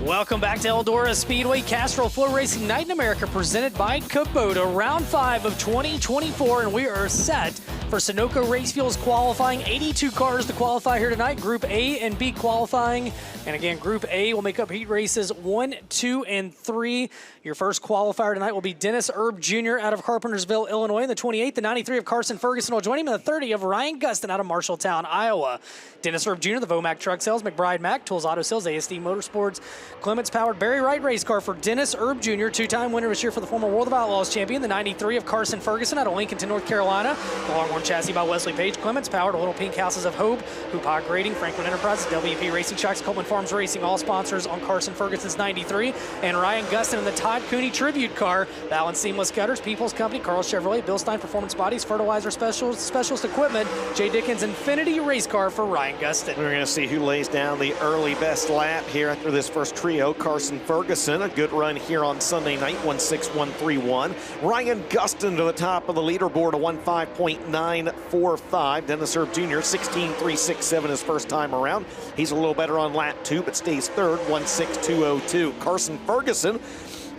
Welcome back to Eldora Speedway, Castrol FloRacing Night in America, presented by Kubota, round 5 of 2024, and we are set for Sunoco Race Fuels qualifying. 82 cars to qualify here tonight, Group A and B qualifying. And again, Group A will make up heat races 1, 2, and 3. Your first qualifier tonight will be Dennis Erb Jr. out of Carpentersville, Illinois. In the 28, the 93 of Carson Ferguson will join him. In the 30 of Ryan Gustin out of Marshalltown, Iowa. Dennis Erb Jr., the Vomac Truck Sales, McBride Mac, Tools Auto Sales, ASD Motorsports, Clements Powered Barry Wright race car for Dennis Erb Jr., two-time winner this year for the former World of Outlaws champion. The 93 of Carson Ferguson out of Lincolnton, North Carolina. The Longhorn chassis by Wesley Page. Clements Powered, Little Pink Houses of Hope, Hoopak Grading, Franklin Enterprises, WP Racing Shocks, Coleman Farms Racing, all sponsors on Carson Ferguson's 93. And Ryan Gustin in the Todd Cooney Tribute car. Balance Seamless Gutters, People's Company, Carl Chevrolet, Bill Stein Performance Bodies, Fertilizer Specialist Equipment, Jay Dickens Infinity race car for Ryan Gustin. We're going to see who lays down the early best lap here after this first trio. Carson Ferguson, a good run here on Sunday night, 16131. Ryan Gustin to the top of the leaderboard, a 1.5945. Dennis Erb Jr., 16367 his first time around. He's a little better on lap 2, but stays third, 16202. Carson Ferguson,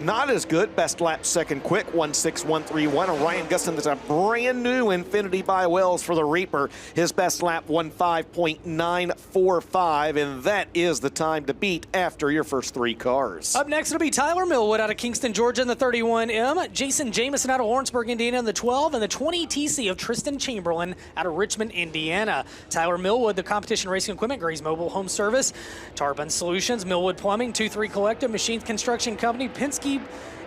not as good. Best lap second quick, 16131. And Ryan Gustin is a brand new Infinity by Wells for the Reaper. His best lap, 1.5945, and that is the time to beat after your first 3 cars. Up next, it'll be Tyler Millwood out of Kingston, Georgia in the 31M. Jason Jameson out of Lawrenceburg, Indiana in the 12. And the 20 TC of Tristan Chamberlain out of Richmond, Indiana. Tyler Millwood, the Competition Racing Equipment, Gray's Mobile Home Service, Tarpon Solutions, Millwood Plumbing, 2-3 Collective, Machines Construction Company, Penske,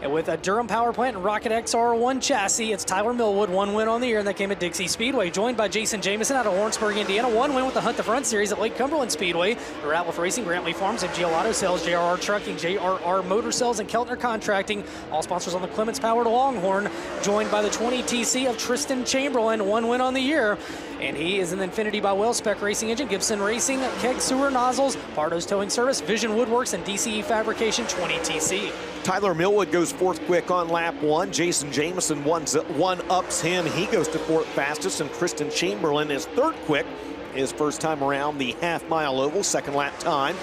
and with a Durham Power Plant and Rocket XR1 chassis, it's Tyler Millwood, 1 win on the year, and that came at Dixie Speedway. Joined by Jason Jameson out of Lawrenceburg, Indiana, 1 win with the Hunt the Front Series at Lake Cumberland Speedway. The Ratliff Racing, Brantley Farms, MGL Auto Sales, JRR Trucking, JRR Motor Sales, and Keltner Contracting, all sponsors on the Clements Powered Longhorn. Joined by the 20 TC of Tristan Chamberlain, 1 win on the year. And he is in the Infinity by Wells Spec Racing Engine, Gibson Racing, Keg Sewer Nozzles, Pardo's Towing Service, Vision Woodworks, and DCE Fabrication, 20 TC. Tyler Millwood goes 4th quick on lap 1. Jason Jameson one-ups him. He goes to 4th fastest, and Tristan Chamberlain is 3rd quick. His first time around the half-mile oval, 2nd lap time.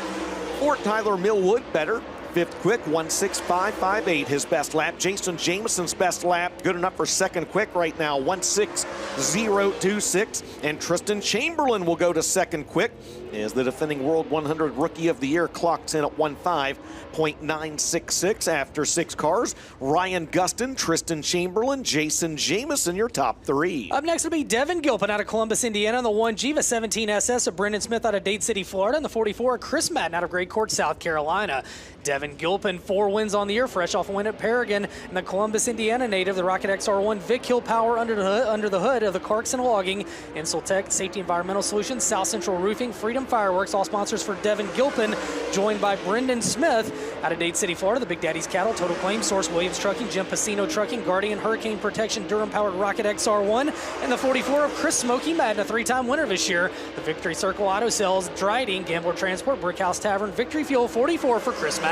4th, Tyler Millwood, better. 5th quick, 16558, his best lap. Jason Jameson's best lap, good enough for 2nd quick right now, 16026. And Tristan Chamberlain will go to 2nd quick as the defending World 100 Rookie of the Year clocks in at 15.966 after 6 cars. Ryan Gustin, Tristan Chamberlain, Jason Jameson, your top 3. Up next will be Devin Gilpin out of Columbus, Indiana, on the 1 Jiva 17 SS of Brendan Smith out of Dade City, Florida, and the 44 Chris Madden out of Great Court, South Carolina. Devin Gilpin, 4 wins on the year, fresh off a win at Paragon, and the Columbus, Indiana native, the Rocket XR1 Vic Hill Power under the hood of the Clarkson Logging, Insultech, Safety Environmental Solutions, South Central Roofing, Freedom Fireworks, all sponsors for Devin Gilpin, joined by Brendan Smith out of Dade City, Florida, the Big Daddy's Cattle, Total Claim Source, Williams Trucking, Jim Pacino Trucking, Guardian Hurricane Protection, Durham Powered Rocket XR1, and the 44 of Chris Smokey Madden, a 3-time winner this year, the Victory Circle Auto Sales, Dryden, Gambler Transport, Brickhouse Tavern, Victory Fuel, 44 for Chris Madden.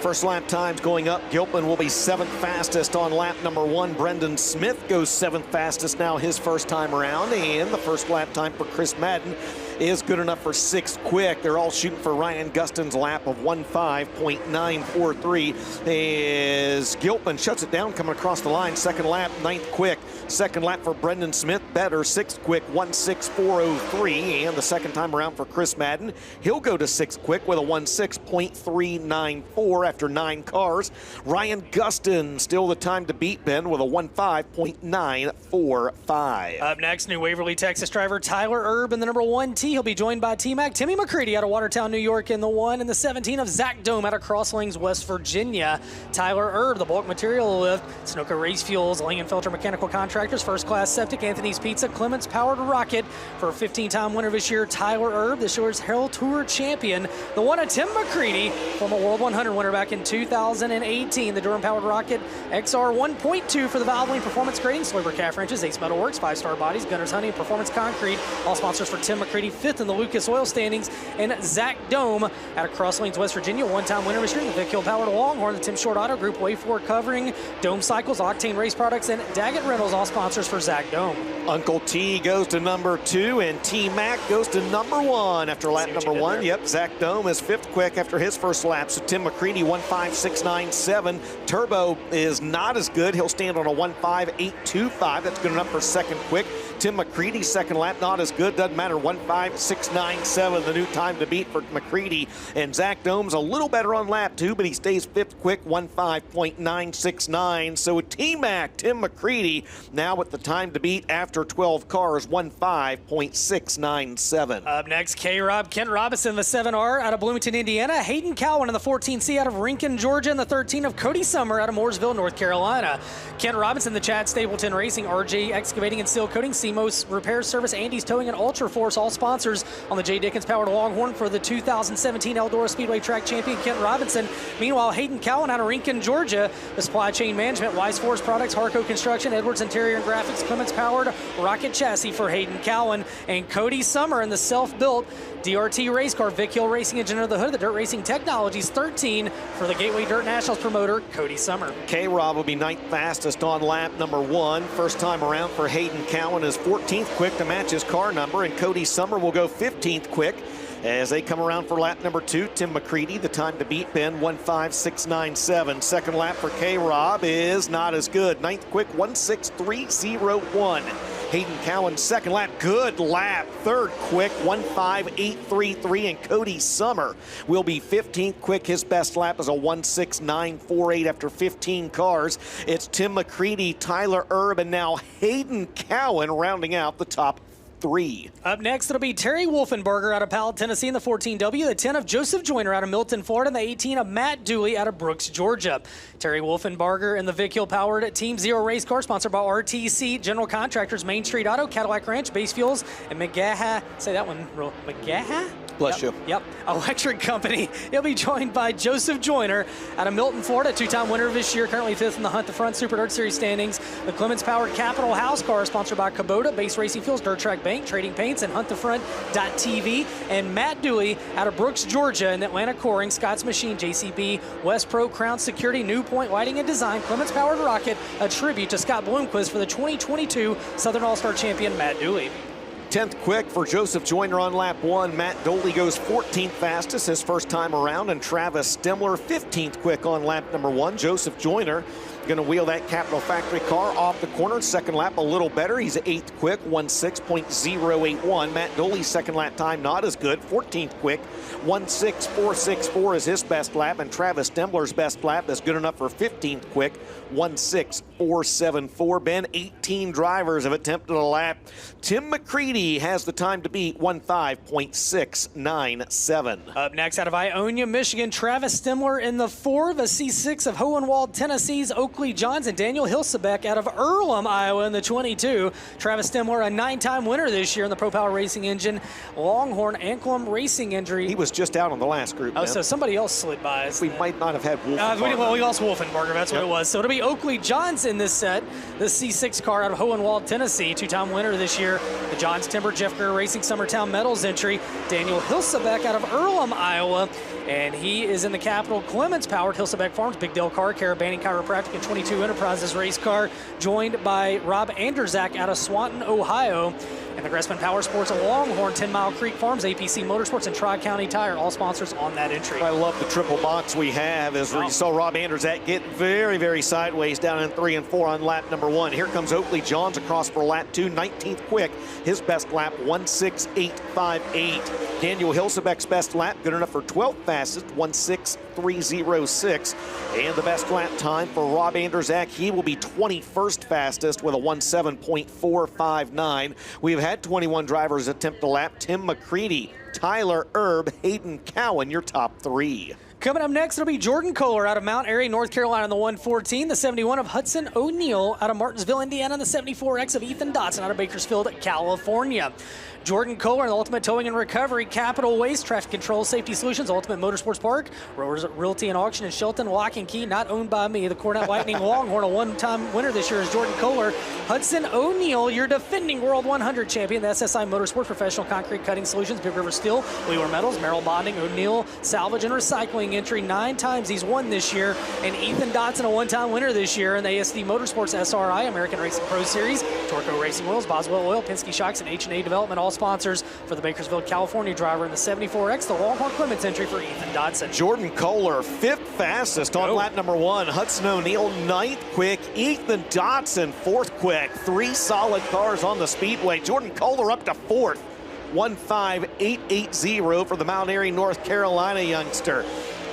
First lap times going up. Gilpin will be 7th fastest on lap number 1. Brendan Smith goes 7th fastest now his first time around. And the first lap time for Chris Madden is good enough for 6th quick. They're all shooting for Ryan Gustin's lap of 15.943 as Gilpin shuts it down coming across the line. 2nd lap, 9th quick. 2nd lap for Brendan Smith, better. 6th quick, 16403. And the second time around for Chris Madden, he'll go to 6th quick with a 16.394 after 9 cars. Ryan Gustin still the time to beat, Ben, with a 15.945. Up next, New Waverly, Texas driver Tyler Erb in the number 1T. He'll be joined by T-Mac Timmy McCready out of Watertown, New York in the 1, and the 17 of Zach Dome out of Crosslings, West Virginia. Tyler Erb, the bulk material lift, Sunoco Race Fuels, Langenfelter Mechanical Contractors, First Class Septic, Anthony's Pizza, Clements Powered Rocket. For a 15-time winner this year, Tyler Erb, this year's Herald Tour champion. The 1 of Tim McCready, former World 100 winner back in 2018. The Durham Powered Rocket XR 1.2 for the Valvoline Performance Grading, Sloiber Calf Wrenches, Ace Metal Works, 5-Star Bodies, Gunners Honey, and Performance Concrete. All sponsors for Tim McCready. 5th in the Lucas Oil standings. And Zach Dome out of Cross Lanes, West Virginia, one-time winner this year in the Vic Hill Powered Longhorn, the Tim Short Auto Group, Way Forward covering, Dome Cycles, Octane Race Products, and Daggett Reynolds, all sponsors for Zach Dome. Uncle T goes to number 2, and T-Mac goes to number 1 after lap number 1. Yep, Zach Dome is 5th quick after his first lap. So Tim McCready, 1.5697. Turbo is not as good. He'll stand on a 1.5825. That's good enough for 2nd quick. Tim McCready's 2nd lap, not as good. Doesn't matter. 1.5697, the new time to beat for McCready. And Zach Dome's a little better on lap 2, but he stays 5th quick, 1.5.969. So T-Mac, Tim McCready, now with the time to beat after 12 cars, 1.5.697. Up next, K-Rob, Kent Robinson, the 7R out of Bloomington, Indiana. Hayden Cowan in the 14C out of Rincon, Georgia, and the 13 of Cody Summer out of Mooresville, North Carolina. Kent Robinson, the Chad Stapleton Racing, RJ Excavating and Steel Coating, CMOS Repair Service, Andy's Towing, and Ultra Force, all sponsors on the J. Dickens Powered Longhorn for the 2017 Eldora Speedway Track Champion, Kent Robinson. Meanwhile, Hayden Cowan out of Rincon, Georgia, the Supply Chain Management, Wise Force Products, Harco Construction, Edwards Interior and Graphics, Clements Powered, Rocket Chassis for Hayden Cowan, and Cody Summer in the self-built DRT race car, Vic Hill Racing Engine under the hood of the Dirt Racing Technologies, 13 for the Gateway Dirt Nationals promoter, Cody Summer. K-Rob will be 9th fastest on lap number 1. First time around for Hayden Cowan is 14th quick to match his car number, and Cody Summer will go 15th quick. As they come around for lap number 2, Tim McCready, the time to beat, Ben, 1.5697. 2nd lap for K-Rob is not as good. 9th quick, 1.6301. Hayden Cowan, 2nd lap, good lap. 3rd quick, 1.5833, and Cody Summer will be 15th quick. His best lap is a 1.6948 after 15 cars. It's Tim McCready, Tyler Erb, and now Hayden Cowan rounding out the top 3. Up next, it'll be Terry Wolfenbarger out of Powell, Tennessee in the 14W, the 10 of Joseph Joyner out of Milton, Florida, and the 18 of Matt Dooley out of Brooks, Georgia. Terry Wolfenbarger in the Vic Hill Powered Team Zero race car, sponsored by RTC, General Contractors, Main Street Auto, Cadillac Ranch, Base Fuels, and McGaha. Say that one real. McGaha? Bless you. Yep. Electric Company. He'll be joined by Joseph Joyner out of Milton, Florida, 2-time winner of this year, currently 5th in the Hunt the Front Super Dirt Series standings. The Clements Powered Capital House car, sponsored by Kubota, Base Racing Fuels, Dirt Track Bank, Trading Paints, and HuntTheFront.tv. And Matt Dooley out of Brooks, Georgia, and Atlanta Coring, Scott's Machine, JCB, West Pro, Crown Security, New Point Lighting and Design, Clements Powered Rocket, a tribute to Scott Bloomquist for the 2022 Southern All-Star champion, Matt Dooley. 10th quick for Joseph Joyner on lap 1. Matt Dooley goes 14th fastest his first time around, and Travis Stemler 15th quick on lap number 1. Joseph Joyner going to wheel that Capital Factory car off the corner. 2nd lap a little better. He's 8th quick, 1.6.081. Matt Dooley's 2nd lap time not as good. 14th quick, 1.6464 is his best lap, and Travis Stemler's best lap is good enough for 15th quick, 1.6474. Ben, 18 drivers have attempted a lap. Tim McCready has the time to beat, 1.5.697. Up next, out of Ionia, Michigan, Travis Stemler in the 4, the C6 of Hohenwald, Tennessee's Oakley Johns, and Daniel Hilsebeck out of Earlham, Iowa in the 22. Travis Stemler, a 9-time winner this year in the Pro Power Racing Engine Longhorn ankle racing injury. He was just out on the last group. Oh, so somebody else slid by us. We might not have had Wolfenbarger. We lost Wolfenbarger, that's what it was. So it'll be Oakley Johns in this set, the C6 car out of Hohenwald, Tennessee, 2-time winner this year. The Johns Timber Jeff Greer Racing Summertown Medals entry. Daniel Hilsebeck out of Earlham, Iowa, and he is in the Capital Clements Powered Hilsebeck Farms, Big Dale Car Care, Banning Chiropractic, and 22 Enterprises race car, joined by Rob Anderzak out of Swanton, Ohio. And the Gressman Power Sports of Longhorn, 10 Mile Creek Farms, APC Motorsports, and Tri-County Tire, all sponsors on that entry. I love the triple box we have as we saw Rob Anderzak get very, very sideways down in 3 and 4 on lap number 1. Here comes Oakley Johns across for lap 2, 19th quick. His best lap, 1.6858. Daniel Hilsebeck's best lap, good enough for 12th fastest, 1.6306. And the best lap time for Rob Anderzak, he will be 21st fastest with a 1.7459. We've had 21 drivers attempt the lap. Tim McCready, Tyler Erb, Hayden Cowan, your top 3. Coming up next, it'll be Jordan Kohler out of Mount Airy, North Carolina in the 114, the 71 of Hudson O'Neill out of Martinsville, Indiana, and the 74X of Ethan Dotson out of Bakersfield, California. Jordan Kohler in the Ultimate Towing and Recovery, Capital Waste, Traffic Control, Safety Solutions, Ultimate Motorsports Park, Rowers Realty and Auction in Shelton, Lock and Key, not owned by me. The Cornet Lightning Longhorn, a one-time winner this year is Jordan Kohler. Hudson O'Neill, your defending World 100 champion, the SSI Motorsports Professional Concrete Cutting Solutions, Big River Steel, Wheeler Metals, Merrill Bonding, O'Neill Salvage and Recycling entry. 9 times he's won this year. And Ethan Dotson, a one-time winner this year in the ASD Motorsports SRI, American Racing Pro Series, Torco Racing Wheels, Boswell Oil, Penske Shocks, and H&A Development, all sponsors for the Bakersfield, California driver in the 74X, the Longhorn Clements entry for Ethan Dotson. Jordan Kohler, 5th fastest on lap number 1. Hudson O'Neill, 9th quick. Ethan Dotson, 4th quick. 3 solid cars on the Speedway. Jordan Kohler up to 4th. 15880 for the Mount Airy, North Carolina youngster.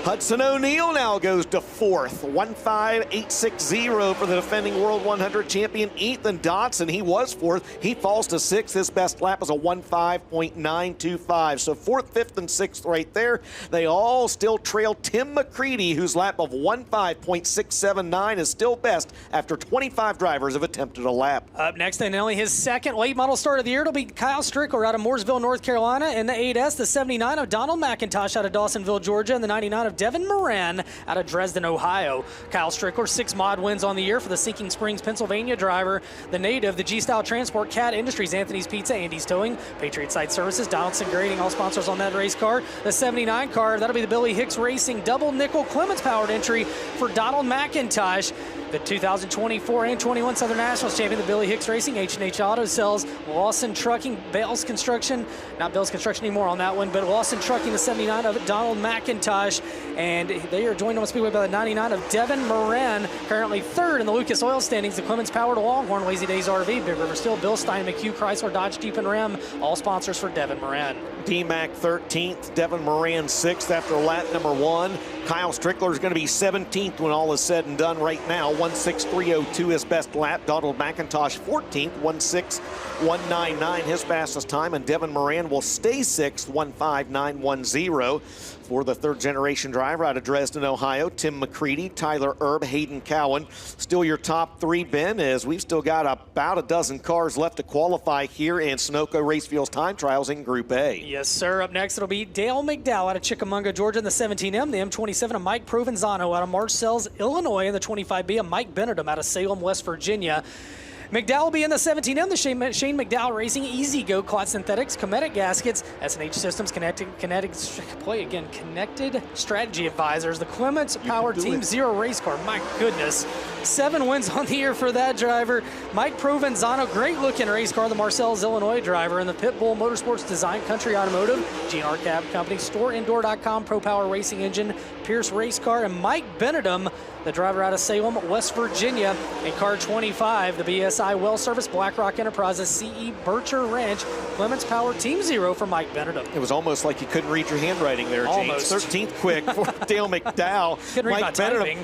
Hudson O'Neill now goes to 4th, 15860 for the defending World 100 champion Ethan Dotson. He was 4th. He falls to 6th. His best lap is a 1:5.925. So 4th, 5th, and 6th right there. They all still trail Tim McCready, whose lap of 1:5.679 is still best after 25 drivers have attempted a lap. Up next, and only his second late model start of the year, it'll be Kyle Strickler out of Mooresville, North Carolina in the 8S, the 79 of Donald McIntosh out of Dawsonville, Georgia, and the 99 of Devin Moran out of Dresden, Ohio. Kyle Strickler, 6 mod wins on the year for the Sinking Springs, Pennsylvania driver. The native, the G-Style Transport, CAT Industries, Anthony's Pizza, Andy's Towing, Patriot Site Services, Donaldson Grading, all sponsors on that race car. The 79 car, that'll be the Billy Hicks Racing double nickel Clements powered entry for Donald McIntosh. The 2024 and 21 Southern Nationals champion, the Billy Hicks Racing, H&H Auto Cells, Lawson Trucking, Bales Construction, not Bales Construction anymore on that one, but Lawson Trucking, the 79 of Donald McIntosh, and they are joined on Speedway by the 99 of Devin Moran, currently 3rd in the Lucas Oil standings. The Clements Powered Longhorn, Lazy Days RV, Big River Steel, Bill Stein, McHugh, Chrysler, Dodge, Jeep, and Ram, all sponsors for Devin Moran. D-Mac 13th, Devin Moran 6th after lap number 1. Kyle Strickler is going to be 17th when all is said and done right now. 1:6.302 his best lap. Donald McIntosh 14th, 1:6.199 his fastest time, and Devin Moran will stay 6th, 1:5.910. For the 3rd generation driver out of Dresden, Ohio, Tim McCready, Tyler Erb, Hayden Cowan. Still your top 3, Ben, as we've still got about a dozen cars left to qualify here in Sunoco Racefield's time trials in Group A. Yes, sir. Up next, it'll be Dale McDowell out of Chickamauga, Georgia in the 17M, the M27 of Mike Provenzano out of Marcells, Illinois in the 25B of Mike Benedum out of Salem, West Virginia. McDowell will be in the 17M, the Shane McDowell Racing, Easy Go, Clot Synthetics, Cometic Gaskets, S&H Systems, Connected Strategy Advisors, the Clements Power Team Zero race car. My goodness. 7 wins on the year for that driver. Mike Provenzano, great looking race car, the Marcells, Illinois driver, and the Pitbull Motorsports Design, Country Automotive, GR Cab Company, StoreIndoor.com, Pro Power Racing Engine, Pierce Race Car, and Mike Benedum, the driver out of Salem, West Virginia, in car 25, the BSI Well Service, BlackRock Enterprises, CE Bircher Ranch, Clements Power Team Zero for Mike Benedum. It was almost like you couldn't read your handwriting there, James. Almost. 13th quick for Dale McDowell.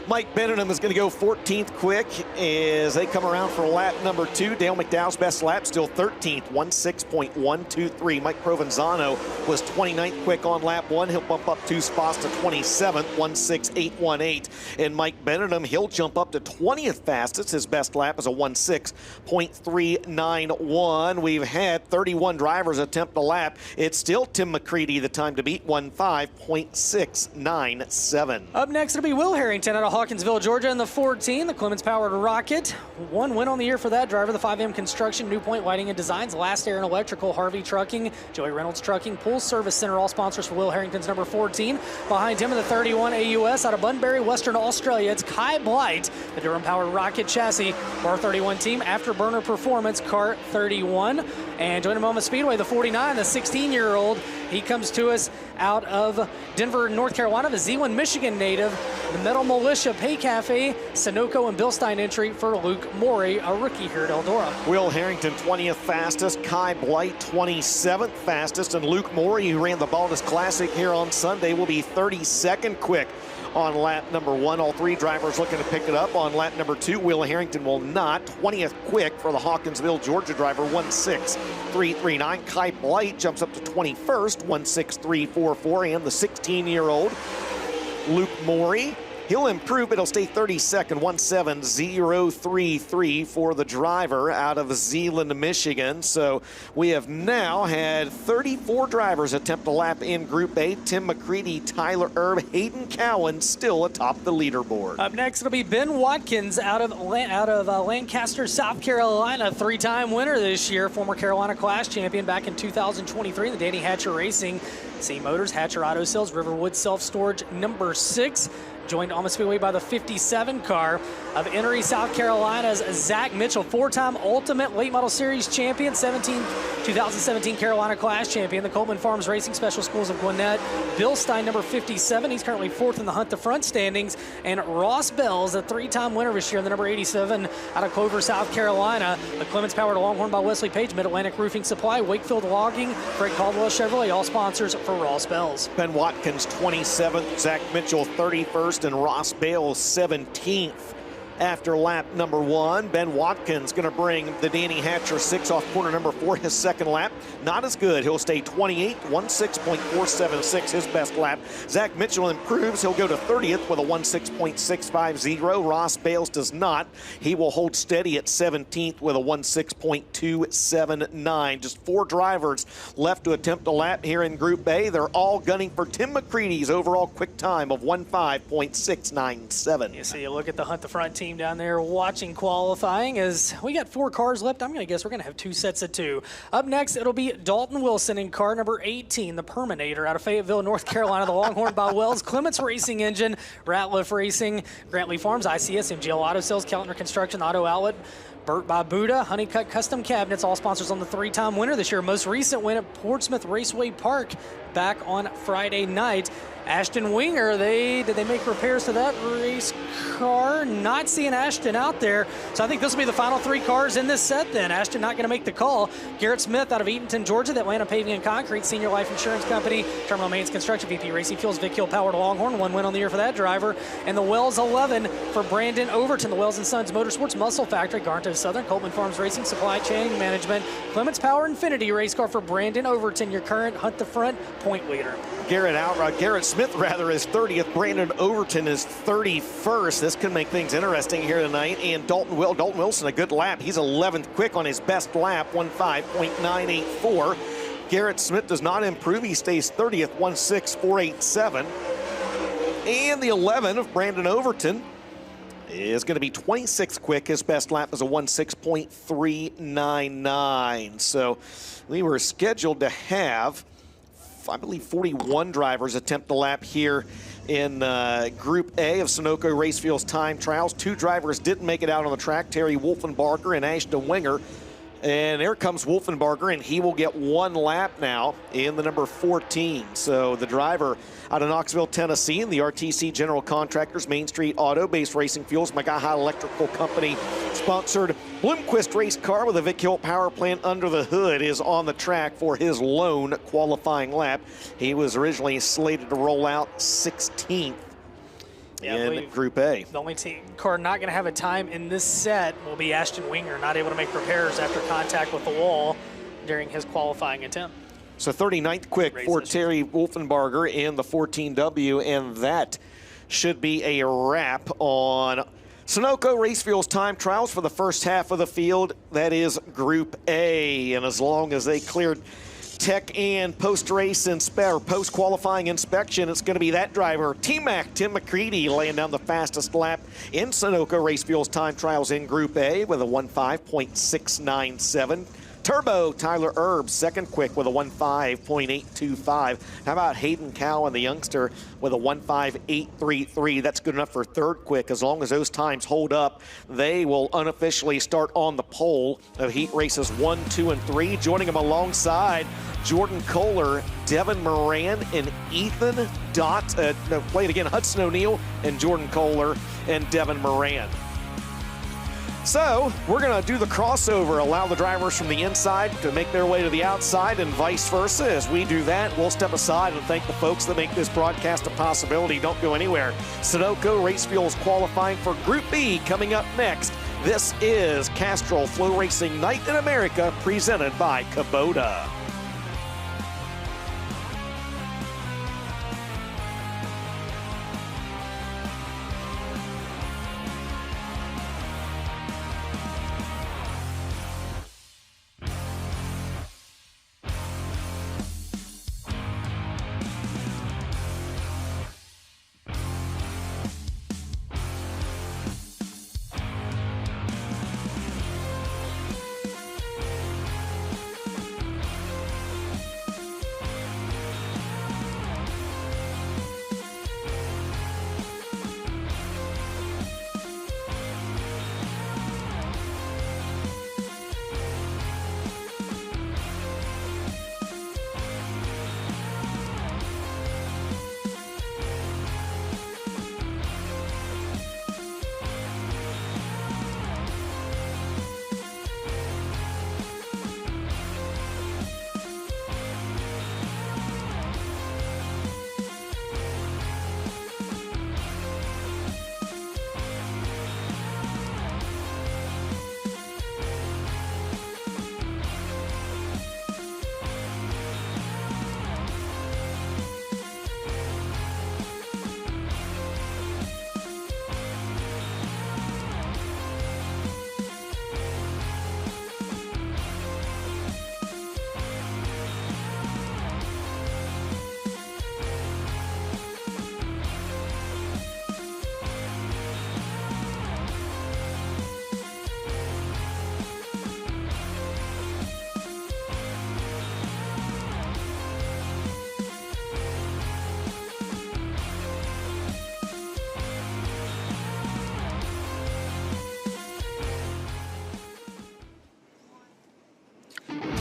Mike Benedum is going to go 14th quick as they come around for lap number 2. Dale McDowell's best lap still 13th, 1:6.123. Mike Provenzano was 29th quick on lap 1. He'll bump up 2 spots to 27th, 1:6.818. And Mike Benedum, he'll jump up to 20th fastest. His best lap is a 1:6.391. We've had 31 drivers attempt the lap. It's still Tim McCready, the time to beat, 1:5.697. Up next, it'll be Will Harrington out of Hawkinsville, Georgia in the 14, the Clements Powered Rocket. 1 win on the year for that driver, the 5M Construction, New Point Lighting and Designs, Last Air and Electrical, Harvey Trucking, Joey Reynolds Trucking, Pool Service Center, all sponsors for Will Harrington's number 14. Behind him in the 31 AUS out of Bunbury, Western Australia, it's Kai Blight, the Durham Powered Rocket Chassis, Bar 31 team, Afterburner Performance, Car 31. And joining him on the Speedway, the 49, the 16-year-old. He comes to us out of Denver, North Carolina, the Zeeland, Michigan native, the Metal Militia Pay Cafe, Sunoco and Bill Stein entry for Luke Morey, a rookie here at Eldora. Will Harrington, 20th fastest. Kai Blight, 27th fastest. And Luke Morey, who ran the Baldus Classic here on Sunday, will be 32nd quick on lap number 1. All 3 drivers looking to pick it up on lap number 2. Will Harrington will not. 20th quick for the Hawkinsville, Georgia driver, 1:6.339. Kai Blight jumps up to 21st, 1:6.344. And the 16-year-old Luke Morey. He'll improve, but he'll stay 32nd, 1:7:033 for the driver out of Zeeland, Michigan. So we have now had 34 drivers attempt a lap in Group A. Tim McCready, Tyler Erb, Hayden Cowan still atop the leaderboard. Up next, it'll be Ben Watkins out of Lancaster, South Carolina, three-time winner this year, former Carolina Clash champion back in 2023 in the Danny Hatcher Racing. C Motors, Hatcher Auto Sales, Riverwood Self-Storage number 6. Joined on the Speedway by the 57 car of Enoree, South Carolina's Zach Mitchell, four-time Ultimate Late Model Series champion, 2017 Carolina Clash champion, the Coleman Farms Racing Special Schools of Gwinnett. Bill Stein, number 57, he's currently 4th in the Hunt the Front standings. And Ross Bells, a three-time winner this year in the number 87 out of Clover, South Carolina. The Clements powered Longhorn by Wesley Page, Mid-Atlantic Roofing Supply, Wakefield Logging, Fred Caldwell Chevrolet, all sponsors for Ross Bells. Ben Watkins 27th, Zach Mitchell 31st, and Ross Bales 17th. After lap number 1, Ben Watkins going to bring the Danny Hatcher 6 off corner number 4, his second lap. Not as good. He'll stay 28th, 16.476, his best lap. Zach Mitchell improves. He'll go to 30th with a 16.650. Ross Bales does not. He will hold steady at 17th with a 16.279. Just 4 drivers left to attempt a lap here in Group A. They're all gunning for Tim McCready's overall quick time of 15.697. You see, you look at the Hunt the Front team down there watching qualifying as we got 4 cars left. I'm going to guess we're going to have 2 sets of 2. Up next, it'll be Dalton Wilson in car number 18, the Perminator out of Fayetteville, North Carolina, the Longhorn by Wells, Clements Racing Engine, Ratliff Racing, Grantley Farms, ICS, MGL Auto Sales, Keltner Construction, Auto Outlet, Burt by Buddha, Honeycutt Custom Cabinets, all sponsors on the 3-time winner this year. Most recent win at Portsmouth Raceway Park back on Friday night. Ashton Winger, did they make repairs to that race car? Not seeing Ashton out there. So I think this will be the final 3 cars in this set then. Ashton not going to make the call. Garrett Smith out of Eatonton, Georgia, the Atlanta Paving and Concrete, Senior Life Insurance Company, Terminal Mains Construction, VP Racing Fuels, Vic Hill powered Longhorn, 1 win on the year for that driver. And the Wells 11 for Brandon Overton, the Wells & Sons Motorsports Muscle Factory, Garnto Southern, Coleman Farms Racing, Supply Chain Management, Clements Power Infinity race car for Brandon Overton, your current Hunt the Front point leader. Garrett Smith is 30th. Brandon Overton is 31st. This could make things interesting here tonight. And Dalton Wilson, a good lap. He's 11th quick on his best lap, 15.984. Garrett Smith does not improve. He stays 30th, 16.487. And the 11 of Brandon Overton is going to be 26th quick. His best lap is a 16.399. So we were scheduled to have, I believe, 41 drivers attempt the lap here in Group A of Sunoco Racefield's time trials. 2 drivers didn't make it out on the track, Terry Wolfenbarger and Ashton Winger. And there comes Wolfenbarger, and he will get 1 lap now in the number 14. So the driver out of Knoxville, Tennessee, and the RTC General Contractors, Main Street Auto, Base Racing Fuels, Magaha Electrical Company sponsored Bloomquist race car with a Vic Hill power plant under the hood is on the track for his lone qualifying lap. He was originally slated to roll out 16th. In Group A. The only car not going to have a time in this set will be Ashton Winger, not able to make repairs after contact with the wall during his qualifying attempt. So 39th quick for Terry Wolfenbarger in the 14W, and that should be a wrap on Sunoco Racefield's time trials for the first half of the field. That is Group A, and as long as they cleared tech and post-race post-qualifying inspection, it's going to be that driver, T-Mac Tim McCready, laying down the fastest lap in Sunoco Racefield's time trials in Group A with a 15.697. Turbo Tyler Erb, second quick with a 15.825. How about Hayden Cowan, the youngster, with a 15.833? That's good enough for third quick. As long as those times hold up, they will unofficially start on the pole of heat races 1, 2, and 3. Joining them alongside Jordan Kohler, Devin Moran, and Ethan Hudson O'Neill and Jordan Kohler and Devin Moran. So we're going to do the crossover, allow the drivers from the inside to make their way to the outside and vice versa. As we do that, we'll step aside and thank the folks that make this broadcast a possibility. Don't go anywhere. Sunoco Racefuels qualifying for Group B coming up next. This is Castrol FloRacing Night in America presented by Kubota.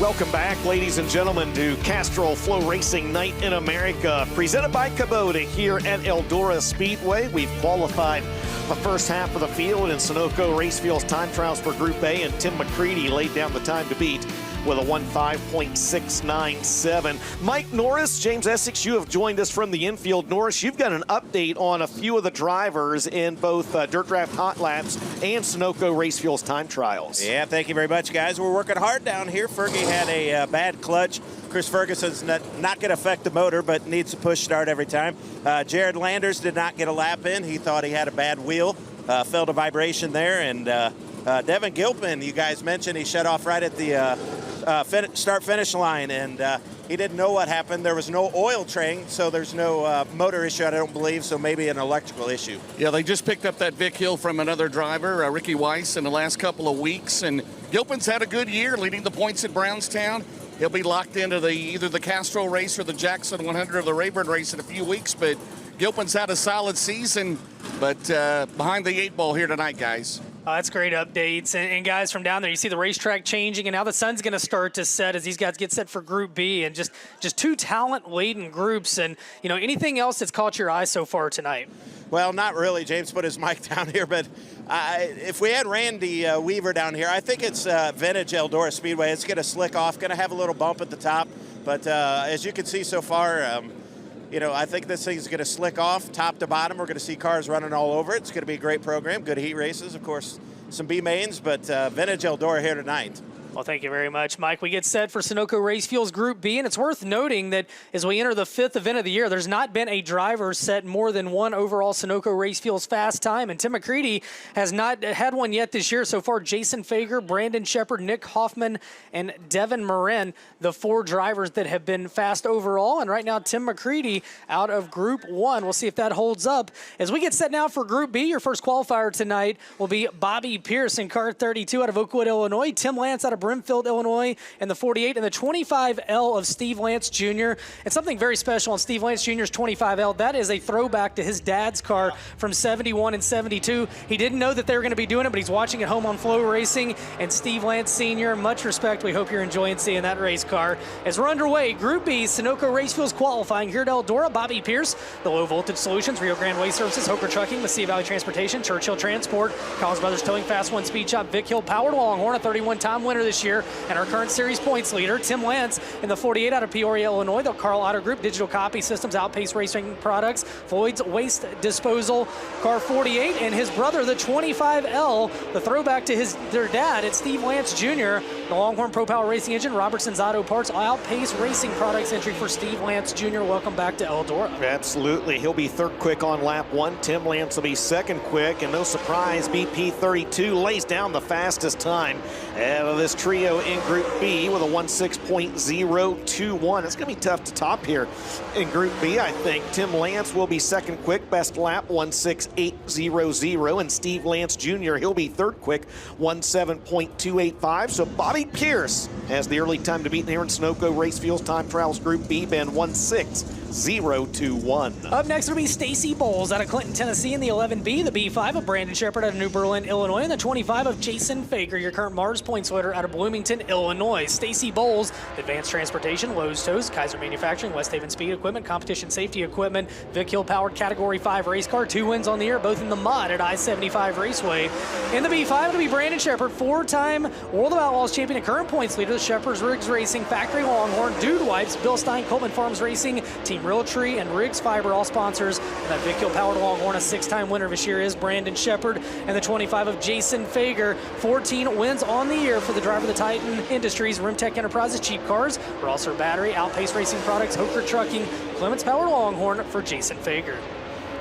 Welcome back, ladies and gentlemen, to Castrol FloRacing Night in America, presented by Kubota here at Eldora Speedway. We've qualified the first half of the field in Sunoco Racefield's time trials for Group A, and Tim McCready laid down the time to beat with a 1:5.697. Mike Norris, James Essex, you have joined us from the infield. Norris, you've got an update on a few of the drivers in both Dirt Draft Hot Laps and Sunoco Racefield's time trials. Yeah, thank you very much, guys. We're working hard down here. Fergie had a bad clutch. Chris Ferguson's not going to affect the motor, but needs a push start every time. Jared Landers did not get a lap in. He thought he had a bad wheel, felt a vibration there, and Devin Gilpin, you guys mentioned, he shut off right at the start-finish line, and he didn't know what happened. There was no oil train, so there's no motor issue, I don't believe, so maybe an electrical issue. Yeah, they just picked up that Vic Hill from another driver, Ricky Weiss, in the last couple of weeks, and Gilpin's had a good year leading the points at Brownstown. He'll be locked into either the Castrol race or the Jackson 100 or the Rayburn race in a few weeks, but Gilpin's had a solid season, but behind the 8-ball here tonight, guys. That's great updates. And guys, from down there, you see the racetrack changing, and now the sun's going to start to set as these guys get set for Group B, and just two talent-laden groups. And, you know, anything else that's caught your eye so far tonight? Well, not really. James put his mic down here, but if we had Randy Weaver down here, I think it's vintage Eldora Speedway. It's going to slick off, going to have a little bump at the top. But as you can see so far, you know, I think this thing's going to slick off top to bottom. We're going to see cars running all over it. It's going to be a great program, good heat races, of course, some B-mains, but vintage Eldora here tonight. Well, thank you very much, Mike. We get set for Sunoco Racefield's Group B, and it's worth noting that as we enter the 5th event of the year, there's not been a driver set more than one overall Sunoco Racefield's fast time, and Tim McCready has not had one yet this year. So far, Jason Fager, Brandon Shepard, Nick Hoffman, and Devin Marin, the 4 drivers that have been fast overall, and right now Tim McCready out of Group 1. We'll see if that holds up. As we get set now for Group B, your first qualifier tonight will be Bobby Pierce in car 32 out of Oakwood, Illinois, Tim Lance out of Brimfield, Illinois, and the 48 and the 25L of Steve Lance Jr. And something very special on Steve Lance Jr.'s 25L, that is a throwback to his dad's car from 71 and 72. He didn't know that they were going to be doing it, but he's watching at home on FloRacing. And Steve Lance Sr., much respect. We hope you're enjoying seeing that race car. As we're underway, Group B, Sunoco Racefield's qualifying here at Eldora. Bobby Pierce, the Low Voltage Solutions, Rio Grande Waste Services, Hoker Trucking, Mesilla Valley Transportation, Churchill Transport, Collins Brothers Towing, Fast One Speed Shop, Vic Hill Powered Longhorn, a 31-time winner this year, and our current series points leader, Tim Lance, in the 48 out of Peoria, Illinois, the Carl Otter Group, Digital Copy Systems, Outpace Racing Products, Floyd's Waste Disposal, car 48, and his brother, the 25L, the throwback to their dad, it's Steve Lance Jr., the Longhorn Pro Power Racing Engine, Robertson's Auto Parts, Outpace Racing Products entry for Steve Lance Jr. Welcome back to Eldora. Absolutely. He'll be 3rd quick on lap 1. Tim Lance will be 2nd quick, and no surprise, BP 32 lays down the fastest time out of this trio in Group B with a 1:6.021. It's going to be tough to top here in Group B, I think. Tim Lance will be 2nd quick, best lap 1:6.800, and Steve Lance Jr., he'll be 3rd quick, 1:7.285. So Bobby Pierce has the early time to beat here in Sunoco Racefield's time trials Group B, been 1:6.021. Up next will be Stacy Bowles out of Clinton, Tennessee in the 11B, the B5 of Brandon Shepard out of New Berlin, Illinois, and the 25 of Jason Fager, your current Mars points leader out of Bloomington, Illinois. Stacy Bowles, Advanced Transportation, Lowe's Tows, Kaiser Manufacturing, West Haven Speed Equipment, Competition Safety Equipment, Vic Hill Powered Category 5 race car, 2 wins on the year, both in the mud at I-75 Raceway. In the B5, it'll be Brandon Shepard, 4-time World of Outlaws champion and current points leader, the Shepard's Riggs Racing, Factory Longhorn, Dude Wipes, Bill Stein, Coleman Farms Racing, Team Realtree, and Riggs Fiber, all sponsors. And that Vic Hill Powered Longhorn, a 6-time winner this year, is Brandon Shepard, and the 25 of Jason Fager, 14 wins on the year for the driver of the Titan Industries, Rimtech Enterprises, Cheap Cars, Rosser Battery, Outpace Racing Products, Hoker Trucking, Clements Powered Longhorn for Jason Fager.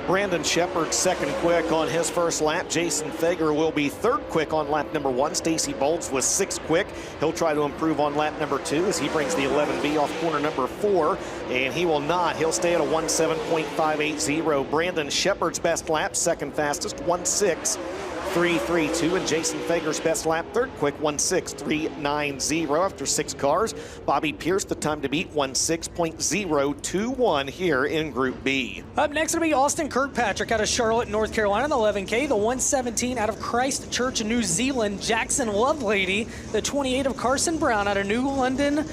Brandon Shepard 2nd quick on his first lap. Jason Fager will be 3rd quick on lap number 1. Stacy Bolts was 6th quick. He'll try to improve on lap number 2 as he brings the 11B off corner number 4, and he will not. He'll stay at a 1:7.580. Brandon Shepard's best lap, 2nd fastest, 1:6. 3.32, and Jason Fager's best lap, third quick, 1.6390. After 6 cars, Bobby Pierce, the time to beat, 1.6.021 here in Group B. Up next will be Austin Kirkpatrick out of Charlotte, North Carolina, the 11K. The 117 out of Christchurch, New Zealand, Jackson Lovelady. The 28 of Carson Brown out of New London,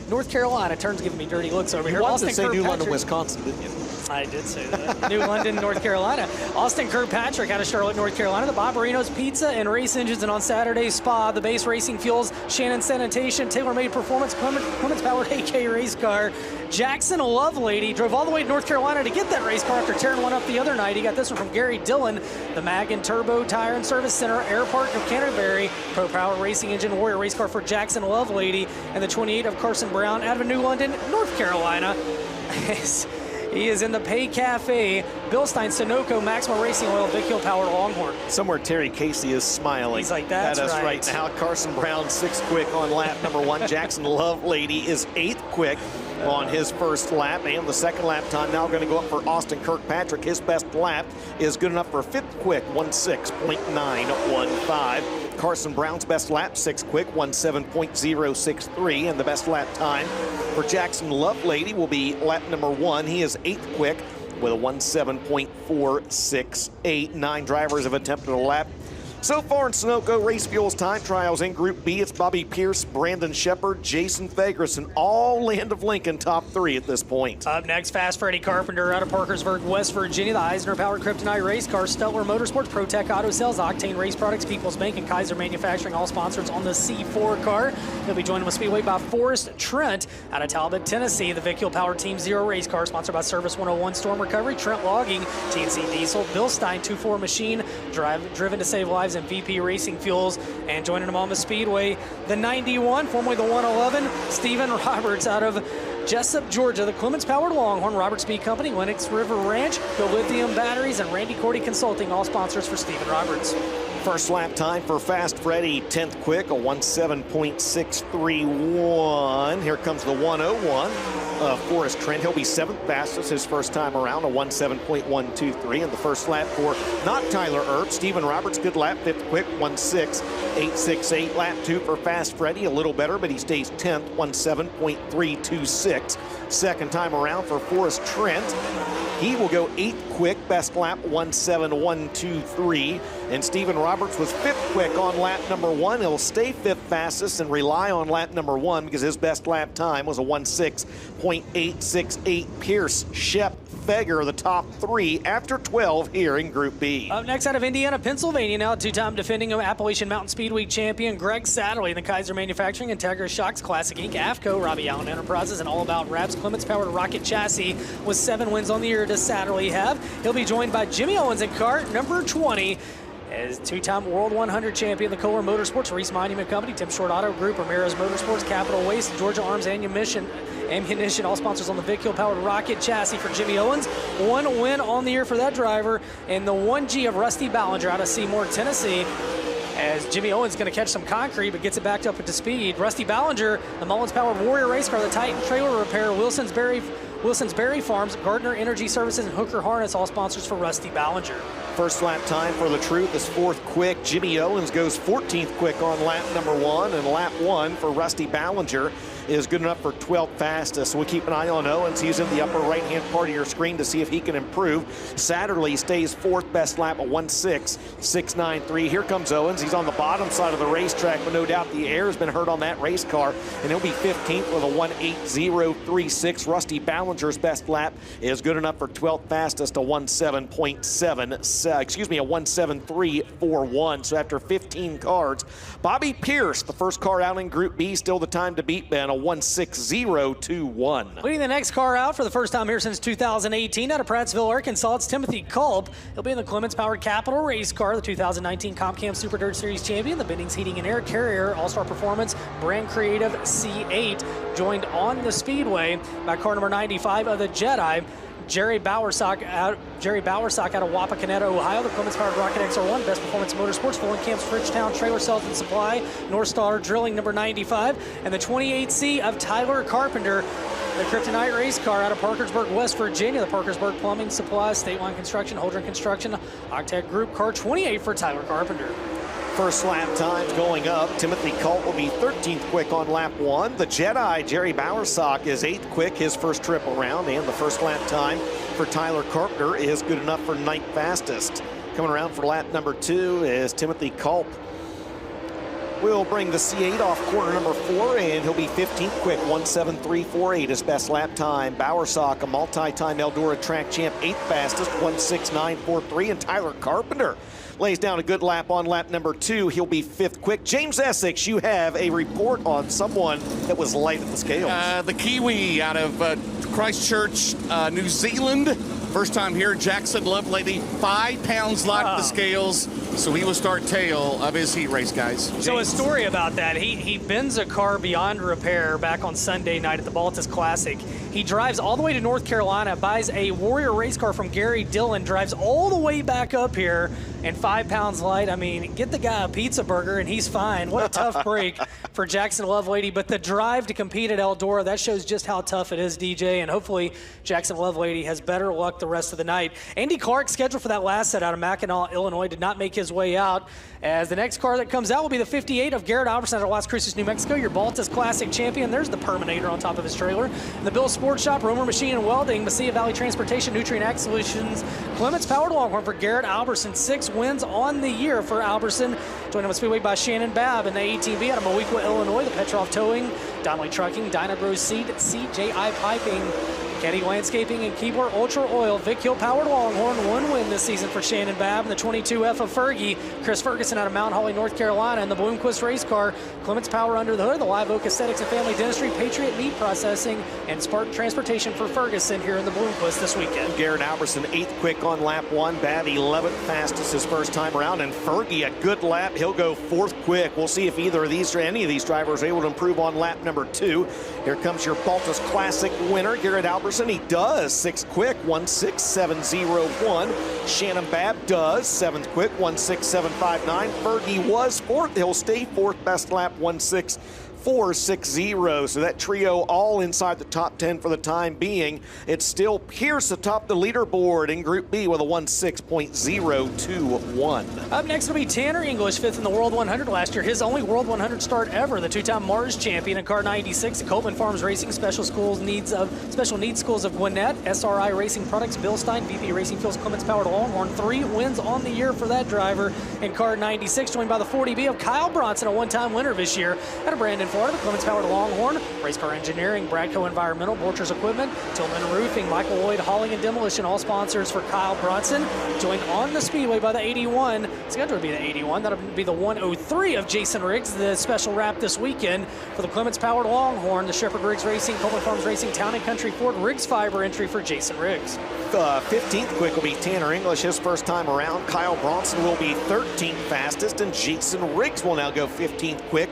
North Carolina. Turn's giving me dirty looks over here. You wanted Austin to say Kirkpatrick. New London, Wisconsin, didn't you? I did say that. New London, North Carolina. Austin Kirkpatrick out of Charlotte, North Carolina. The Barbarino's Pizza and Race Engines, and on Saturday, Spa, the Base Racing Fuels, Shannon Sanitation, Tailor-Made Performance, Clements Powered AK race car. Jackson Lovelady drove all the way to North Carolina to get that race car after tearing one up the other night. He got this one from Gary Dillon. The Mag and Turbo Tire and Service Center, Air Park of Canterbury, Pro Power Racing Engine Warrior race car for Jackson Lovelady, and the 28 of Carson Brown out of New London, North Carolina. He is in the Pay Cafe, Bilstein, Sunoco, Maxima Racing Oil, Vic Hill Powered Longhorn. Somewhere Terry Casey is smiling. He's like, that's at us right. now. Carson Brown, 6th quick on lap number 1. Jackson Lovelady is 8th quick on his first lap, and the second lap time now going to go up for Austin Kirkpatrick. His best lap is good enough for 5th quick, 1.6.915. Carson Brown's best lap, 6th quick, 1.7.063, and the best lap time for Jackson Lovelady will be lap number 1. He is 8th quick with a 1.7.468. 9 drivers have attempted a lap so far in Sunoco Race Fuels time trials in Group B. It's Bobby Pierce, Brandon Shepard, Jason Fagerson, all Land of Lincoln top 3 at this point. Up next, Fast Freddy Carpenter out of Parkersburg, West Virginia. The Eisner Powered Kryptonite race car, Stellar Motorsports, ProTech Auto Sales, Octane Race Products, People's Bank, and Kaiser Manufacturing, all sponsors on the C4 car. He'll be joined with Speedway by Forrest Trent out of Talbot, Tennessee. The Vic Hill Powered Team Zero race car, sponsored by Service 101 Storm Recovery, Trent Logging, TNC Diesel, Bill Stein, 2.4 Machine, driven to save lives, and VP Racing Fuels. And joining him on the Speedway, the 91, formerly the 111, Stephen Roberts out of Jessup, Georgia, the Clements Powered Longhorn, Robert Speed Company, Lennox River Ranch, Go Lithium Batteries, and Randy Cordy Consulting, all sponsors for Stephen Roberts. First lap time for Fast Freddy, 10th quick, a 1.7.631. Here comes the 101 of Forrest Trent. He'll be 7th fastest his first time around, a 1.7.123. And the first lap for not Tyler Earp, Stephen Roberts, good lap, 5th quick, 1.6.868. Lap 2 for Fast Freddy, a little better, but he stays 10th, 1.7.326. Second time around for Forrest Trent. He will go 8th quick, best lap 1.7.123. And Stephen Roberts was 5th quick on lap number 1. He'll stay 5th fastest and rely on lap number 1 because his best lap time was a 1.6.868. Pierce, Shep, Fager, the top 3 after 12 here in Group B. Up next out of Indiana, Pennsylvania, now 2-time defending Appalachian Mountain Speedway champion Greg Satterley, the Kaiser Manufacturing, Integra Shocks, Classic Inc., AFCO, Robbie Allen Enterprises, and All About Wraps, Clements Powered Rocket Chassis with 7 wins on the year does Satterley have. He'll be joined by Jimmy Owens in car number 20. As 2-time World 100 champion, the Kohler Motorsports, Reese Monument Company, Tim Short Auto Group, Ramirez Motorsports, Capital Waste, Georgia Arms Ammunition, all sponsors on the Vic Hill Powered Rocket Chassis for Jimmy Owens. 1 win on the year for that driver, and the 1G of Rusty Ballinger out of Seymour, Tennessee. As Jimmy Owens is going to catch some concrete, but gets it backed up into speed. Rusty Ballinger, the Mullins Powered Warrior race car, the Titan Trailer Repair, Wilson's Berry Farms, Gardner Energy Services, and Hooker Harness, all sponsors for Rusty Ballinger. First lap time for the Truth is 4th quick. Jimmy Owens goes 14th quick on lap number 1, and lap 1 for Rusty Ballinger is good enough for 12th fastest. So we'll keep an eye on Owens. He's in the upper right-hand part of your screen to see if he can improve. Satterley stays 4th, best lap at 1.6.693. Here comes Owens. He's on the bottom side of the racetrack, but no doubt the air has been hurt on that race car, and he'll be 15th with a 1.8036. Rusty Ballinger's best lap is good enough for 12th fastest, a 1.7341. So after 15 cards, Bobby Pierce, the first car out in Group B, still the time to beat, Ben, a 1.6021. Leading the next car out for the first time here since 2018 out of Prattsville, Arkansas, it's Timothy Culp. He'll be in the Clements Powered Capital race car, the 2019 Comp Cam Super Dirt Series champion, the Bendings Heating and Air Carrier All-Star Performance Brand Creative C8, joined on the Speedway by car number 95 of the Jedi, Jerry Bowersock out of Wapakoneta, Ohio. The Clements Powered Rocket XR1, Best Performance Motorsports, Full Camps, Bridgetown, Trailer Sales and Supply, North Star Drilling number 95, and the 28C of Tyler Carpenter. The Kryptonite race car out of Parkersburg, West Virginia. The Parkersburg Plumbing Supplies, State Line Construction, Holdren Construction, Octet Group, car 28 for Tyler Carpenter. First lap times going up. Timothy Colt will be 13th quick on lap 1. The Jedi, Jerry Bowersock, is 8th quick his first trip around. And the first lap time for Tyler Carpenter is good enough for 9th fastest. Coming around for lap number 2 is Timothy Culp. We'll bring the C8 off corner number 4, and he'll be 15th quick, 1:73.48 his best lap time. Bowersock, a multi-time Eldora track champ, 8th fastest, 1:69.43, and Tyler Carpenter lays down a good lap on lap number 2. He'll be 5th quick. James Essex, you have a report on someone that was light at the scales. The Kiwi out of Christchurch, New Zealand. First time here, Jackson Lovelady, 5 pounds light at the scales, so he will start tail of his heat race, guys. So a story about that, he bends a car beyond repair back on Sunday night at the Baltus Classic. He drives all the way to North Carolina, buys a Warrior race car from Gary Dillon, drives all the way back up here, and 5 pounds light. I mean, get the guy a pizza burger and he's fine. What a tough break for Jackson Lovelady. But the drive to compete at Eldora, that shows just how tough it is, DJ, and hopefully Jackson Lovelady has better luck the rest of the night. Andy Clark, scheduled for that last set out of Mackinac, Illinois, did not make his way out, as the next car that comes out will be the 58 of Garrett Albertson out of Las Cruces, New Mexico, your Baltus Classic champion. There's the Perminator on top of his trailer. And the Bill Sports Shop, Romer Machine and Welding, Mesilla Valley Transportation, Nutrient Ag Solutions, Clements Powered Longhorn for Garrett Albertson. 6 wins on the year for Albertson. Joined on Speedway by Shannon Babb in the ATV out of Mowequa, Illinois. The Petrov Towing, Donnelly Trucking, Dynagro Seed, CJI Piping, Caddy Landscaping, and Keebler Ultra Oil. Vic Hill Powered Longhorn, 1 win this season for Shannon Babb. And the 22F of Fergie, Chris Ferguson out of Mount Holly, North Carolina. And the Bloomquist race car, Clements Power Under the Hood, the Live Oak Aesthetics and Family Dentistry, Patriot Meat Processing, and Spartan Transportation for Ferguson here in the Bloomquist this weekend. Garrett Albertson, 8th quick on lap 1. Babb, 11th fastest his first time around. And Fergie, a good lap. He'll go 4th quick. We'll see if either of these or any of these drivers are able to improve on lap number 2. Here comes your Baltus Classic winner, Garrett Albertson. He does 6th quick, 1:67.01. Shannon Babb does 7th quick, 1:67.59. Fergie was 4th. He'll stay 4th, best lap, 1:64.60. So that trio all inside the top 10 for the time being. It's still Pierce atop the leaderboard in Group B with a 1:6.021. Up next will be Tanner English, 5th in the World 100 last year. His only World 100 start ever. The 2-time Mars champion in car 96 at Coleman Farms Racing, Special Needs Schools of Gwinnett, SRI Racing Products, Bill Stein, VP Racing Fuels, Clements Powered Longhorn. 3 wins on the year for that driver in car 96. Joined by the 40B of Kyle Bronson, a 1-time winner this year out of Brandon, Florida. The Clements Powered Longhorn, Race Car Engineering, Bradco Environmental, Borchers Equipment, Tillman Roofing, Michael Lloyd Hauling and Demolition, all sponsors for Kyle Bronson. Joined on the Speedway by the 81, scheduled to be the 81, that'll be the 103 of Jason Riggs, the special wrap this weekend for the Clements Powered Longhorn, the Shepherd Riggs Racing, Coleman Farms Racing, Town and Country Ford, Riggs Fiber entry for Jason Riggs. 15th quick will be Tanner English, his first time around. Kyle Bronson will be 13th fastest, and Jason Riggs will now go 15th quick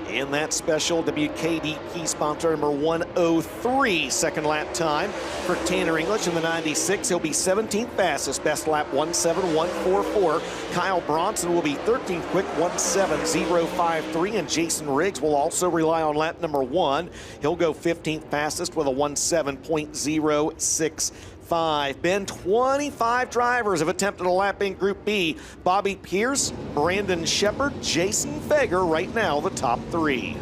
in that special WKDP sponsor number 103. Second lap time for Tanner English in the 96. He'll be 17th fastest, best lap 1:7.144. Kyle Bronson will be 13th quick, 1:7.053, and Jason Riggs will also rely on lap number 1. He'll go 15th fastest with a 1:7.065. Ben, 25 drivers have attempted a lap in Group B. Bobby Pierce, Brandon Shepard, Jason Feger, right now the top 3.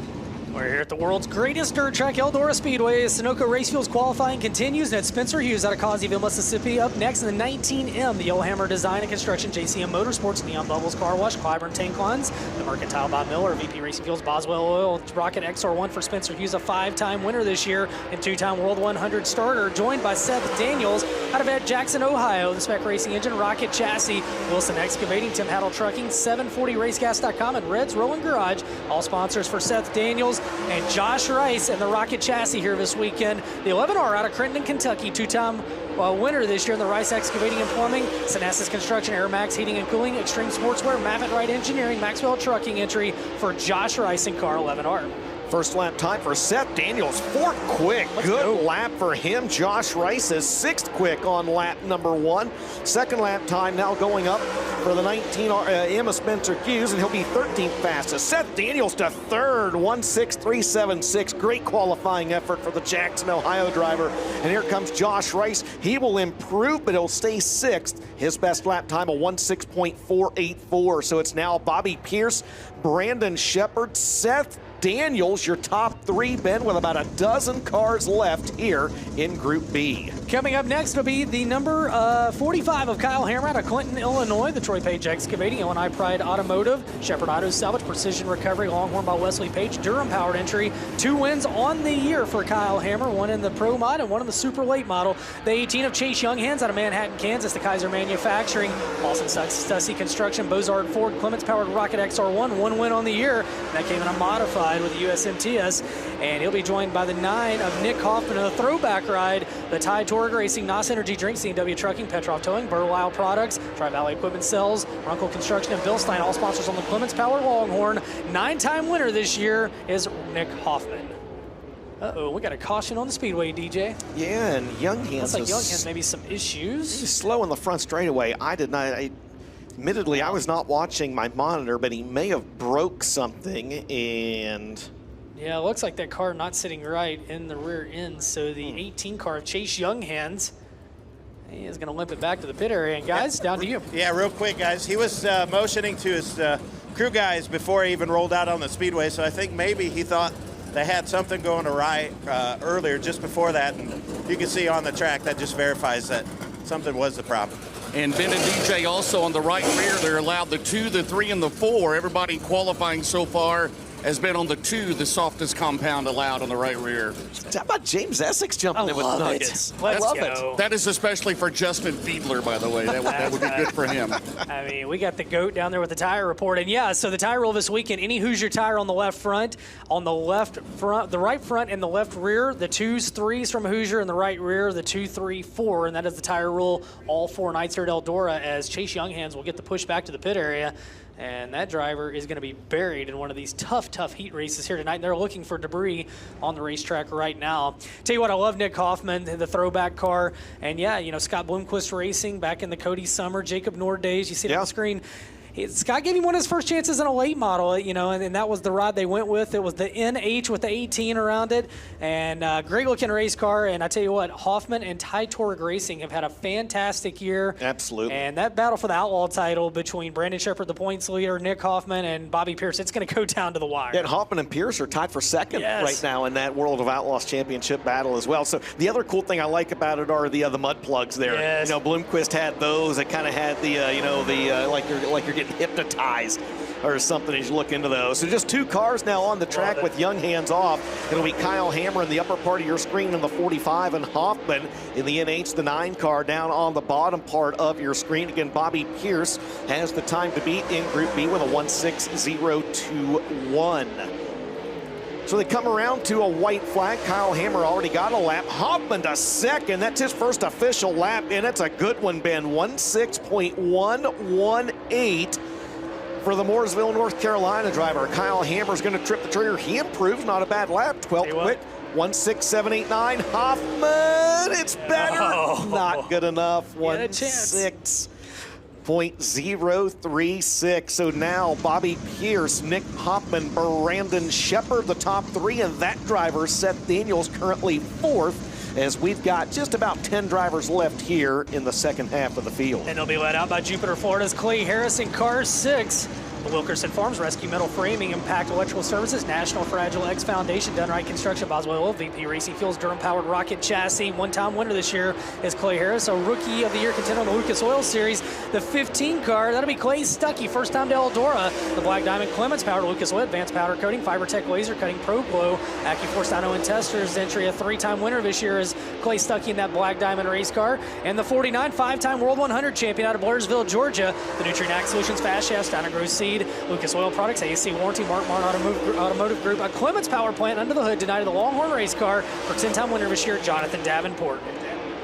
We're here at the world's greatest dirt track, Eldora Speedway. Sunoco Race Fuels qualifying continues, and it's Spencer Hughes out of Causeyville, Mississippi. Up next in the 19M, the Yellowhammer Design and Construction, JCM Motorsports, Neon Bubbles Car Wash, Clyburn Tank Lines, the Mercantile Bob Miller, VP Racing Fuels, Boswell Oil, Rocket XR1 for Spencer Hughes, a 5-time winner this year and 2-time World 100 starter, joined by Seth Daniels out of Jackson, Ohio, the Spec Racing Engine, Rocket Chassis, Wilson Excavating, Tim Haddle Trucking, 740racegas.com, and Red's Rolling Garage, all sponsors for Seth Daniels and Josh Rice and the Rocket Chassis here this weekend. The 11R out of Crenton, Kentucky, 2-time winner this year in the Rice Excavating and Plumbing, Sanasis Construction, Airmax Heating and Cooling, Extreme Sportswear, Mavitt Wright Engineering, Maxwell Trucking entry for Josh Rice in car 11R. First lap time for Seth Daniels, fourth quick. Good lap for him. Josh Rice is sixth quick on lap number 1. Second lap time now going up for the 19 Emma Spencer Hughes, and he'll be 13th fastest. Seth Daniels to third, 1:06.376. Great qualifying effort for the Jackson, Ohio driver. And here comes Josh Rice. He will improve, but he'll stay sixth. His best lap time, a 1:06.484. So it's now Bobby Pierce, Brandon Shepard, Seth Daniels, your top 3, Ben, with about a dozen cars left here in Group B. Coming up next will be the number 45 of Kyle Hammer out of Clinton, Illinois, the Troy Page Excavating, O&I Pride Automotive, Shepherd Auto Salvage, Precision Recovery, Longhorn by Wesley Page, Durham Powered Entry. 2 wins on the year for Kyle Hammer, one in the Pro Mod and one in the Super Late Model. The 18 of Chase Younghands out of Manhattan, Kansas, the Kaiser Manufacturing, Austin Stussy Construction, Bozard Ford, Clements Powered Rocket XR1, 1 win on the year. That came in a modified with the USMTS, and he'll be joined by the 9 of Nick Hoffman in the throwback ride, the Tide Torg Racing, NOS Energy Drink, C&W Trucking, Petrov Towing, Burwile Products, Tri-Valley Equipment Sales, Runkle Construction, and Bill Stein, all sponsors on the Clements Power Longhorn. 9-time winner this year is Nick Hoffman. Uh-oh, we got a caution on the Speedway, DJ. Yeah, and Younghands. Looks like Younghands maybe some issues. He's slow in the front straightaway. Admittedly, I was not watching my monitor, but he may have broke something, and... Yeah, it looks like that car not sitting right in the rear end, so the 18 car of Chase Younghands, he is going to limp it back to the pit area. And guys, down to you. Yeah, real quick, guys. He was motioning to his crew guys before he even rolled out on the speedway, so I think maybe he thought they had something going awry earlier, just before that, and you can see on the track that just verifies that something was the problem. And Ben and DJ also on the right rear, they're allowed the 2, the 3, and the 4. Everybody qualifying so far has been on the 2, the softest compound allowed on the right rear. How about James Essex jumping in with nuggets? I love it. That is especially for Justin Fiedler, by the way. That would be good for him. I mean, we got the GOAT down there with the tire report. And yeah, so the tire roll this weekend, any Hoosier tire on the left front, on the left front, the right front and the left rear, the 2s, 3s from Hoosier, and the right rear, the 2, 3, 4. And that is the tire roll all 4 nights here at Eldora, as Chase Younghands will get the push back to the pit area. And that driver is going to be buried in one of these tough heat races here tonight. And they're looking for debris on the racetrack right now. Tell you what, I love Nick Hoffman, the throwback car. And yeah, you know, Scott Bloomquist Racing back in the Cody Summer, Jacob Nord days. You see it on the screen. Scott gave him one of his first chances in a late model, you know, and that was the ride they went with. It was the NH with the 18 around it, and great looking race car. And I tell you what, Hoffman and Tide Torg Racing have had a fantastic year. Absolutely. And that battle for the Outlaw title between Brandon Shepard, the points leader, Nick Hoffman, and Bobby Pierce, it's going to go down to the wire. Yeah, and Hoffman and Pierce are tied for second right now in that World of Outlaws Championship battle as well. So the other cool thing I like about it are the mud plugs there. Yes. You know, Bloomquist had those. It kind of had the like you're getting hypnotized or something as you look into those. So just 2 cars now on the track with Younghands off. It'll be Kyle Hammer in the upper part of your screen in the 45 and Hoffman in the NH, the 9 car down on the bottom part of your screen. Again, Bobby Pierce has the time to beat in Group B with a 1:06.021. So they come around to a white flag. Kyle Hammer already got a lap. Hoffman to second. That's his first official lap, and it's a good one, Ben. 1:06.118 for the Mooresville, North Carolina driver. Kyle Hammer's going to trip the trigger. He improves. Not a bad lap. 12th quick. 1:06.789. Hoffman, it's better. Not good enough. 1:06.036. So now Bobby Pierce, Nick Hoffman, Brandon Shepard, the top 3, and that driver, Seth Daniels, currently 4th, as we've got just about 10 drivers left here in the second half of the field. And they'll be led out by Jupiter, Florida's Clay Harris in car 6. The Wilkerson Farms, Rescue Metal Framing, Impact Electrical Services, National Fragile X Foundation, Done Right Construction, Boswell Oil, VP Racing Fuels, Durham Powered Rocket Chassis. 1-time winner this year is Clay Harris, a Rookie of the Year contender on the Lucas Oil Series. The 15 car, that'll be Clay Stuckey, first time to Eldora. The Black Diamond Clements Powered Lucas Oil, Advanced Powder Coating, FiberTech Laser Cutting, Pro Glow, AccuForce Dyno and Testers entry. A 3-time winner this year is Clay Stuckey in that Black Diamond race car. And the 49, 5-time World 100 champion out of Blairsville, Georgia. The Nutrient Solutions Fast Shaft, Steiner Grow Seed, Lucas Oil Products, ASC Warranty, Mark Martin Automotive Group, a Clements Power Plant under the hood tonight of the Longhorn race car for 10-time winner this year, Jonathan Davenport.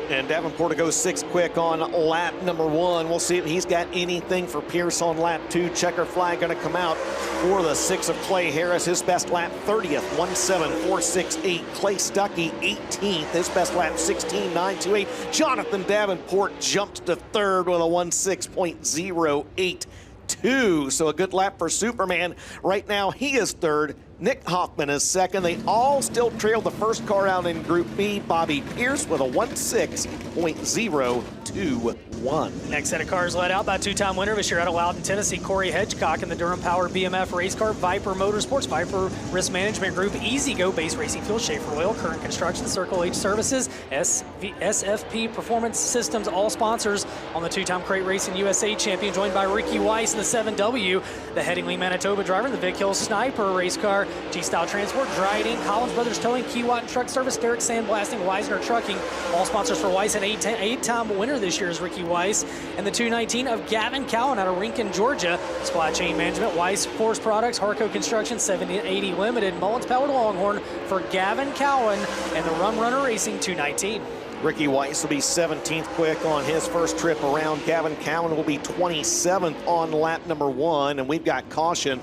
And Davenport to go 6 quick on lap number 1. We'll see if he's got anything for Pierce on lap 2. Checker flag going to come out for the 6 of Clay Harris. His best lap 30th, 1:7.468. Clay Stuckey 18th. His best lap 16.928. Jonathan Davenport jumped to 3rd with a 1:6.082. So a good lap for Superman. Right now he is 3rd. Nick Hoffman is 2nd. They all still trail the first car out in Group B. Bobby Pierce with a 1:6.021. Next set of cars led out by two-time winner this year out of Loudon, Tennessee, Corey Hedgecock in the Durham Power BMF race car, Viper Motorsports, Viper Risk Management Group, Easy Go Base Racing Fuel, Schaefer Oil, Current Construction, Circle H Services, SFP Performance Systems, all sponsors on the two-time Crate Racing USA champion, joined by Ricky Weiss in the 7W, the Headingley, Manitoba driver, the Vic Hill Sniper race car, G-Style Transport, Dryden, Collins Brothers Towing, Keywat Truck Service, Derrick Sandblasting, Weisner Trucking, all sponsors for Weiss, an eight-time winner this year is Ricky Weiss, and the 219 of Gavin Cowan out of Rincon, Georgia, Supply Chain Management, Weiss Forest Products, Harco Construction, 7080 Limited, Mullins Powered Longhorn for Gavin Cowan, and the Rum Runner Racing 219. Ricky Weiss will be 17th quick on his first trip around. Gavin Cowan will be 27th on lap number 1, and we've got caution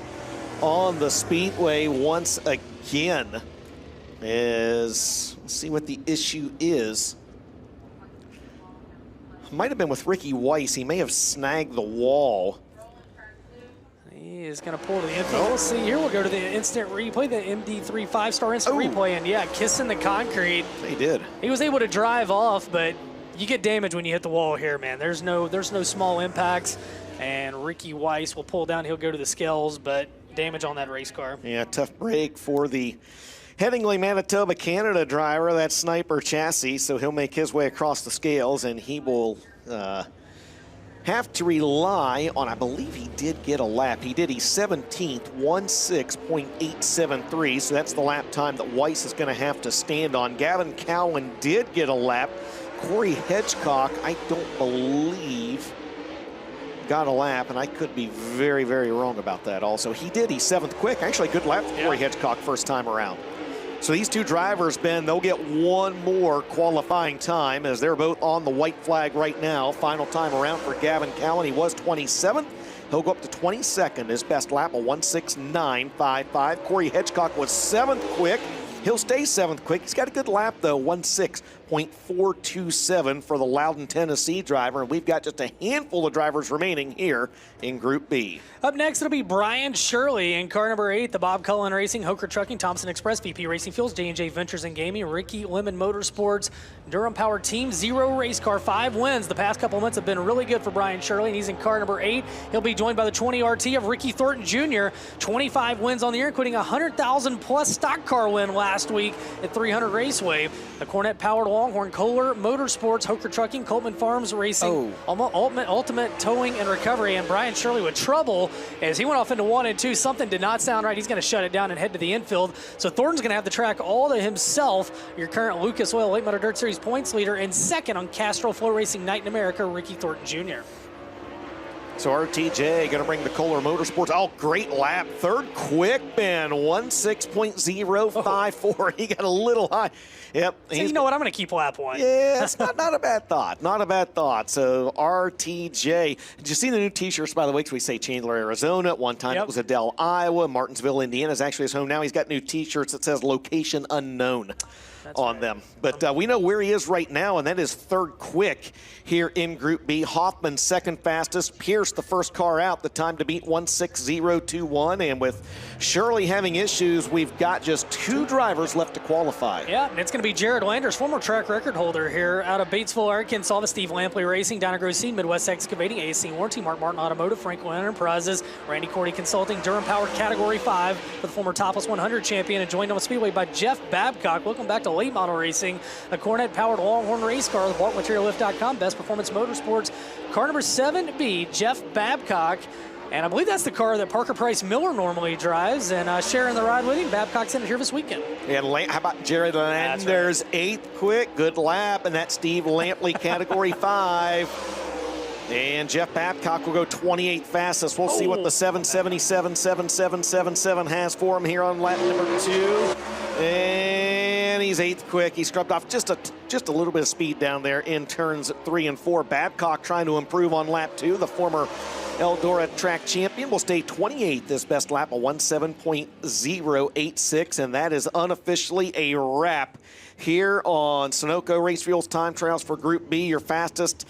on the Speedway once again. Let's see what the issue is. Might have been with Ricky Weiss. He may have snagged the wall. He is going to pull to the infield. Let's see here. We'll go to the instant replay, the MD3 5-star instant replay, and yeah, kissing the concrete. He did. He was able to drive off, but you get damage when you hit the wall here, man. There's no small impacts, and Ricky Weiss will pull down. He'll go to the scales, but damage on that race car. Yeah, tough break for the Headingley, Manitoba, Canada driver, that Sniper chassis, so he'll make his way across the scales, and he will have to rely on, I believe he did get a lap. He did. He's 17th, 1:6.873, so that's the lap time that Weiss is going to have to stand on. Gavin Cowan did get a lap. Corey Hedgecock, I don't believe, got a lap, and I could be very, very wrong about that also. He did. He's 7th quick. Actually, good lap for Corey Hedgecock first time around. So these two drivers, Ben, they'll get one more qualifying time as they're both on the white flag right now. Final time around for Gavin Cowan. He was 27th. He'll go up to 22nd. His best lap, a 1:6.955. Corey Hedgecock was 7th quick. He'll stay 7th quick. He's got a good lap, though, 1:6.427 for the Loudon, Tennessee driver. And we've got just a handful of drivers remaining here in Group B. Up next, it'll be Brian Shirley in car number 8, the Bob Cullen Racing, Hoker Trucking, Thompson Express, VP Racing Fuels, J&J Ventures and Gaming, Ricky Lemon Motorsports, Durham Power Team Zero race car, 5 wins. The past couple of months have been really good for Brian Shirley, and he's in car number 8. He'll be joined by the 20 RT of Ricky Thornton Jr., 25 wins on the year, including a 100,000 plus stock car win last week at 300 Raceway. The Cornet Powered Longhorn, Kohler Motorsports, Hoker Trucking, Coleman Farms Racing, Ultimate Towing and Recovery, and Brian Shirley with trouble as he went off into 1 and 2. Something did not sound right. He's going to shut it down and head to the infield. So Thornton's going to have the track all to himself. Your current Lucas Oil Late Model Dirt Series points leader, and second on Castrol FloRacing Night in America, Ricky Thornton Jr. So RTJ going to bring the Kohler Motorsports. Oh, great lap. 3rd quick, Ben. 1:6.054. He got a little high. Yep. So you know what? I'm going to keep lap 1. Yeah, it's not a bad thought. Not a bad thought. So RTJ. Did you see the new T-shirts, by the way? Because we say Chandler, Arizona. At one time it was Adele, Iowa. Martinsville, Indiana is actually his home now. He's got new T-shirts that says location unknown on them. But we know where he is right now, and that is 3rd quick here in Group B. Hoffman 2nd fastest. Pierce the first car out. The time to beat 1:6.021. And with Shirley having issues, we've got just 2 drivers left to qualify. Yeah, and it's going to be Jared Landers, former track record holder here out of Batesville, Arkansas, the Steve Lampley Racing, Donna Grosine, Midwest Excavating, ASC Warranty, Mark Martin Automotive, Franklin Enterprises, Randy Cordy Consulting, Durham Powered Category 5 for the former Topless 100 champion, and joined on the Speedway by Jeff Babcock. Welcome back to Late Model Racing, a Cornet Powered Longhorn race car, the BalkMaterialLift.com, Best Performance Motorsports, car number 7B, Jeff Babcock. And I believe that's the car that Parker Price Miller normally drives, and sharing the ride with him. Babcock's in it here this weekend. And how about Jared Landers, 8th quick, good lap, and that's Steve Lampley, Category 5. And Jeff Babcock will go 28th fastest. We'll see what the 777 has for him here on lap number 2. And he's 8th quick. He scrubbed off just a little bit of speed down there in turns 3 and 4. Babcock trying to improve on lap 2. The former Eldora track champion will stay 28th this best lap, a 1:7.086, and that is unofficially a wrap here on Sunoco Race Fuels Time Trials for Group B. Your fastest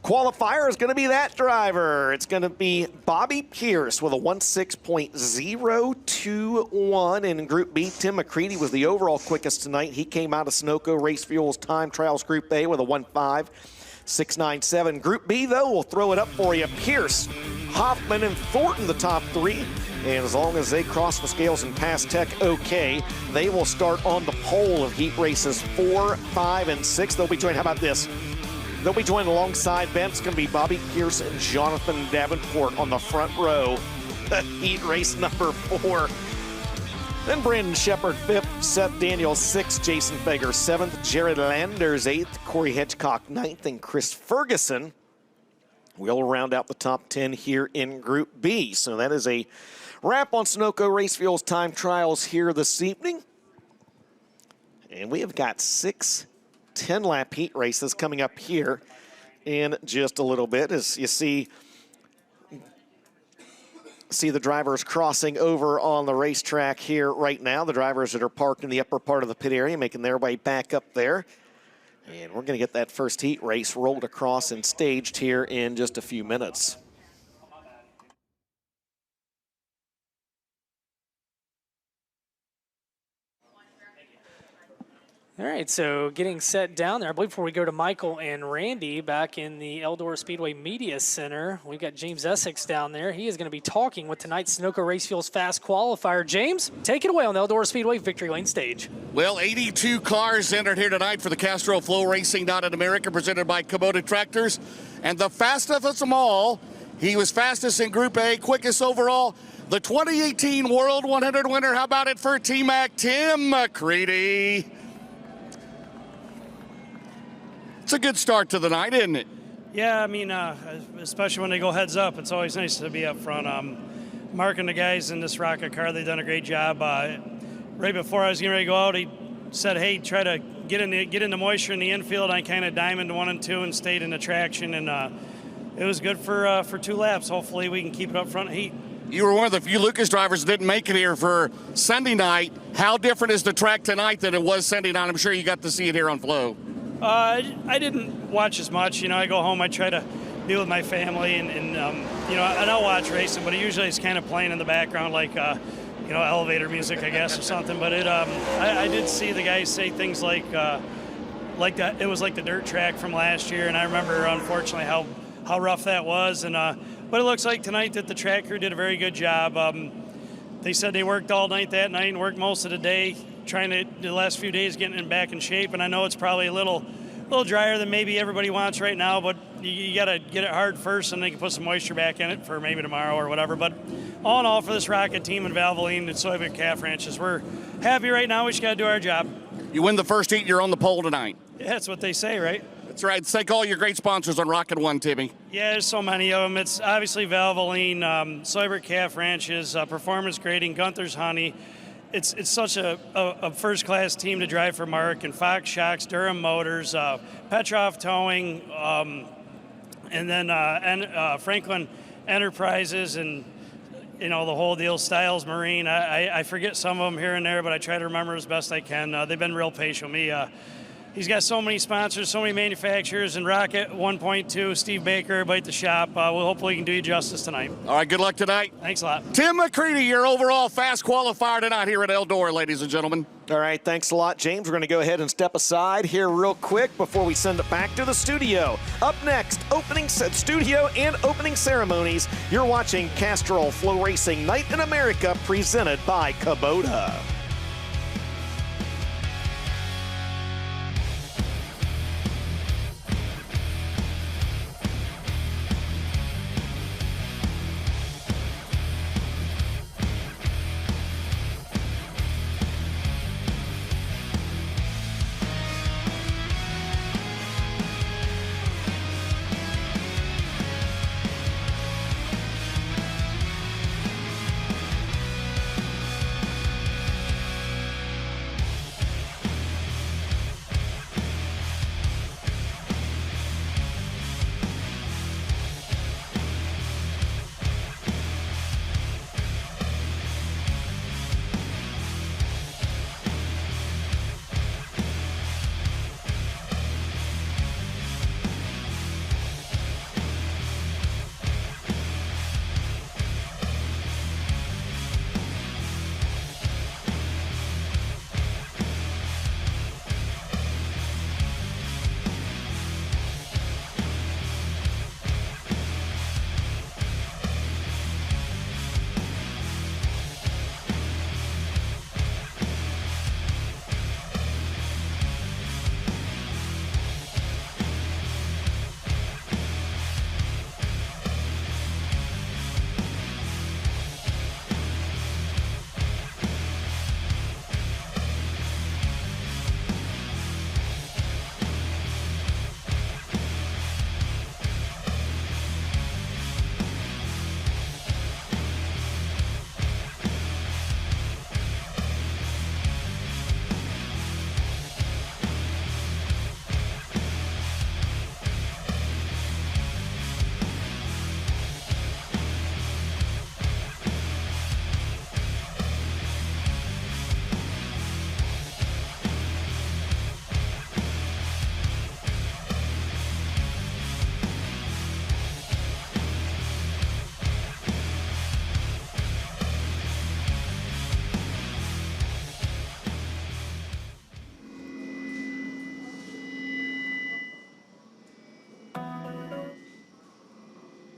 qualifier is going to be that driver. It's going to be Bobby Pierce with a 1:6.021 in Group B. Tim McCready was the overall quickest tonight. He came out of Sunoco Race Fuels Time Trials Group A with a 1:5.697. Group B, though, we'll throw it up for you. Pierce, Hoffman, and Thornton, the top 3. And as long as they cross the scales and pass Tech okay, they will start on the pole of heat races 4, 5, and 6. They'll be joined, how about this? They'll be joined alongside Ben. It's going to be Bobby Pierce and Jonathan Davenport on the front row. Heat race number 4. Then Brandon Shepard 5th, Seth Daniels 6th, Jason Fager 7th, Jared Landers 8th, Corey Hitchcock 9th, and Chris Ferguson will round out the top 10 here in Group B. So that is a wrap on Sunoco Race Fuels Time Trials here this evening. And we have got 6 10-lap heat races coming up here in just a little bit. As you see the drivers crossing over on the racetrack here right now. The drivers that are parked in the upper part of the pit area making their way back up there. And we're going to get that first heat race rolled across and staged here in just a few minutes. All right, so getting set down there. I believe before we go to Michael and Randy back in the Eldora Speedway Media Center, we've got James Essex down there. He is going to be talking with tonight's Sunoco Race Fuels Fast Qualifier. James, take it away on the Eldora Speedway Victory Lane stage. Well, 82 cars entered here tonight for the Castrol FloRacing Night in America presented by Kubota Tractors. And the fastest of them all, he was fastest in Group A, quickest overall. The 2018 World 100 winner, how about it for T-Mac, Tim McCready. It's a good start to the night, isn't it? Yeah, I mean, especially when they go heads up, it's always nice to be up front. Mark and the guys in this rocket car, they've done a great job. Right before I was getting ready to go out, he said, hey, try to get in the moisture in the infield. I kind of diamond 1 and 2 and stayed in the traction, and it was good for 2 laps. Hopefully we can keep it up front heat. You were one of the few Lucas drivers that didn't make it here for Sunday night. How different is the track tonight than it was Sunday night? I'm sure you got to see it here on Flo. I didn't watch as much. You know, I go home, I try to be with my family, and you know, and I'll watch racing, but usually it's kind of playing in the background, like you know, elevator music, I guess, or something. But I did see the guys say things like that. It was like the dirt track from last year, and I remember, unfortunately, how rough that was. And but it looks like tonight that the track crew did a very good job. They said they worked all night that night and worked most of the day, trying to the last few days getting it back in shape. And I know it's probably a little drier than maybe everybody wants right now, but you got to get it hard first, and they can put some moisture back in it for maybe tomorrow or whatever. But all in all, for this Rocket team and Valvoline and Soybean Calf Ranches, we're happy right now. We just got to do our job. You win the first heat, you're on the pole tonight. Yeah, that's what they say, right? That's right. Thank all your great sponsors on Rocket One, Timmy. Yeah, there's so many of them. It's obviously Valvoline, Soybean Calf Ranches, Performance Grading, Gunther's Honey. It's such a first-class team to drive for Mark, and Fox Shocks, Durham Motors, Petroff Towing, and then Franklin Enterprises, and you know, the whole deal, Styles Marine. I forget some of them here and there, but I try to remember as best I can. They've been real patient with me. He's got so many sponsors, so many manufacturers, and Rocket 1.2, Steve Baker, everybody at the shop. We'll hopefully can do you justice tonight. All right, good luck tonight. Thanks a lot. Tim McCready, your overall fast qualifier tonight here at Eldora, ladies and gentlemen. All right, thanks a lot, James. We're going to go ahead and step aside here real quick before we send it back to the studio. Up next, opening studio and opening ceremonies. You're watching Castrol FloRacing Night in America, presented by Kubota.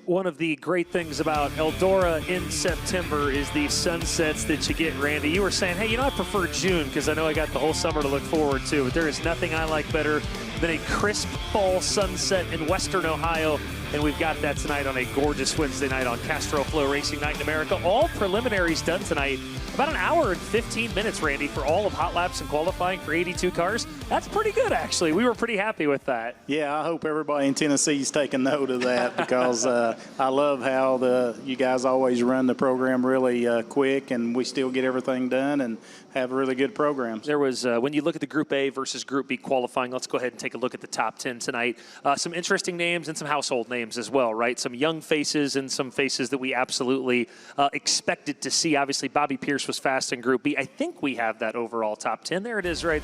One of the great things about Eldora in September is the sunsets that you get, Randy. You were saying, hey, I prefer June because I know I got the whole summer to look forward to, but there is nothing I like better than a crisp fall sunset in Western Ohio, and we've got that tonight on a gorgeous Wednesday night on Castrol FloRacing Night in America. All preliminaries done tonight. About an hour and 15 minutes, Randy, for all of hot laps and qualifying for 82 cars. That's pretty good, actually. We were pretty happy with that. Yeah, I hope everybody in Tennessee's taking note of that because I love how you guys always run the program really quick, and we still get everything done and have really good programs. There was, when you look at the Group A versus Group B qualifying, let's go ahead and take a look at the top 10 tonight. Some interesting names and some household names as well, right? Some young faces and some faces that we absolutely expected to see. Obviously, Bobby Pierce was fast in Group B. I think we have that overall top 10. There it is right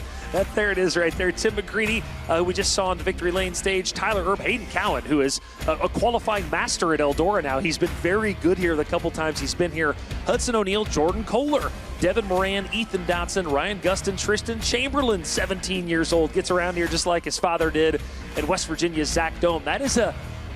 there. Tim McGreedy, we just saw on the victory lane stage. Tyler Erb, Hayden Cowan, who is a qualifying master at Eldora now. He's been very good here the couple times he's been here. Hudson O'Neal, Jordan Kohler, Devin Moran, Ethan Dotson, Ryan Gustin, Tristan Chamberlain, 17 years old, gets around here just like his father did. And West Virginia's Zach Dome.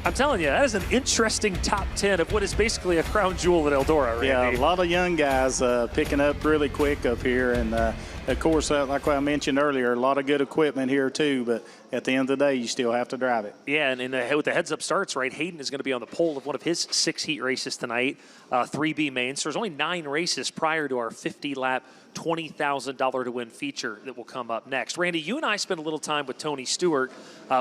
I'm telling you, that is an interesting top 10 of what is basically a crown jewel at Eldora, Randy. Yeah, a lot of young guys picking up really quick up here. And, of course, like I mentioned earlier, a lot of good equipment here too. But at the end of the day, you still have to drive it. Yeah, and with the heads-up starts, right, Hayden is going to be on the pole of one of his 6 heat races tonight, 3B main. So there's only 9 races prior to our 50-lap, $20,000 to win feature that will come up next. Randy, you and I spent a little time with Tony Stewart.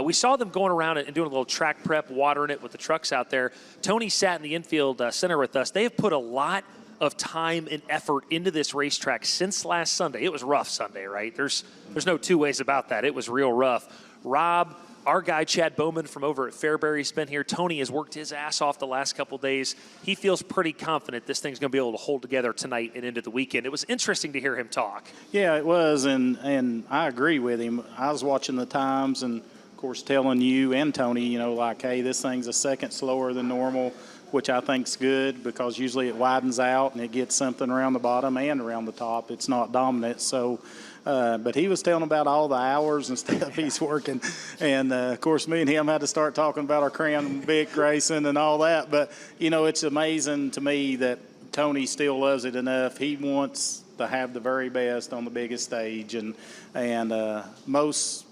We saw them going around and doing a little track prep, watering it with the trucks out there. Tony sat in the infield center with us. They have put a lot of time and effort into this racetrack since last Sunday. It was rough Sunday, right? There's no two ways about that. It was real rough. Rob, our guy Chad Bowman from over at Fairbury's been here. Tony has worked his ass off the last couple days. He feels pretty confident this thing's going to be able to hold together tonight and into the weekend. It was interesting to hear him talk. Yeah, it was, and I agree with him. I was watching the times and, of course, telling you and Tony, like, hey, this thing's a second slower than normal, which I think's good because usually it widens out and it gets something around the bottom and around the top. It's not dominant, so... but he was telling about all the hours and stuff he's working. And, of course, me and him had to start talking about our Crown Vic racing and all that. But, it's amazing to me that Tony still loves it enough. He wants to have the very best on the biggest stage. And most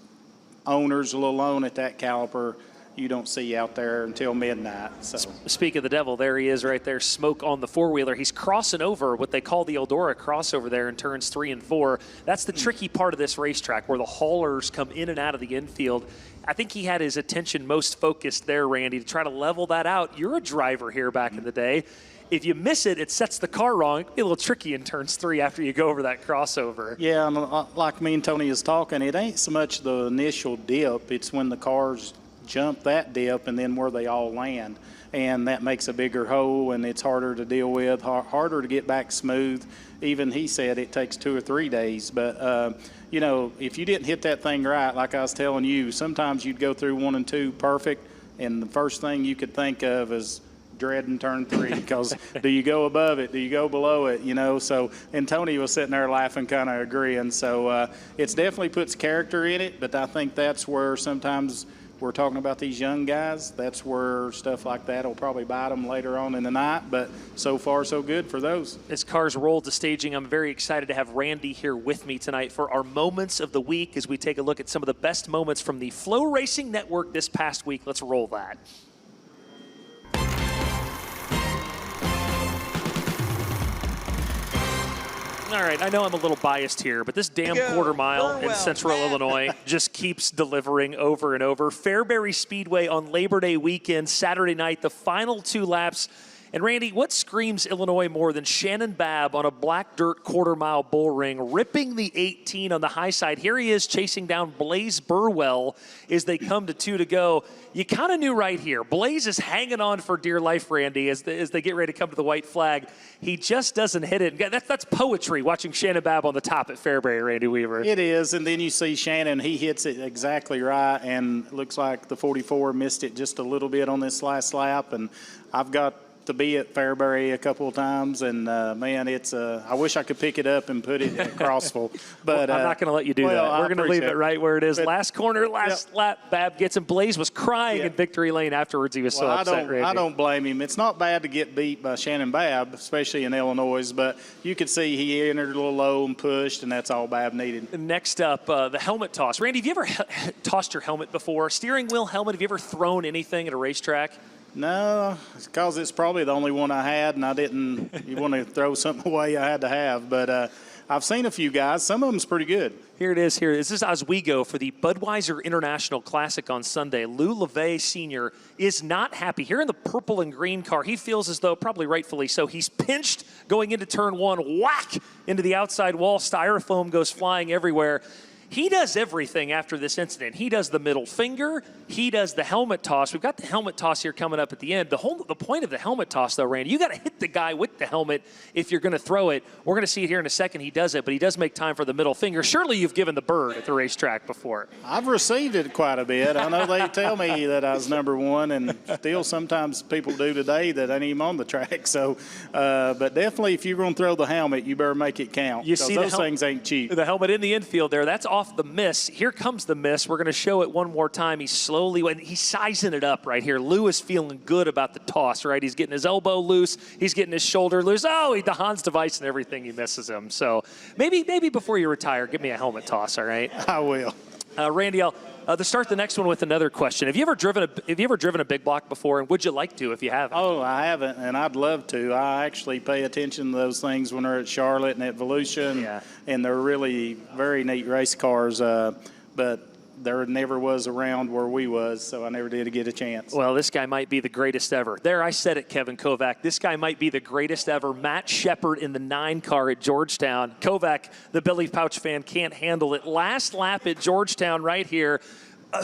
owners will own at that caliper you don't see out there until midnight. So. Speak of the devil, there he is right there, smoke on the four-wheeler. He's crossing over what they call the Eldora crossover there in turns 3 and 4. That's the tricky part of this racetrack where the haulers come in and out of the infield. I think he had his attention most focused there, Randy, to try to level that out. You're a driver here back in the day. If you miss it, it sets the car wrong. It'd be a little tricky in turns 3 after you go over that crossover. Yeah, and like me and Tony is talking, it ain't so much the initial dip. It's when the cars jump that dip and then where they all land, and that makes a bigger hole and it's harder to deal with, harder to get back smooth. Even he said it takes 2 or 3 days, but if you didn't hit that thing right, like I was telling you, sometimes you'd go through 1 and 2 perfect and the first thing you could think of is dreading turn 3 because do you go above it, do you go below it, so, and Tony was sitting there laughing, kind of agreeing. So it's definitely puts character in it, but I think that's where sometimes we're talking about these young guys. That's where stuff like that will probably bite them later on in the night, but so far so good for those. As cars roll to staging, I'm very excited to have Randy here with me tonight for our Moments of the Week as we take a look at some of the best moments from the FloRacing Network this past week. Let's roll that. All right, I know I'm a little biased here, but this damn quarter mile in Central Illinois just keeps delivering over and over. Fairbury Speedway on Labor Day weekend, Saturday night, the final 2 laps. And Randy, what screams Illinois more than Shannon Babb on a black dirt quarter-mile bull ring, ripping the 18 on the high side? Here he is chasing down Blaze Burwell as they come to 2 to go. You kind of knew right here. Blaze is hanging on for dear life, Randy, as they get ready to come to the white flag. He just doesn't hit it. That's poetry, watching Shannon Babb on the top at Fairbury, Randy Weaver. It is, and then you see Shannon, he hits it exactly right, and looks like the 44 missed it just a little bit on this last lap. And I've got to be at Fairbury a couple of times, and man, it's I wish I could pick it up and put it in Crossville, but I'm not going to let you do that. We're going to leave it right where it is. But, last corner, last lap, Bab gets him. Blaze was crying in victory lane afterwards. He was so upset. I don't blame him. It's not bad to get beat by Shannon Babb, especially in Illinois, but you could see he entered a little low and pushed, and that's all Babb needed. Next up, the helmet toss. Randy, have you ever tossed your helmet before? Steering wheel helmet, have you ever thrown anything at a racetrack? No, because it's probably the only one I had, and I didn't. You want to throw something away I had to have, but I've seen a few guys. Some of them's pretty good. Here it is. Here this is Oswego for the Budweiser International Classic on Sunday. Lou LeVay Sr. is not happy. Here in the purple and green car, he feels as though, probably rightfully so, he's pinched going into turn one, whack into the outside wall. Styrofoam goes flying everywhere. He does everything after this incident. He does the middle finger. He does the helmet toss. We've got the helmet toss here coming up at the end. The point of the helmet toss, though, Randy, you got to hit the guy with the helmet if you're going to throw it. We're going to see it here in a second. He does it, but he does make time for the middle finger. Surely you've given the bird at the racetrack before. I've received it quite a bit. I know they tell me that I was number one, and still sometimes people do today that ain't even on the track. So, but definitely if you're going to throw the helmet, you better make it count. You see those things ain't cheap. The helmet in the infield there, that's off the miss. Here comes the miss. We're going to show it one more time. He's sizing it up right here. Lou is feeling good about the toss, right? He's getting his elbow loose. He's getting his shoulder loose. Oh, the Hans device and everything, he misses him. So maybe before you retire, give me a helmet toss, all right? I will. Randy, I'll start the next one with another question. Have you ever driven a big block before, and would you like to if you haven't? Oh, I haven't, and I'd love to. I actually pay attention to those things when they're at Charlotte and at Volusia, and they're really very neat race cars, but there never was around where we was, so I never did get a chance. Well, this guy might be the greatest ever. There, I said it, Kevin Kovac. This guy might be the greatest ever. Matt Shepard in the 9 car at Georgetown. Kovac, the Billy Pouch fan, can't handle it. Last lap at Georgetown right here.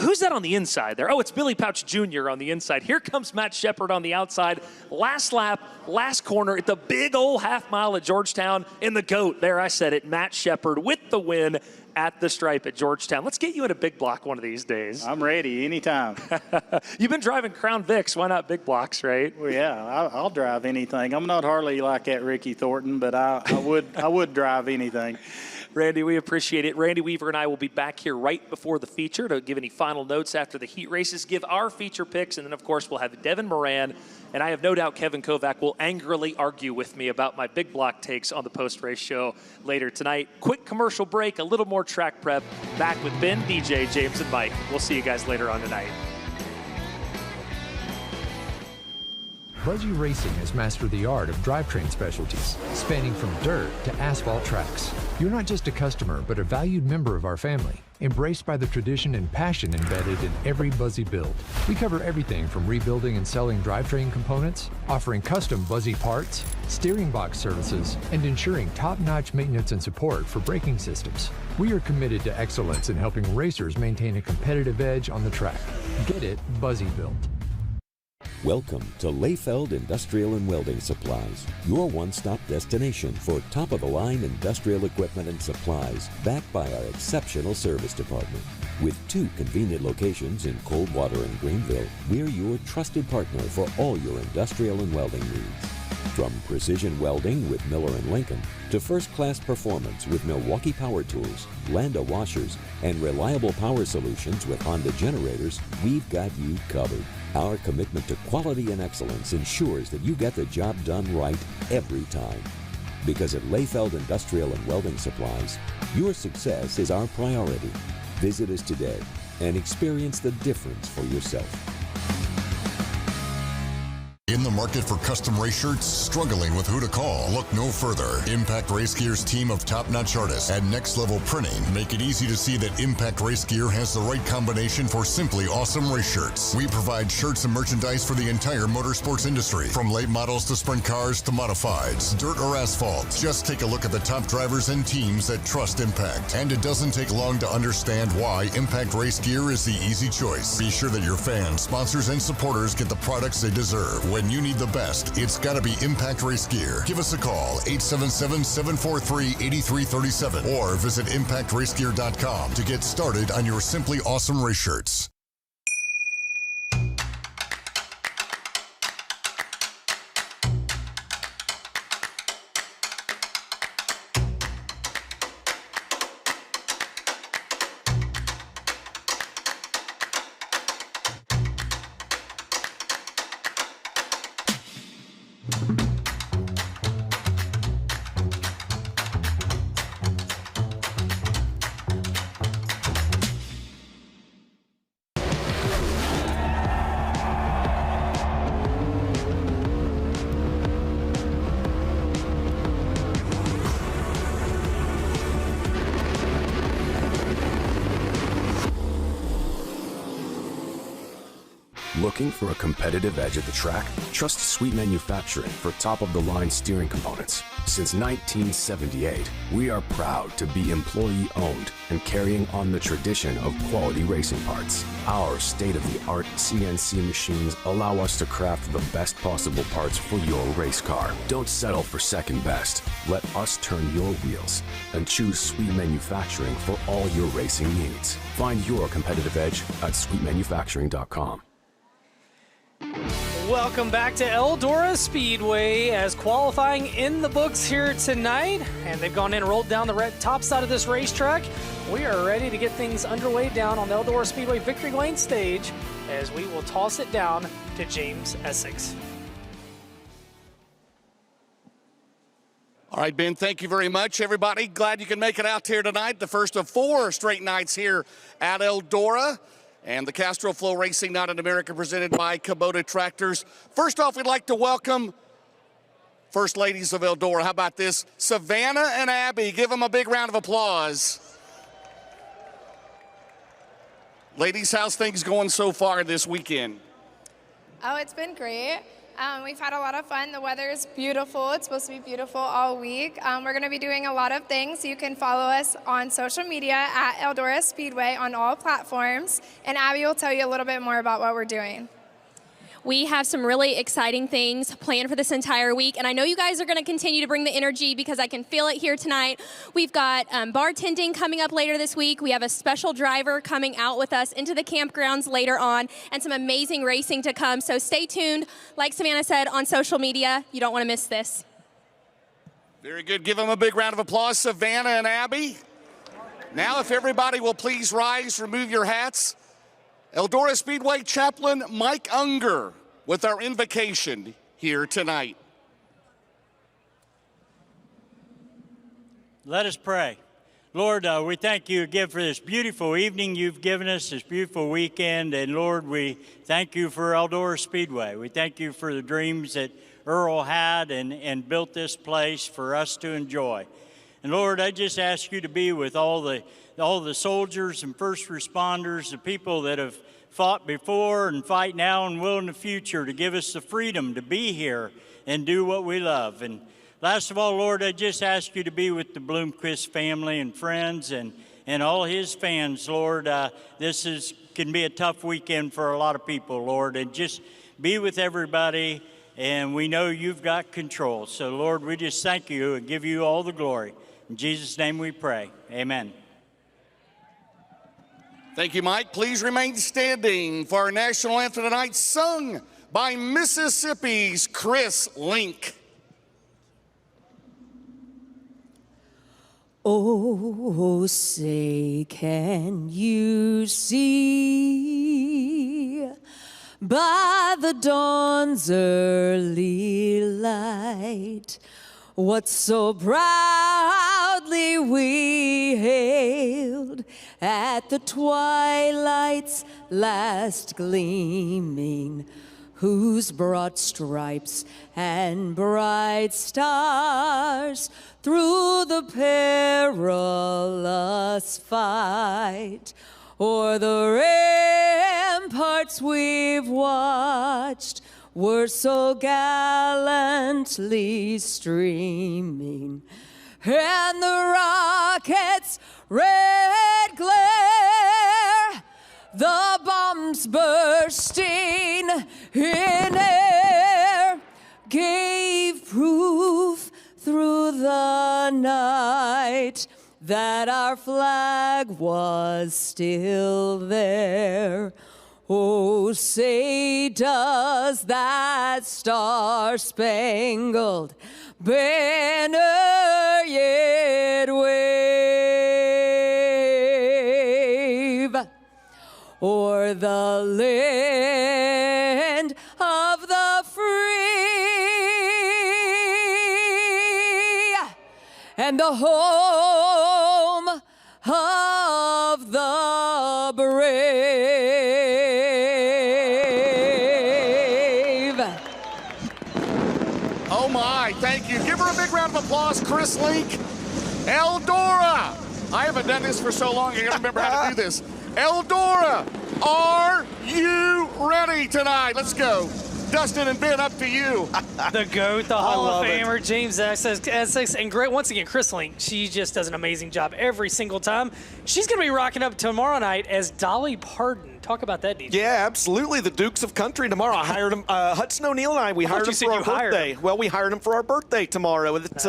Who's that on the inside there? Oh, it's Billy Pouch Jr. on the inside. Here comes Matt Shepard on the outside. Last lap, last corner at the big old half mile at Georgetown. In the GOAT, there I said it, Matt Shepard with the win at the stripe at Georgetown. Let's get you in a big block one of these days. I'm ready anytime. You've been driving Crown Vics. Why not big blocks, right? Well, yeah, I'll drive anything. I'm not hardly like that Ricky Thornton, but I would drive anything. Randy, we appreciate it. Randy Weaver and I will be back here right before the feature to give any final notes after the heat races, give our feature picks, and then, of course, we'll have Devin Moran. And I have no doubt Kevin Kovac will angrily argue with me about my big block takes on the post-race show later tonight. Quick commercial break, a little more track prep. Back with Ben, DJ, James, and Mike. We'll see you guys later on tonight. Buzzy Racing has mastered the art of drivetrain specialties, spanning from dirt to asphalt tracks. You're not just a customer, but a valued member of our family, embraced by the tradition and passion embedded in every Buzzy build. We cover everything from rebuilding and selling drivetrain components, offering custom Buzzy parts, steering box services, and ensuring top-notch maintenance and support for braking systems. We are committed to excellence in helping racers maintain a competitive edge on the track. Get it Buzzy built. Welcome to Leyfeld Industrial and Welding Supplies, your one-stop destination for top-of-the-line industrial equipment and supplies, backed by our exceptional service department. With 2 convenient locations in Coldwater and Greenville, we're your trusted partner for all your industrial and welding needs. From precision welding with Miller & Lincoln to first-class performance with Milwaukee Power Tools, Landa washers, and reliable power solutions with Honda generators, we've got you covered. Our commitment to quality and excellence ensures that you get the job done right every time. Because at Leyfeld Industrial and Welding Supplies, your success is our priority. Visit us today and experience the difference for yourself. In the market for custom race shirts? Struggling with who to call? Look no further. Impact Race Gear's team of top-notch artists at Next Level Printing make it easy to see that Impact Race Gear has the right combination for simply awesome race shirts. We provide shirts and merchandise for the entire motorsports industry, from late models to sprint cars to modifieds, dirt or asphalt. Just take a look at the top drivers and teams that trust Impact. And it doesn't take long to understand why Impact Race Gear is the easy choice. Be sure that your fans, sponsors, and supporters get the products they deserve. When you need the best, it's got to be Impact Race Gear. Give us a call, 877-743-8337, or visit ImpactRaceGear.com to get started on your simply awesome race shirts. Looking for a competitive edge at the track? Trust Sweet Manufacturing for top-of-the-line steering components. Since 1978, we are proud to be employee-owned and carrying on the tradition of quality racing parts. Our state-of-the-art CNC machines allow us to craft the best possible parts for your race car. Don't settle for second best. Let us turn your wheels and choose Sweet Manufacturing for all your racing needs. Find your competitive edge at sweetmanufacturing.com. Welcome back to Eldora Speedway as qualifying in the books here tonight. And they've gone in and rolled down the top side of this racetrack. We are ready to get things underway down on the Eldora Speedway Victory Lane stage as we will toss it down to James Essex. All right, Ben, thank you very much, everybody. Glad you can make it out here tonight. The first of 4 straight nights here at Eldora. And the Castrol FloRacing Night in America presented by Kubota Tractors. First off, we'd like to welcome First Ladies of Eldora. How about this? Savannah and Abby. Give them a big round of applause. Ladies, how's things going so far this weekend? Oh, it's been great. We've had a lot of fun. The weather is beautiful. It's supposed to be beautiful all week. We're going to be doing a lot of things. You can follow us on social media at Eldora Speedway on all platforms. And Abby will tell you a little bit more about what we're doing. We have some really exciting things planned for this entire week, and I know you guys are going to continue to bring the energy because I can feel it here tonight. We've got bartending coming up later this week. We have a special driver coming out with us into the campgrounds later on, and some amazing racing to come. So stay tuned, like Savannah said, on social media. You don't want to miss this. Very good. Give them a big round of applause, Savannah and Abby. Now, if everybody will please rise, remove your hats. Eldora Speedway Chaplain Mike Unger with our invocation here tonight. Let us pray. Lord, we thank you again for this beautiful evening you've given us, this beautiful weekend. And Lord, we thank you for Eldora Speedway. We thank you for the dreams that Earl had and built this place for us to enjoy. And Lord, I just ask you to be with all the soldiers and first responders, the people that have fought before and fight now and will in the future, to give us the freedom to be here and do what we love. And last of all, Lord, I just ask you to be with the Bloomquist family and friends and all his fans, Lord. This can be a tough weekend for a lot of people, Lord, and just be with everybody. And we know you've got control. So, Lord, we just thank you and give you all the glory. In Jesus' name we pray. Amen. Thank you, Mike. Please remain standing for our national anthem tonight, sung by Mississippi's Chris Link. Oh, say, can you see by the dawn's early light what so proudly we hailed at the twilight's last gleaming, whose broad stripes and bright stars through the perilous fight o'er the ramparts we've watched were so gallantly streaming, and the rocket's red glare, the bombs bursting in air, gave proof through the night that our flag was still there. Oh, say, does that star-spangled banner yet wave o'er the land of the free and the home of the brave. Oh my, thank you. Give her a big round of applause, Chris Link. Eldora. I haven't done this for so long, I gotta remember how to do this. Eldora, are you ready tonight? Let's go. Dustin and Ben, up to you. The GOAT, the Hall of Famer, James Essex, and great, once again, Chris Link. She just does an amazing job every single time. She's going to be rocking up tomorrow night as Dolly Parton. Talk about that, DJ. Yeah, absolutely. The Dukes of Country tomorrow. I hired him. Hudson O'Neill and I, we hired him for our birthday. Well, we hired him for our birthday tomorrow. It's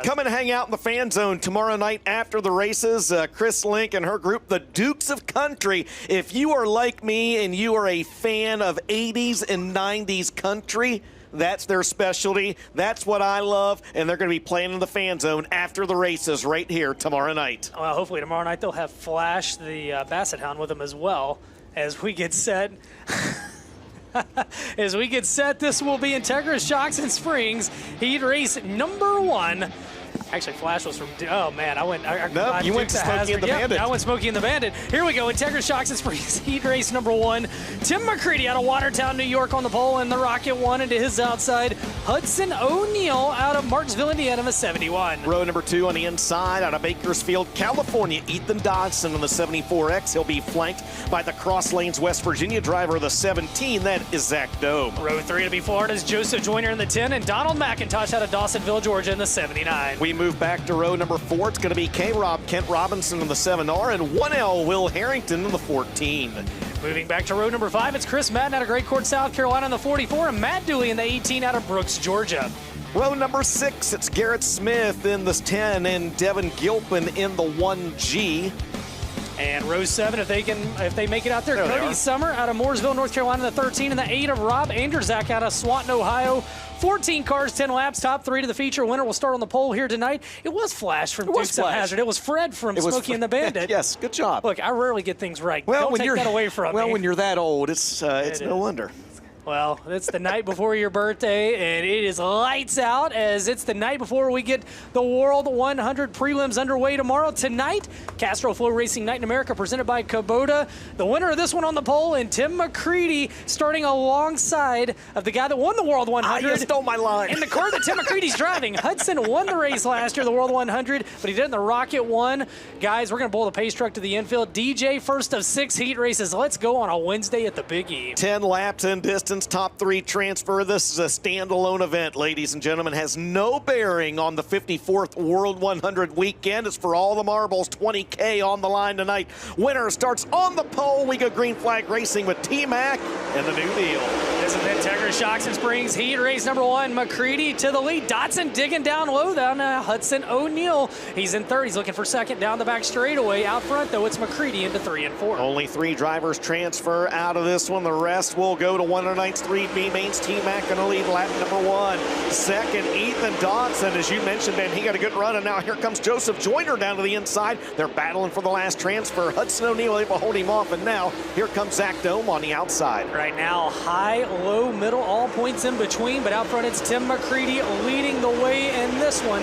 come and hang out in the fan zone tomorrow night after the races. Chris Link and her group, the Dukes of Country. If you are like me and you are a fan of 80s and 90s country, that's their specialty. That's what I love, and they're going to be playing in the fan zone after the races right here tomorrow night. Well, hopefully tomorrow night they'll have Flash, the Basset Hound, with them as well. As we get set, this will be Integra Shocks and Springs, heat race number 1. Actually, Flash was from, oh man, you went to Smokey and the Bandit. I went Smokey and the Bandit. Here we go, Integra Shocks and Springs, heat race number 1. Tim McCready out of Watertown, New York on the pole, and the Rocket 1 into his outside. Hudson O'Neill out of Martinsville, Indiana, with 71. Row number 2 on the inside out of Bakersfield, California, Ethan Dodson on the 74X. He'll be flanked by the Cross Lanes, West Virginia driver of the 17. That is Zach Dome. Row 3 to be Florida's Joseph Joyner in the 10, and Donald McIntosh out of Dawsonville, Georgia in the 79. We move back to row number 4. It's going to be K-Rob Kent Robinson in the 7R and 1L Will Harrington in the 14. Moving back to row number 5, it's Chris Madden out of Great Court, South Carolina in the 44, and Matt Dooley in the 18 out of Brooks, Georgia. Row number 6, it's Garrett Smith in the 10 and Devin Gilpin in the 1G. And row 7, if they make it out there, Cody Summer out of Mooresville, North Carolina, the 13, and the 8 of Rob Anderzak out of Swanton, Ohio. 14 cars, 10 laps, top 3 to the feature. Winner will start on the pole here tonight. It was Flash from Dukes of Hazzard. It was Fred from Smokey and the Bandit. Yes, good job. Look, I rarely get things right. Well, Don't take that away from me. Well, when you're that old, it's no wonder. Well, it's the night before your birthday, and it is lights out as it's the night before we get the World 100 prelims underway tomorrow. Tonight, Castrol FloRacing Night in America presented by Kubota. The winner of this one on the pole, and Tim McCready starting alongside of the guy that won the World 100. You stole my line. In the car that Tim McCready's driving. Hudson won the race last year, the World 100, but he did in the Rocket 1. Guys, we're going to pull the pace truck to the infield. DJ, first of 6 heat races. Let's go on a Wednesday at the Big E. 10 laps in distance. Top 3 transfer. This is a standalone event, ladies and gentlemen. Has no bearing on the 54th World 100 weekend. It's for all the marbles. 20K on the line tonight. Winner starts on the pole. We go green flag racing with T-Mac and the new deal. This is Integra Shocks and Springs heat race number 1. McCready to the lead. Dotson digging down low down Hudson O'Neill. He's in third. He's looking for second down the back straightaway. Out front, though, it's McCready into 3 and 4. Only 3 drivers transfer out of this one. The rest will go to one of tonight's 3 B-Mains. T-Mac going to lead lap number 1. Second, Ethan Dodson. As you mentioned, Ben, he got a good run, and now here comes Joseph Joyner down to the inside. They're battling for the last transfer. Hudson O'Neill able to hold him off, and now here comes Zach Dome on the outside. Right now, high, low, middle, all points in between, but out front it's Tim McCready leading the way in this one.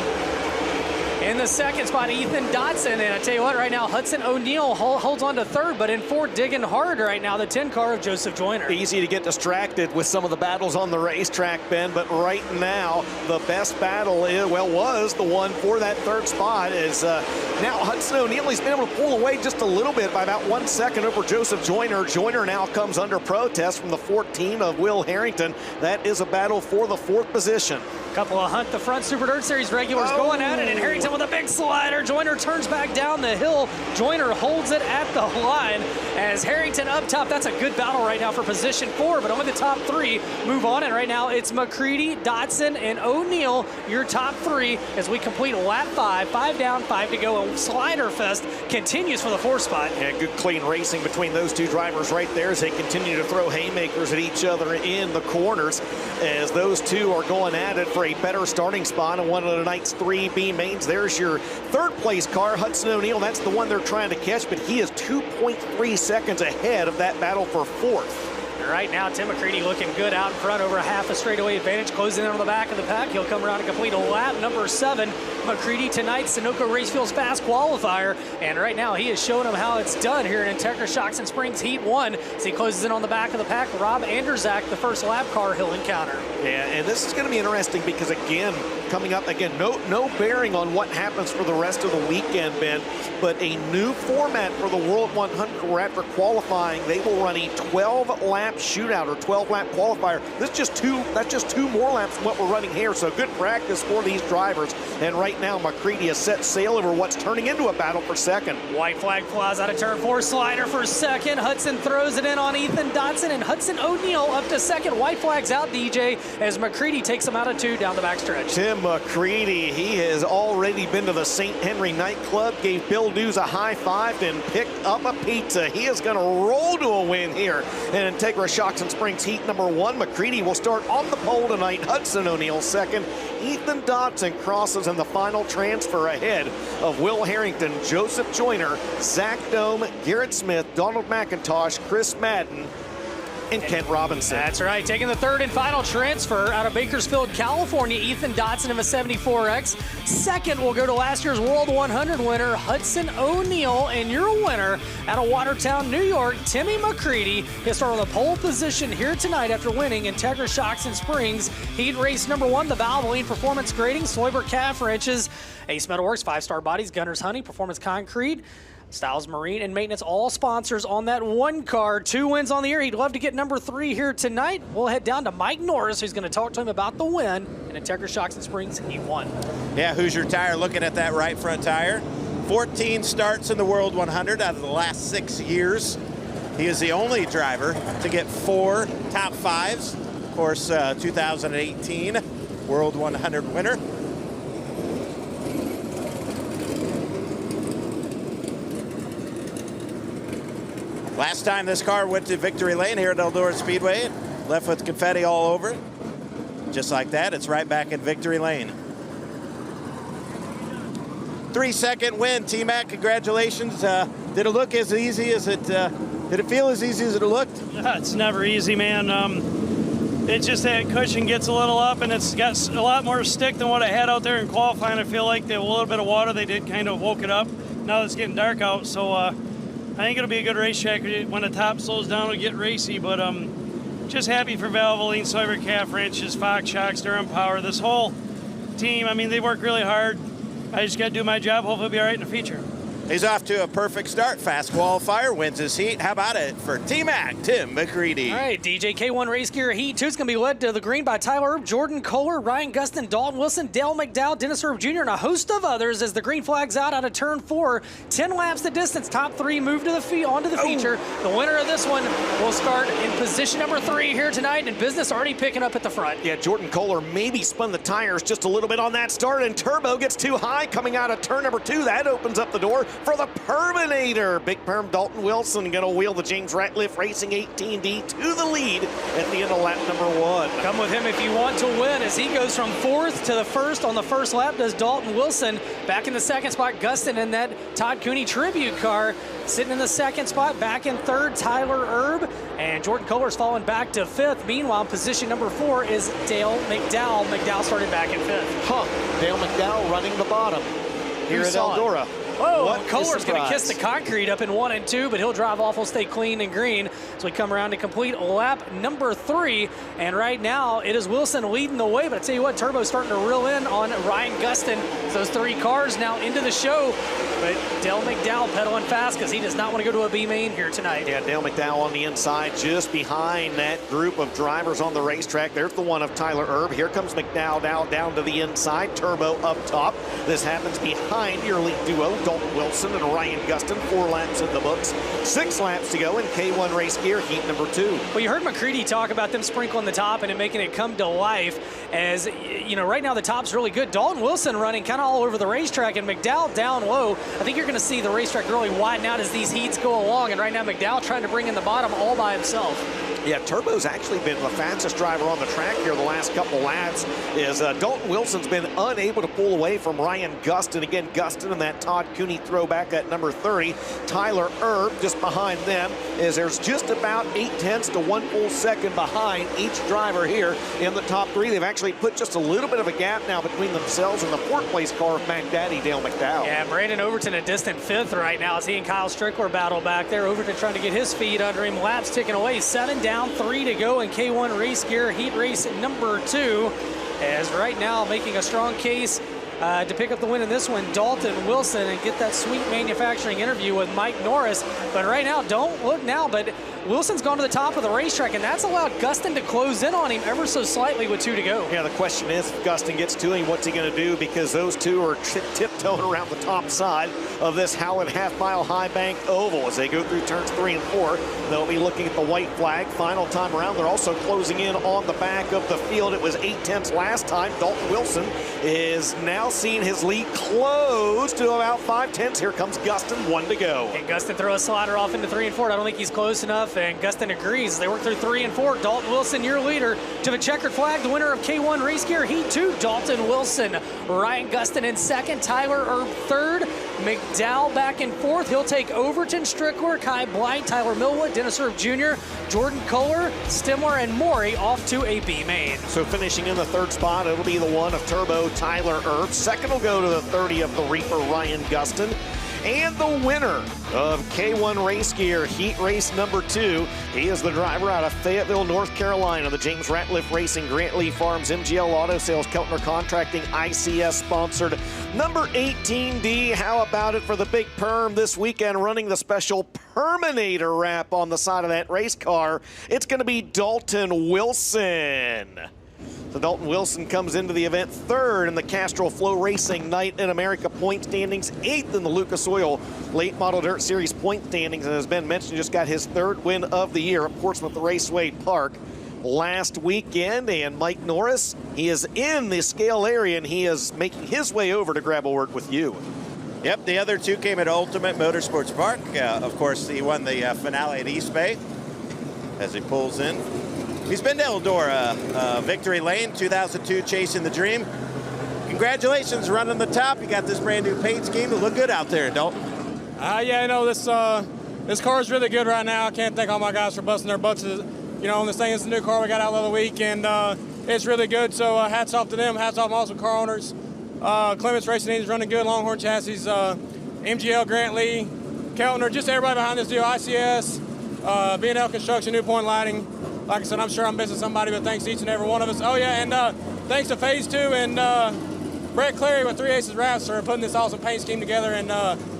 In the second spot, Ethan Dodson, and I tell you what, right now, Hudson O'Neill holds on to third, but in fourth, digging hard right now, the 10 car of Joseph Joyner. Easy to get distracted with some of the battles on the racetrack, Ben, but right now, the best battle was the one for that third spot. Is now Hudson O'Neill, he's been able to pull away just a little bit by about 1 second over Joseph Joyner. Joyner now comes under protest from the 14 of Will Harrington. That is a battle for the 4th position. Couple of Hunt the Front Super Dirt Series regulars going at it, and Harrington with a big slider. Joyner turns back down the hill. Joyner holds it at the line as Harrington up top. That's a good battle right now for position 4, but only the top 3 move on, and right now it's McCready, Dodson, and O'Neill, your top 3 as we complete lap 5. 5 down, 5 to go, and Slider Fest continues for the 4th spot. Yeah, good clean racing between those 2 drivers right there as they continue to throw haymakers at each other in the corners as those 2 are going at it for a better starting spot on one of tonight's 3 B-Mains. There's your 3rd place car, Hudson O'Neill. That's the one they're trying to catch, but he is 2.3 seconds ahead of that battle for 4th. And right now, Tim McCready looking good out in front, over a half a straightaway advantage, closing in on the back of the pack. He'll come around and complete a lap number 7. McCready tonight, Sunoco Racefield's fast qualifier. And right now, he is showing them how it's done here in Integra Shocks and Springs Heat 1 as he closes in on the back of the pack. Rob Anderzak, the first lap car he'll encounter. Yeah, and this is going to be interesting because, again, coming up, again, no bearing on what happens for the rest of the weekend, Ben, but a new format for the World 100 where after qualifying, they will run a 12-lap shootout or 12-lap qualifier. That's just two more laps than what we're running here, so good practice for these drivers. And right now, McCready has set sail over what's turning into a battle for second. White flag flies out of turn 4, slider for second. Hudson throws it in on Ethan Dotson, and Hudson O'Neal up to second. White flag's out, DJ, as McCready takes him out of 2 down the backstretch. Tim McCready, he has already been to the St. Henry nightclub, gave Bill Dews a high five, and picked up a pizza. He is going to roll to a win here in Integra Shocks and Springs Heat number 1. McCready will start on the pole tonight. Hudson O'Neal second. Ethan Dotson crosses in the final transfer ahead of Will Harrington, Joseph Joyner, Zach Dome, Garrett Smith, Donald McIntosh, Chris Madden, and Kent Robinson. That's right, taking the third and final transfer out of Bakersfield, California, Ethan Dotson of a 74X. Second will go to last year's World 100 winner, Hudson O'Neal, and your winner out of Watertown, New York, Timmy McCready. He'll start on the pole position here tonight after winning Integra Shocks and Springs Heat race number 1, the Valvoline Performance Grading, Soyber Calf Wrenches, Ace Metalworks, 5-Star Bodies, Gunner's Honey, Performance Concrete, Styles Marine and Maintenance, all sponsors on that one car. 2 wins on the year. He'd love to get number 3 here tonight. We'll head down to Mike Norris, who's going to talk to him about the win in Integra Shocks and Springs Heat 1. Yeah, Hoosier Tire looking at that right front tire. 14 starts in the World 100 out of the last 6 years. He is the only driver to get 4 top 5s. Of course, 2018 World 100 winner. Last time this car went to victory lane here at Eldora Speedway, left with confetti all over it. Just like that, it's right back in victory lane. 3-second win, T-Mac, congratulations. Did it look as easy as it, did it feel as easy as it looked? Yeah, it's never easy, man. It's just that cushion gets a little up and it's got a lot more stick than what I had out there in qualifying. I feel like a little bit of water, they did kind of woke it up. Now it's getting dark out, so I think it'll be a good racetrack. When the top slows down, it'll get racy, but just happy for Valvoline, Soyber Calf Wrenches, Fox Shocks, Durham Power, this whole team. I mean, they work really hard. I just got to do my job. Hopefully, I'll be all right in the future. He's off to a perfect start. Fast qualifier, wins his heat. How about it for T-Mac, Tim McCready? All right, DJ K1 Race Gear Heat 2 is going to be led to the green by Tyler Erb, Jordan Kohler, Ryan Gustin, Dalton Wilson, Dale McDowell, Dennis Erb Jr., and a host of others as the green flag's out of turn 4. 10 laps the distance. Top 3 move to the onto the feature. The winner of this one will start in position number 3 here tonight, and business already picking up at the front. Yeah, Jordan Kohler maybe spun the tires just a little bit on that start, and Turbo gets too high coming out of turn number 2. That opens up the door for the Terminator. Big Perm Dalton Wilson going to wheel the James Ratliff Racing 18D to the lead at the end of lap number 1. Come with him if you want to win as he goes from 4th to the 1st on the first lap. Does Dalton Wilson. Back in the 2nd spot, Gustin in that Todd Cooney Tribute car. Sitting in the 2nd spot, back in 3rd, Tyler Erb. And Jordan Kohler's falling back to 5th. Meanwhile, position number 4 is Dale McDowell. McDowell started back in 5th. Dale McDowell running the bottom here at Eldora. Oh, Kohler's going to kiss the concrete up in 1 and 2, but he'll drive off, will stay clean and green. So we come around to complete lap number 3. And right now, it is Wilson leading the way. But I tell you what, Turbo's starting to reel in on Ryan Gustin. Those 3 cars now into the show. But Dale McDowell pedaling fast because he does not want to go to a B main here tonight. Yeah, Dale McDowell on the inside, just behind that group of drivers on the racetrack. There's the one of Tyler Erb. Here comes McDowell now down to the inside. Turbo up top. This happens behind your lead duo, Dalton Wilson and Ryan Gustin. 4 laps in the books. 6 laps to go in K1 Race Gear Heat number 2. Well, you heard McCready talk about them sprinkling the top and it making it come to life. As, you know, right now the top's really good. Dalton Wilson running kind of all over the racetrack and McDowell down low. I think you're going to see the racetrack really widen out as these heats go along. And right now McDowell trying to bring in the bottom all by himself. Yeah, Turbo's actually been the fastest driver on the track here the last couple laps. Dalton Wilson's been unable to pull away from Ryan Gustin. Again, Gustin and that Todd Cooney throwback at number 30. Tyler Erb just behind them. There's just about 0.8 to 1 full second behind each driver here in the top 3. They've actually put just a little bit of a gap now between themselves and the 4th place car of Mac Daddy, Dale McDowell. Yeah, Brandon Overton a distant 5th right now as he and Kyle Strickler battle back there. Overton trying to get his feet under him. Laps ticking away. 7 down, 3 to go in K1 race gear, heat race number 2. As right now making a strong case to pick up the win in this one, Dalton Wilson, and get that sweet manufacturing interview with Mike Norris. But right now, don't look now, but Wilson's gone to the top of the racetrack, and that's allowed Gustin to close in on him ever so slightly with 2 to go. Yeah, the question is, if Gustin gets to him, what's he going to do? Because those two are tiptoeing around the top side of this Howland half-mile high bank oval. As they go through turns 3 and 4, they'll be looking at the white flag. Final time around, they're also closing in on the back of the field. It was 0.8 last time. Dalton Wilson is now seeing his lead close to about 0.5. Here comes Gustin, 1 to go. And Gustin throws a slider off into 3 and 4. I don't think he's close enough, and Gustin agrees. They work through 3 and 4. Dalton Wilson, your leader, to the checkered flag. The winner of K1 Race Gear Heat 2, Dalton Wilson. Ryan Gustin in 2nd, Tyler Erb 3rd, McDowell back in 4th. He'll take Overton, Strickler, Kai Blight, Tyler Millwood, Dennis Erb Jr., Jordan Kohler, Stimler, and Maury off to a B main. So finishing in the 3rd spot, it'll be the one of Turbo, Tyler Erb. 2nd will go to the 30 of the Reaper, Ryan Gustin. And the winner of K1 Race Gear Heat Race number 2, he is the driver out of Fayetteville, North Carolina, the James Ratliff Racing, Grant Lee Farms, MGL Auto Sales, Keltner Contracting, ICS sponsored number 18D. How about it for the Big Perm this weekend, running the special Perminator wrap on the side of that race car? It's going to be Dalton Wilson. So Dalton Wilson comes into the event 3rd in the Castrol FloRacing Night in America point standings, 8th in the Lucas Oil Late Model Dirt Series point standings, and as Ben mentioned, just got his 3rd win of the year at Portsmouth Raceway Park last weekend. And Mike Norris, he is in the scale area, and he is making his way over to grab a word with you. Yep, the other 2 came at Ultimate Motorsports Park. Of course, he won the finale at East Bay as he pulls in. He's been to Eldora, Victory Lane, 2002, Chasing the Dream. Congratulations, running the top. You got this brand new paint scheme to look good out there, Dalton. Yeah, I know this car is really good right now. I can't thank all my guys for busting their butts, on this thing. It's a new car we got out the other week, and it's really good. So hats off to them. Hats off to awesome car owners. Clements Racing is running good. Longhorn Chassis, MGL, Grant Lee, Keltner, just everybody behind this deal. ICS, B&L Construction, New Point Lighting. Like I said, I'm sure I'm missing somebody, but thanks to each and every one of us. Oh, yeah, and thanks to Phase 2 and Brett Clary with 3 Aces Wraps for putting this awesome paint scheme together, and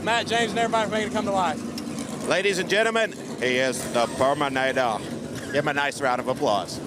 Matt James and everybody for making it come to life. Ladies and gentlemen, he is the Perminator. Give him a nice round of applause.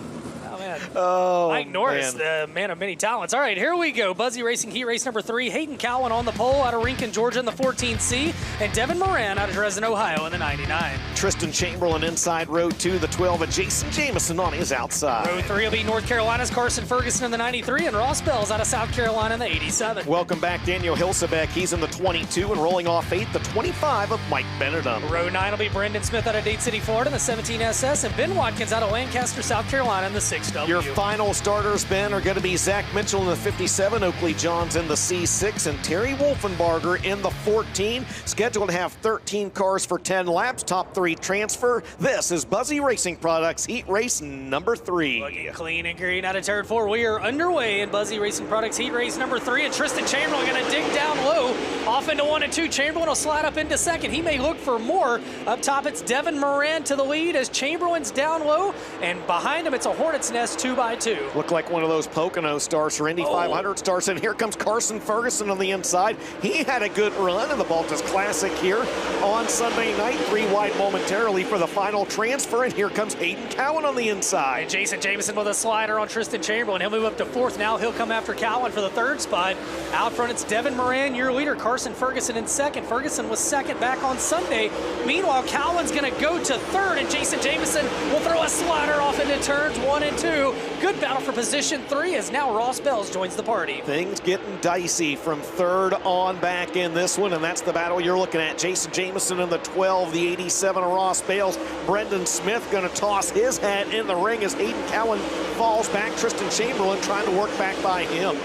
Oh, Mike Norris, the man of many talents. All right, here we go. Buzzy Racing Heat Race number 3. Hayden Cowan on the pole out of Rincon, Georgia in the 14C. And Devin Moran out of Dresden, Ohio in the 99. Tristan Chamberlain inside row 2, the 12, and Jason Jameson on his outside. Row 3 will be North Carolina's Carson Ferguson in the 93 and Ross Bells out of South Carolina in the 87. Welcome back, Daniel Hilsebeck. He's in the 22 and rolling off 8th, the 25 of Mike Benedum. Row 9 will be Brendan Smith out of Dade City, Florida in the 17SS, and Ben Watkins out of Lancaster, South Carolina in the 6W. Your final starters, Ben, are going to be Zach Mitchell in the 57, Oakley Johns in the C6, and Terry Wolfenbarger in the 14. Scheduled to have 13 cars for 10 laps, top 3 transfer. This is Buzzy Racing Products Heat Race number 3. Looking clean and green out of turn 4. We are underway in Buzzy Racing Products Heat Race number 3, and Tristan Chamberlain going to dig down low, off into 1 and 2. Chamberlain will slide up into 2nd. He may look for more. Up top, it's Devin Moran to the lead as Chamberlain's down low, and behind him, it's a Hornet's Nest 2x2. Look like one of those Pocono stars or Indy 500 stars, and here comes Carson Ferguson on the inside. He had a good run in the Baltus Classic here on Sunday night. 3 wide momentarily for the final transfer, and here comes Hayden Cowan on the inside. And Jason Jameson with a slider on Tristan Chamberlain. He'll move up to 4th. Now he'll come after Cowan for the 3rd spot. Out front, it's Devin Moran, your leader. Carson Ferguson in 2nd. Ferguson was 2nd back on Sunday. Meanwhile, Cowan's going to go to 3rd, and Jason Jameson will throw a slider off into turns 1 and 2. Good battle for position 3 as now Ross Bells joins the party. Things getting dicey from third on back in this one, and that's the battle you're looking at. Jason Jameson in the 12, the 87 of Ross Bales. Brendan Smith going to toss his hat in the ring as Hayden Cowan falls back. Tristan Chamberlain trying to work back by him.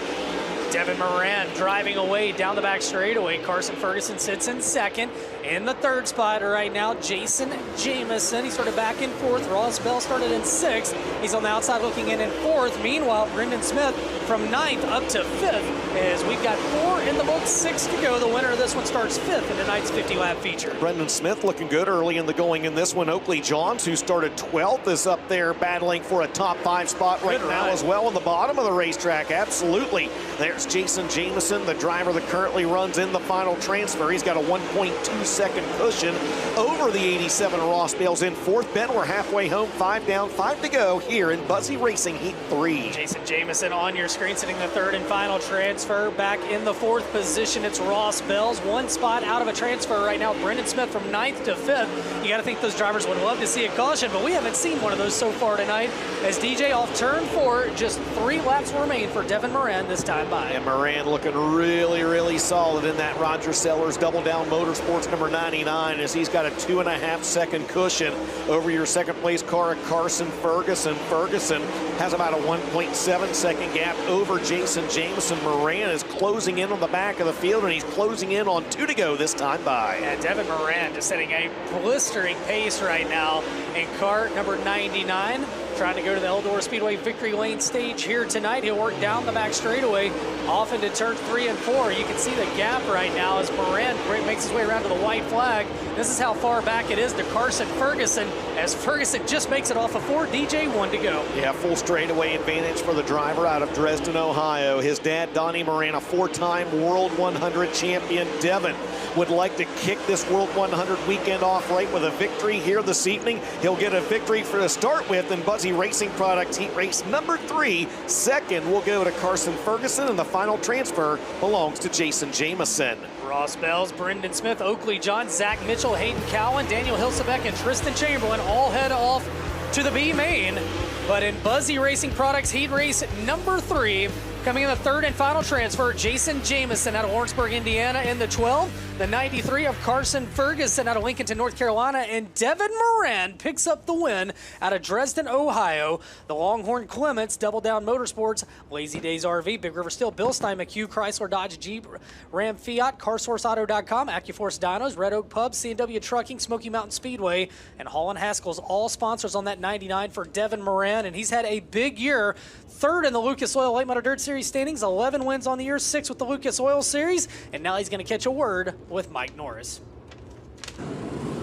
Devin Moran driving away down the back straightaway. Carson Ferguson sits in second. In the third spot right now, Jason Jameson. He started back in fourth. Ross Bell started in sixth. He's on the outside looking in fourth. Meanwhile, Brendan Smith from ninth up to fifth as we've got 4 in the book, 6 to go. The winner of this one starts fifth in tonight's 50-lap feature. Brendan Smith looking good early in the going in this one. Oakley Johns, who started 12th, is up there battling for a top 5 spot right now as well on the bottom of the racetrack. Absolutely. There's Jason Jameson, the driver that currently runs in the final transfer. He's got a 1.2-second cushion over the 87 Ross Bales in fourth. Ben, we're halfway home, 5 down, 5 to go here in Buzzy Racing Heat 3. Jason Jameson on your screen sitting in the third and final transfer. Back in the fourth position, it's Ross Bells. 1 spot out of a transfer right now. Brendan Smith from ninth to fifth. You got to think those drivers would love to see a caution, but we haven't seen one of those so far tonight. As DJ off turn 4, just 3 laps remain for Devin Moran this time by. And Moran looking really, really solid in that Roger Sellers Double Down Motorsports number 99 as he's got a 2.5-second cushion over your second place car, Carson Ferguson. Ferguson has about a 1.7-second gap over Jason Jameson. Moran is closing in on the back of the field, and he's closing in on 2 to go this time by. And Devin Moran just setting a blistering pace right now in car number 99. Trying to go to the Eldora Speedway victory lane stage here tonight. He'll work down the back straightaway off into turn 3 and 4. You can see the gap right now as Moran makes his way around to the white flag. This is how far back it is to Carson Ferguson as Ferguson just makes it off of 4. DJ 1 to go. Yeah, full straightaway advantage for the driver out of Dresden, Ohio. His dad, Donnie Moran, a 4-time World 100 champion. Devin would like to kick this World 100 weekend off right with a victory here this evening. He'll get a victory for to start with in Buzzy Racing Products Heat Race number 3. Second will go to Carson Ferguson, and the final transfer belongs to Jason Jameson. Ross Bells, Brendan Smith, Oakley John, Zach Mitchell, Hayden Cowan, Daniel Hilsebeck, and Tristan Chamberlain all head off to the B main. But in Buzzy Racing Products Heat Race number 3, coming in the third and final transfer, Jason Jameson out of Lawrenceburg, Indiana in the 12. The 93 of Carson Ferguson out of Lincolnton, North Carolina. And Devin Moran picks up the win out of Dresden, Ohio. The Longhorn Clements, Double Down Motorsports, Lazy Days RV, Big River Steel, Bill Stein McHugh, Chrysler, Dodge, Jeep, Ram, Fiat, CarSourceAuto.com, AccuForce Dynos, Red Oak Pub, C&W Trucking, Smoky Mountain Speedway, and Hall & Haskell's, all sponsors on that 99 for Devin Moran. And he's had a big year. Third in the Lucas Oil Late Model Dirt Series standings, 11 wins on the year, 6 with the Lucas Oil Series, and now he's going to catch a word with Mike Norris.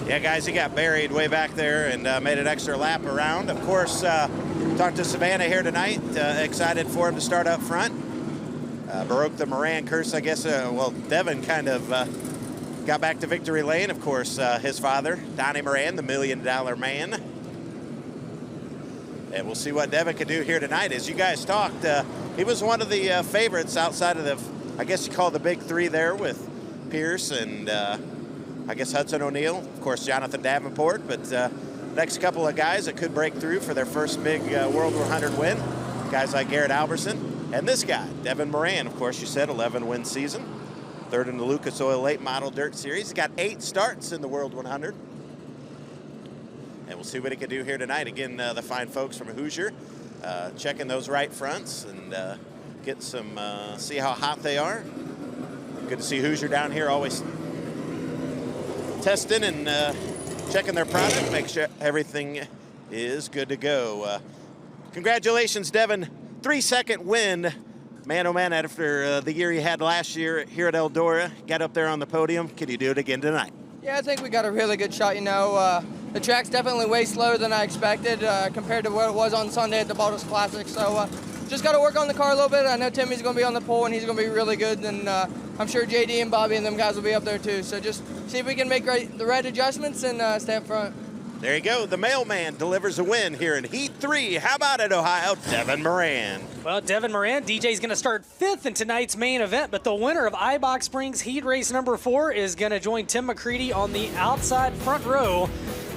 Yeah, guys, he got buried way back there and made an extra lap around. Of course, talked to Savannah here tonight. Excited for him to start up front. Broke the Moran curse, I guess. Well, Devin kind of got back to victory lane. Of course, his father, Donnie Moran, the $1 Million Man. And we'll see what Devin can do here tonight. As you guys talked, he was one of the favorites outside of the, I guess you call the big 3 there with Pierce and I guess Hudson O'Neal, of course Jonathan Davenport, but next couple of guys that could break through for their first big World 100 win, guys like Garrett Alberson, and this guy, Devin Moran, of course you said 11-win season, third in the Lucas Oil Late Model Dirt Series. He's got 8 starts in the World 100. And we'll see what he can do here tonight. Again, the fine folks from Hoosier checking those right fronts and get some, see how hot they are. Good to see Hoosier down here always testing and checking their product, make sure everything is good to go. Congratulations, Devin. 3-second win. Man, oh man, after the year he had last year here at Eldora, got up there on the podium. Can you do it again tonight? Yeah, I think we got a really good shot, you know. The track's definitely way slower than I expected compared to what it was on Sunday at the Baltus Classic. So just got to work on the car a little bit. I know Timmy's going to be on the pole, and he's going to be really good. And I'm sure JD and Bobby and them guys will be up there too. So just see if we can make the right adjustments and stay up front. There you go. The mailman delivers a win here in Heat 3. How about it, Ohio? Devin Moran. Well, Devin Moran, DJ's going to start 5th in tonight's main event, but the winner of Ibach Springs Heat Race number 4 is going to join Tim McCready on the outside front row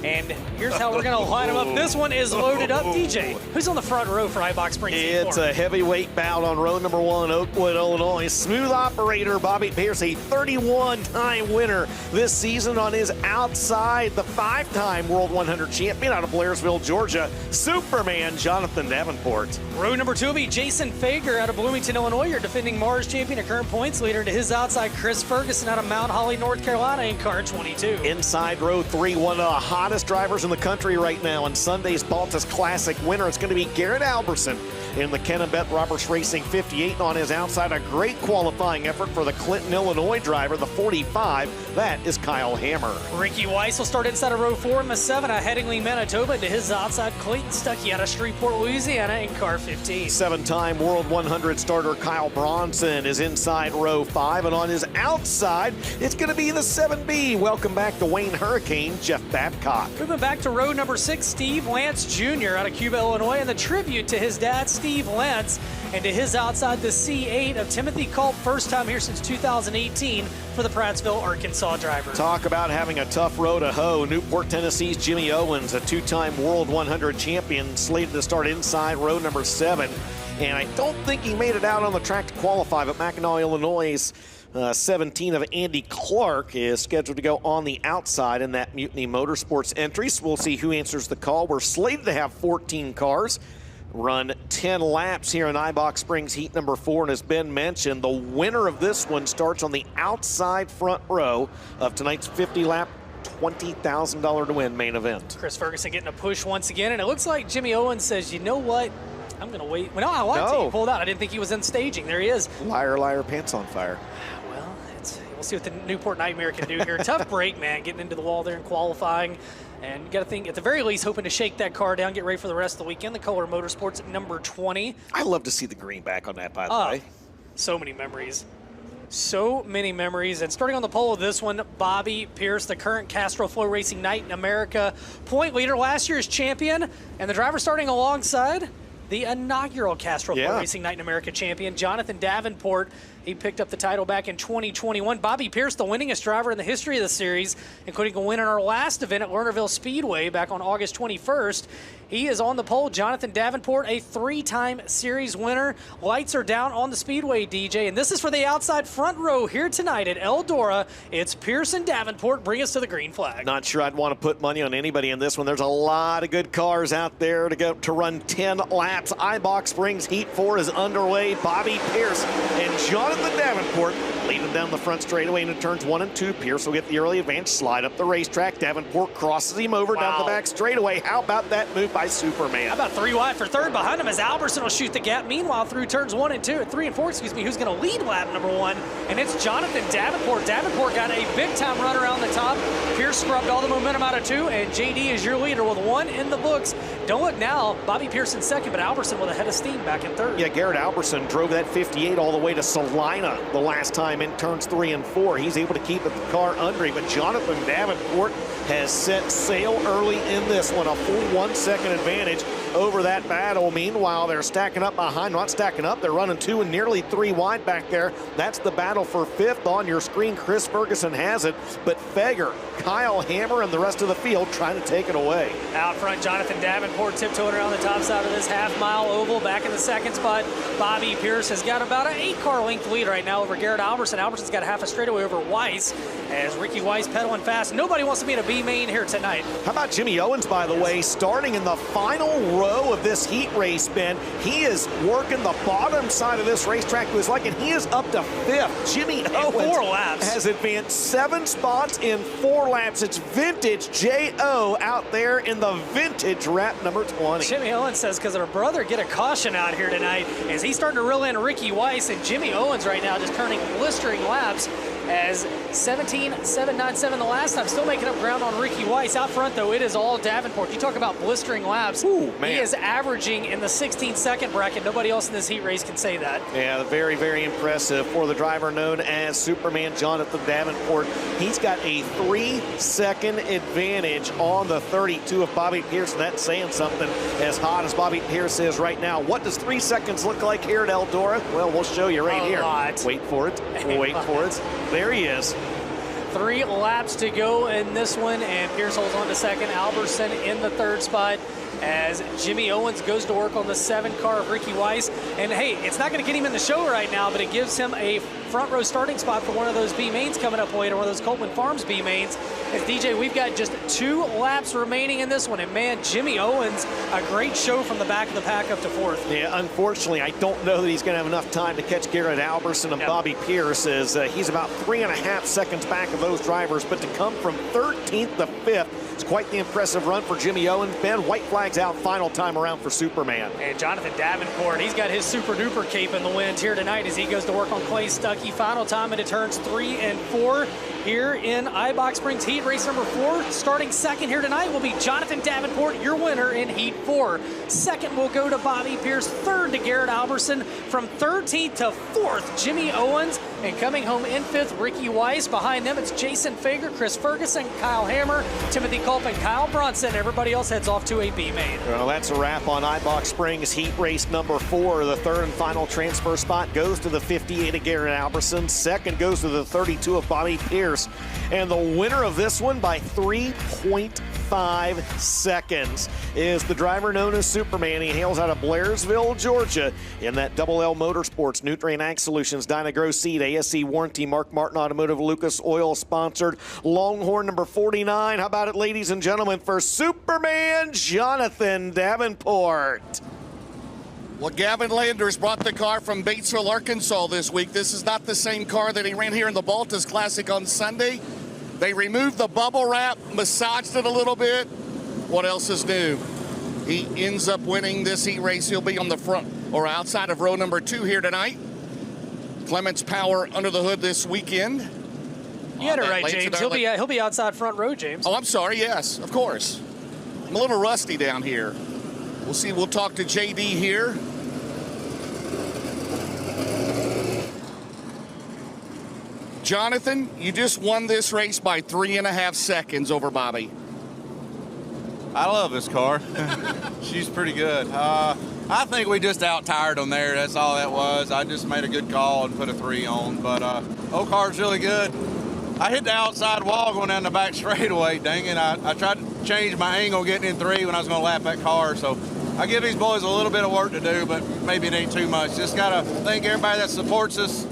And here's how we're going to line them up. This one is loaded up. DJ, who's on the front row for Ibach Springs? It's a heavyweight bout on row number 1, Oakwood, Illinois. Smooth operator Bobby Pierce, a 31-time winner this season on his outside. The 5-time World 100 champion out of Blairsville, Georgia, Superman Jonathan Davenport. Row number 2 will be Jason Fager out of Bloomington, Illinois. Your defending Mars champion, a current points leader. To his outside, Chris Ferguson out of Mount Holly, North Carolina, in car 22. Inside row 3, one of the hottest drivers in the country right now, and Sunday's Baltus Classic winner. It's going to be Garrett Alberson in the Ken and Beth Roberts Racing 58. On his outside, a great qualifying effort for the Clinton, Illinois driver, the 45. That is Kyle Hammer. Ricky Weiss will start inside of row 4 in the 7 at Headingley, Manitoba. To his outside, Clayton Stuckey out of Shreveport, Louisiana, in car 15. 7-time World 100 starter Kyle Bronson is inside row 5, and on his outside, it's going to be the 7B. Welcome back to Wayne Hurricane, Jeff Babcock. Moving back to row number 6, Steve Lance Jr. out of Cuba, Illinois, and the tribute to his dad, Steve Lance. And to his outside, the C8 of Timothy Culp, first time here since 2018 for the Prattsville, Arkansas driver. Talk about having a tough row to hoe. Newport, Tennessee's Jimmy Owens, a 2-time World 100 champion, slated to start inside row number 7. And I don't think he made it out on the track to qualify, but Mackinac, Illinois' 17 of Andy Clark is scheduled to go on the outside in that Mutiny Motorsports entry. So we'll see who answers the call. We're slated to have 14 cars run 10 laps here in Ibach Springs heat number 4, and as Ben mentioned, the winner of this one starts on the outside front row of tonight's 50-lap $20,000 to win main event. Chris Ferguson getting a push once again, and it looks like Jimmy Owens says, you know what, I'm going to wait. Well, no, I liked it. He pulled out. I didn't think he was in staging. There he is. Liar, liar, pants on fire. Well, we'll see what the Newport Nightmare can do here. Tough break, man, getting into the wall there and qualifying. And you got to think, at the very least, hoping to shake that car down, get ready for the rest of the weekend. The Color Motorsports number 20. I love to see the green back on that, by the way. So many memories. So many memories. And starting on the pole of this one, Bobby Pierce, the current Castrol FloRacing Night in America point leader, last year's champion, and the driver starting alongside the inaugural Castrol FloRacing Night in America champion, Jonathan Davenport. He picked up the title back in 2021. Bobby Pierce, the winningest driver in the history of the series, including a win in our last event at Lernerville Speedway back on August 21st. He is on the pole. Jonathan Davenport, a 3-time series winner. Lights are down on the Speedway, DJ, and this is for the outside front row here tonight at Eldora. It's Pierce and Davenport. Bring us to the green flag. Not sure I'd want to put money on anybody in this one. There's a lot of good cars out there to run 10 laps. Ibach Springs Heat 4 is underway. Bobby Pierce and Jonathan Davenport lead them down the front straightaway into turns 1 and 2. Pierce will get the early advance, slide up the racetrack. Davenport crosses him over down the back straightaway. How about that move by Superman? How about 3 wide for third behind him as Alberson will shoot the gap. Meanwhile, through turns 3 and 4, who's going to lead lap number 1? And it's Jonathan Davenport. Davenport got a big-time run around the top. Pierce scrubbed all the momentum out of 2, and JD is your leader with 1 in the books. Don't look now, Bobby Pierce in second, but Alberson with a head of steam back in third. Yeah, Garrett Alberson drove that 58 all the way to Salina the last time in turns 3 and 4. He's able to keep the car under him, but Jonathan Davenport has set sail early in this one, a full 1 second advantage over that battle. Meanwhile, they're stacking up behind, not stacking up, they're running 2 and nearly 3 wide back there. That's the battle for 5th on your screen. Chris Ferguson has it, but Fager, Kyle Hammer, and the rest of the field trying to take it away. Out front, Jonathan Davenport tiptoeing around the top side of this half-mile oval. Back in the second spot, Bobby Pierce has got about an 8-car length lead right now over Garrett Alberson. Alberson's got half a straightaway over Weiss as Ricky Weiss pedaling fast. Nobody wants to be in a B main here tonight. How about Jimmy Owens, by the way, starting in the final row of this heat race, Ben. He is working the bottom side of this racetrack to his like, and he is up to 5th. Jimmy Owens 4 laps. Has advanced 7 spots in 4 laps. It's vintage J.O. out there in the vintage wrap number 20. Jimmy Owens says, because her brother get a caution out here tonight as he's starting to reel in Ricky Weiss, and Jimmy Owens right now just turning blistering laps as 17.797 the last time, still making up ground on Ricky Weiss. Out front, though, it is all Davenport. You talk about blistering laps. Ooh, man. He is averaging in the 16-second bracket. Nobody else in this heat race can say that. Yeah, very, very impressive for the driver known as Superman Jonathan Davenport. He's got a 3-second advantage on the 32 of Bobby Pierce, and that's saying something. As hot as Bobby Pierce is right now, what does 3 seconds look like here at Eldora? Well, we'll show you right here. Lot. Wait for it. Wait for it. There he is. 3 laps to go in this one, and Pierce holds on to second. Alberson in the third spot as Jimmy Owens goes to work on the 7 car of Ricky Weiss. And hey, it's not going to get him in the show right now, but it gives him a front row starting spot for one of those B mains coming up later, one of those Coleman Farms B mains. As DJ, we've got just 2 laps remaining in this one, and man, Jimmy Owens, a great show from the back of the pack up to 4th. Yeah, unfortunately, I don't know that he's going to have enough time to catch Garrett Alberson and Bobby Pierce, as he's about 3.5 seconds back of those drivers, but to come from 13th to 5th, it's quite the impressive run for Jimmy Owens. Ben, white flags out final time around for Superman. And Jonathan Davenport, he's got his super duper cape in the wind here tonight as he goes to work on Clay Stuckey. Final time into turns 3 and 4 here in Ibach Springs Heat Race number 4. Starting second here tonight will be Jonathan Davenport, your winner in Heat 4. Second will go to Bobby Pierce. Third to Garrett Alberson. From 13th to 4th, Jimmy Owens. And coming home in 5th, Ricky Weiss. Behind them, it's Jason Fager, Chris Ferguson, Kyle Hammer, Timothy Culp, and Kyle Bronson. Everybody else heads off to a B main. Well, that's a wrap on Ibach Springs Heat Race number 4. The third and final transfer spot goes to the 58 of Garrett Alberson. Second goes to the 32 of Bobby Pierce. And the winner of this one by 3.5 seconds is the driver known as Superman. He hails out of Blairsville, Georgia, in that Double L Motorsports, Nutrien Ag Solutions, Dyna-Gro Seed, ASC Warranty, Mark Martin Automotive, Lucas Oil sponsored Longhorn number 49. How about it, ladies and gentlemen, for Superman, Jonathan Davenport. Well, Gavin Landers brought the car from Batesville, Arkansas this week. This is not the same car that he ran here in the Baltus Classic on Sunday. They removed the bubble wrap, massaged it a little bit. What else is new? He ends up winning this heat race. He'll be on the front or outside of row number 2 here tonight. Clements Power under the hood this weekend. You had it right, James. He'll be outside front row, James. Oh, I'm sorry. Yes, of course. I'm a little rusty down here. We'll see. We'll talk to JD here. Jonathan, you just won this race by 3.5 seconds over Bobby. I love this car. She's pretty good. I think we just out-tired them there. That's all that was. I just made a good call and put a 3 on. But old car's really good. I hit the outside wall going down the back straightaway. Dang it. I tried to change my angle getting in 3 when I was going to lap that car. So I give these boys a little bit of work to do, but maybe it ain't too much. Just got to thank everybody that supports us.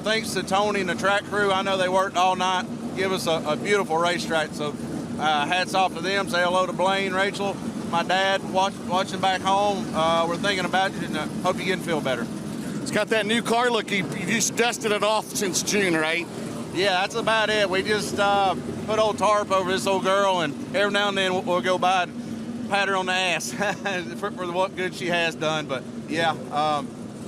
Thanks to Tony and the track crew. I know they worked all night, give us a beautiful racetrack. So hats off to them. Say hello to Blaine, Rachel, my dad, watching back home. We're thinking about you, and hope you're getting feel better. It's got that new car look. You just dusted it off since June, right? Yeah, that's about it. We just put old tarp over this old girl, and every now and then we'll go by and pat her on the ass for what good she has done. But yeah,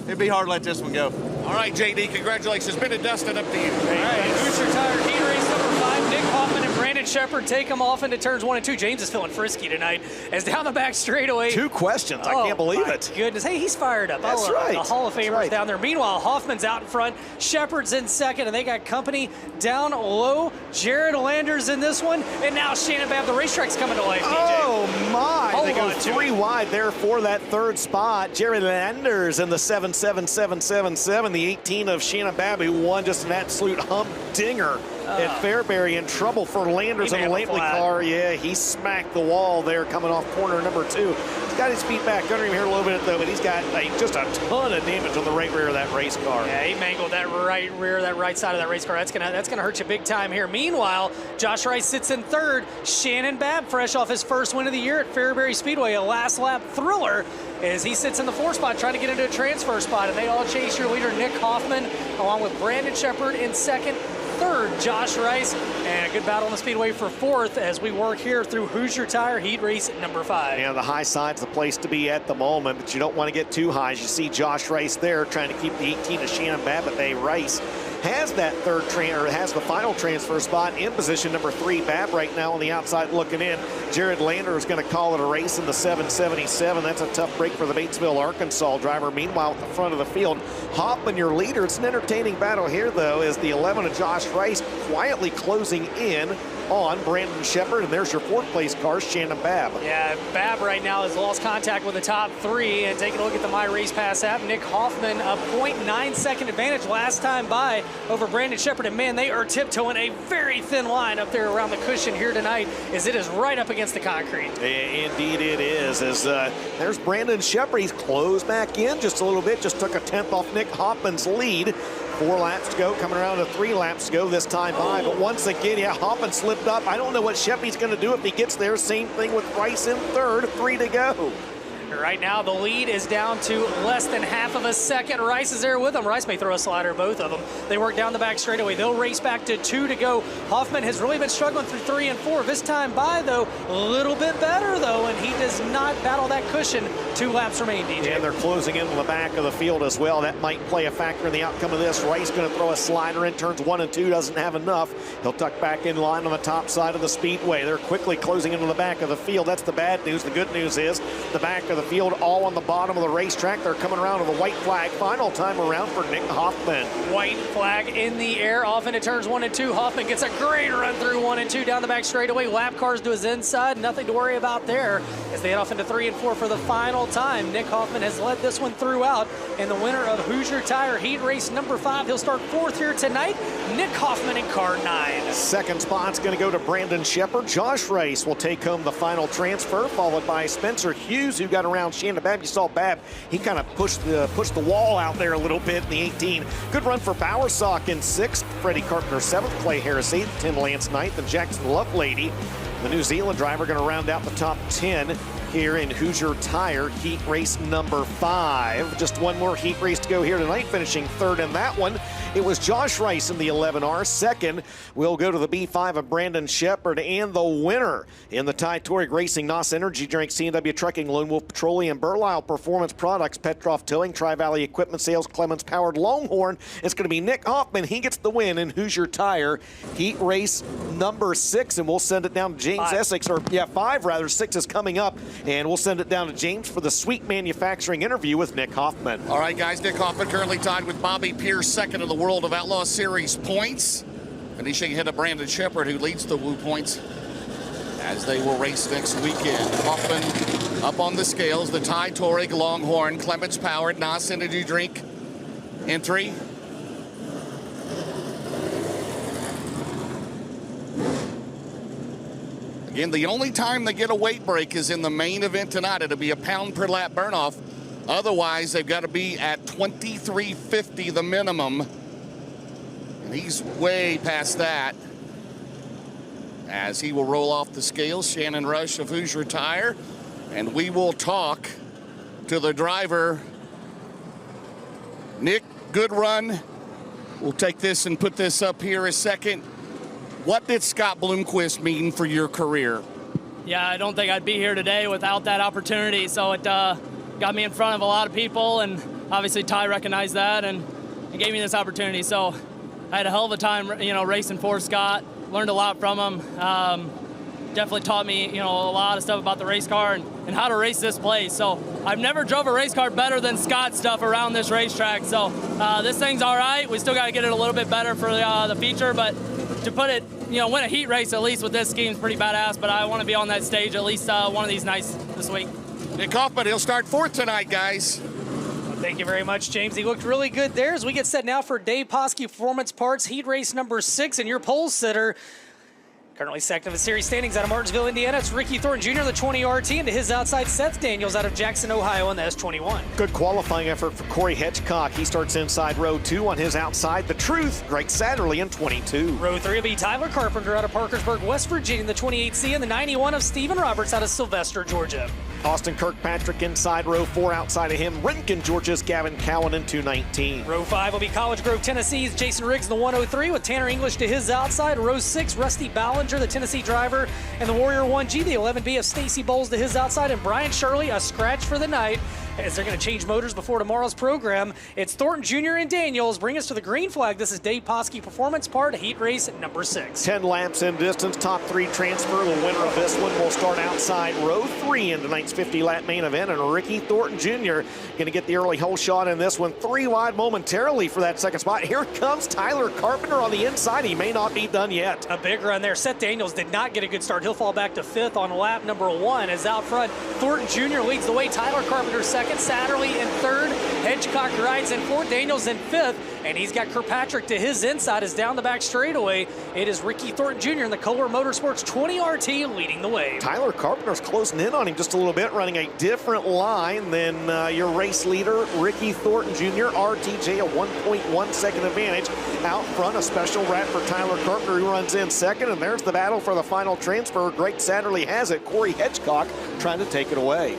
it'd be hard to let this one go. All right, JD, congratulations. Been a dusted up to you. All right, who's retired? Heat race number 5. Nick Hoffman and Brandon Shepard take them off into turns 1 and 2. James is feeling frisky tonight as down the back straightaway. 2 questions. I can't believe it. Goodness. Hey, he's fired up. That's right. The Hall of Famers down there. Meanwhile, Hoffman's out in front. Shepard's in second, and they got company down low. Jared Landers in this one, and now Shannon Babb. The racetrack's coming to life, DJ. Oh, my. They go 3 wide there for that third spot. Jared Landers in the 77777. The 18 of Shannon Babb, who won just an absolute humdinger at Fairbury. In trouble for Landers in the Lately car. Yeah, he smacked the wall there coming off corner number 2. He's got his feet back under him here a little bit, though, but he's got just a ton of damage on the right rear of that race car. Yeah, he mangled that right rear, that right side of that race car. That's gonna hurt you big time here. Meanwhile, Josh Rice sits in third. Shannon Babb, fresh off his first win of the year at Fairbury Speedway, a last lap thriller, as he sits in the 4th spot trying to get into a transfer spot. And they all chase your leader, Nick Hoffman, along with Brandon Shepard in second. Third, Josh Rice, and a good battle on the speedway for 4th as we work here through Hoosier Tire Heat Race number 5. Yeah, the high side's the place to be at the moment, but you don't want to get too high. As you see Josh Rice there trying to keep the 18 of Shannon Babb. Rice has that has the final transfer spot in position number 3. Babb right now on the outside looking in. Jared Lander is going to call it a race in the 777. That's a tough break for the Batesville, Arkansas driver. Meanwhile, at the front of the field, Hoffman, your leader. It's an entertaining battle here, though, as the 11 of Josh Rice quietly closing in on Brandon Shepard, and there's your fourth-place car, Shannon Babb. Yeah, Babb right now has lost contact with the top three, and taking a look at the My Race Pass app, Nick Hoffman a 0.9-second advantage last time by over Brandon Shepard, and man, they are tiptoeing a very thin line up there around the cushion here tonight as it is right up against the concrete. Indeed it is, as there's Brandon Shepard. He's closed back in just a little bit, just took a 10th off Nick Hoffman's lead. 4 laps to go, coming around to 3 laps to go this time by. But once again, yeah, Hoffman slipped up. I don't know what Shepard's going to do if he gets there. Same thing with Rice in third, 3 to go. Right now, the lead is down to less than half of a second. Rice is there with them. Rice may throw a slider, both of them. They work down the back straightaway. They'll race back to 2 to go. Hoffman has really been struggling through 3 and 4. This time by, though, a little bit better, though, and he does not battle that cushion. 2 laps remain, DJ. And they're closing in on the back of the field as well. That might play a factor in the outcome of this. Rice going to throw a slider in turns 1 and 2. Doesn't have enough. He'll tuck back in line on the top side of the speedway. They're quickly closing into the back of the field. That's the bad news. The good news is the back of the field all on the bottom of the racetrack. They're coming around with a white flag. Final time around for Nick Hoffman. White flag in the air off into turns 1 and 2. Hoffman gets a great run through 1 and 2 down the back straightaway. Lap cars to his inside. Nothing to worry about there as they head off into 3 and 4 for the final time. Nick Hoffman has led this one throughout, and the winner of Hoosier Tire Heat Race number 5. He'll start 4th here tonight. Nick Hoffman in car 9. Second spot's going to go to Brandon Shepard. Josh Rice will take home the final transfer, followed by Spencer Hughes, who got around Shannon Babb. You saw Babb, he kind of pushed the wall out there a little bit in the 18. Good run for Bowersock in 6th. Freddie Carpenter 7th. Clay Harris 8th. Tim Lance 9th. And Jackson Lovelady, the New Zealand driver, going to round out the top 10 here in Hoosier Tire Heat Race number 5. Just one more heat race to go here tonight, finishing 3rd in that one. It was Josh Rice in the 11R. 2nd will go to the B5 of Brandon Shepard, and the winner in the Ty Touring Racing, NOS Energy Drink, C&W Trucking, Lone Wolf Petroleum, Burlisle Performance Products, Petroff Towing, Tri-Valley Equipment Sales, Clemens Powered Longhorn. It's going to be Nick Hoffman. He gets the win in Hoosier Tire Heat Race number 6, and we'll send it down to James Essex, or 5 rather. 6 is coming up. And we'll send it down to James for the Sweet Manufacturing interview with Nick Hoffman. All right, guys, Nick Hoffman currently tied with Bobby Pierce, 2nd in the World of Outlaw Series points. Finishing ahead of Brandon Shepard, who leads the Woo points as they will race next weekend. Hoffman up on the scales, the Ty Touring Longhorn, Clemens Powered, NOS Energy Drink entry. Again, the only time they get a weight break is in the main event tonight. It'll be a pound per lap burnoff. Otherwise, they've got to be at 2350, the minimum. And he's way past that as he will roll off the scales. Shannon Rush of Hoosier Tire. And we will talk to the driver. Nick, good run. We'll take this and put this up here a second. What did Scott Bloomquist mean for your career? Yeah, I don't think I'd be here today without that opportunity. So it got me in front of a lot of people, and obviously Ty recognized that and gave me this opportunity. So I had a hell of a time, racing for Scott. Learned a lot from him. Definitely taught me, a lot of stuff about the race car and how to race this place. So I've never drove a race car better than Scott's stuff around this racetrack. So this thing's all right. We still got to get it a little bit better for the feature, but to put it, win a heat race at least with this scheme is pretty badass, but I want to be on that stage at least one of these nights this week. Nick Hoffman, he'll start 4th tonight, guys. Well, thank you very much, James. He looked really good there as we get set now for Dave Poskey Performance Parts Heat Race number 6, and your pole sitter, currently second of the series standings out of Martinsville, Indiana. It's Ricky Thornton Jr., the 20 RT, and to his outside, Seth Daniels out of Jackson, Ohio, in the S21. Good qualifying effort for Corey Hedgecock. He starts inside row 2 on his outside. The Truth, Greg Satterley in 22. Row 3 will be Tyler Carpenter out of Parkersburg, West Virginia, the 28C, and the 91 of Stephen Roberts out of Sylvester, Georgia. Austin Kirkpatrick inside row 4. Outside of him, Rincon, Georgia's Gavin Cowan in 219. Row 5 will be College Grove, Tennessee's Jason Riggs in the 103 with Tanner English to his outside. Row 6, Rusty Ballinger, the Tennessee driver, and the Warrior 1G, the 11B of Stacy Bowles to his outside, and Brian Shirley, a scratch for the night, as they're going to change motors before tomorrow's program. It's Thornton Jr. and Daniels. Bring us to the green flag. This is Dave Poski Performance Part, heat race number 6. 10 laps in distance, top 3 transfer. The winner of this one will start outside row 3 in tonight's 50-lap main event, and Ricky Thornton Jr. going to get the early hole shot in this one. 3 wide momentarily for that second spot. Here comes Tyler Carpenter on the inside. He may not be done yet. A big run there. Seth Daniels did not get a good start. He'll fall back to 5th on lap number 1. As out front, Thornton Jr. leads the way. Tyler Carpenter 2nd, Satterley in 3rd, Hedgecock rides in 4th, Daniels in 5th, and he's got Kirkpatrick to his inside as down the back straightaway. It is Ricky Thornton Jr. in the Kohler Motorsports 20 RT leading the way. Tyler Carpenter's closing in on him just a little bit, running a different line than your race leader, Ricky Thornton Jr. RTJ, a 1.1 second advantage. Out front, a special wrap for Tyler Carpenter, who runs in 2nd, and there's the battle for the final transfer. Greg Satterley has it. Corey Hedgecock trying to take it away.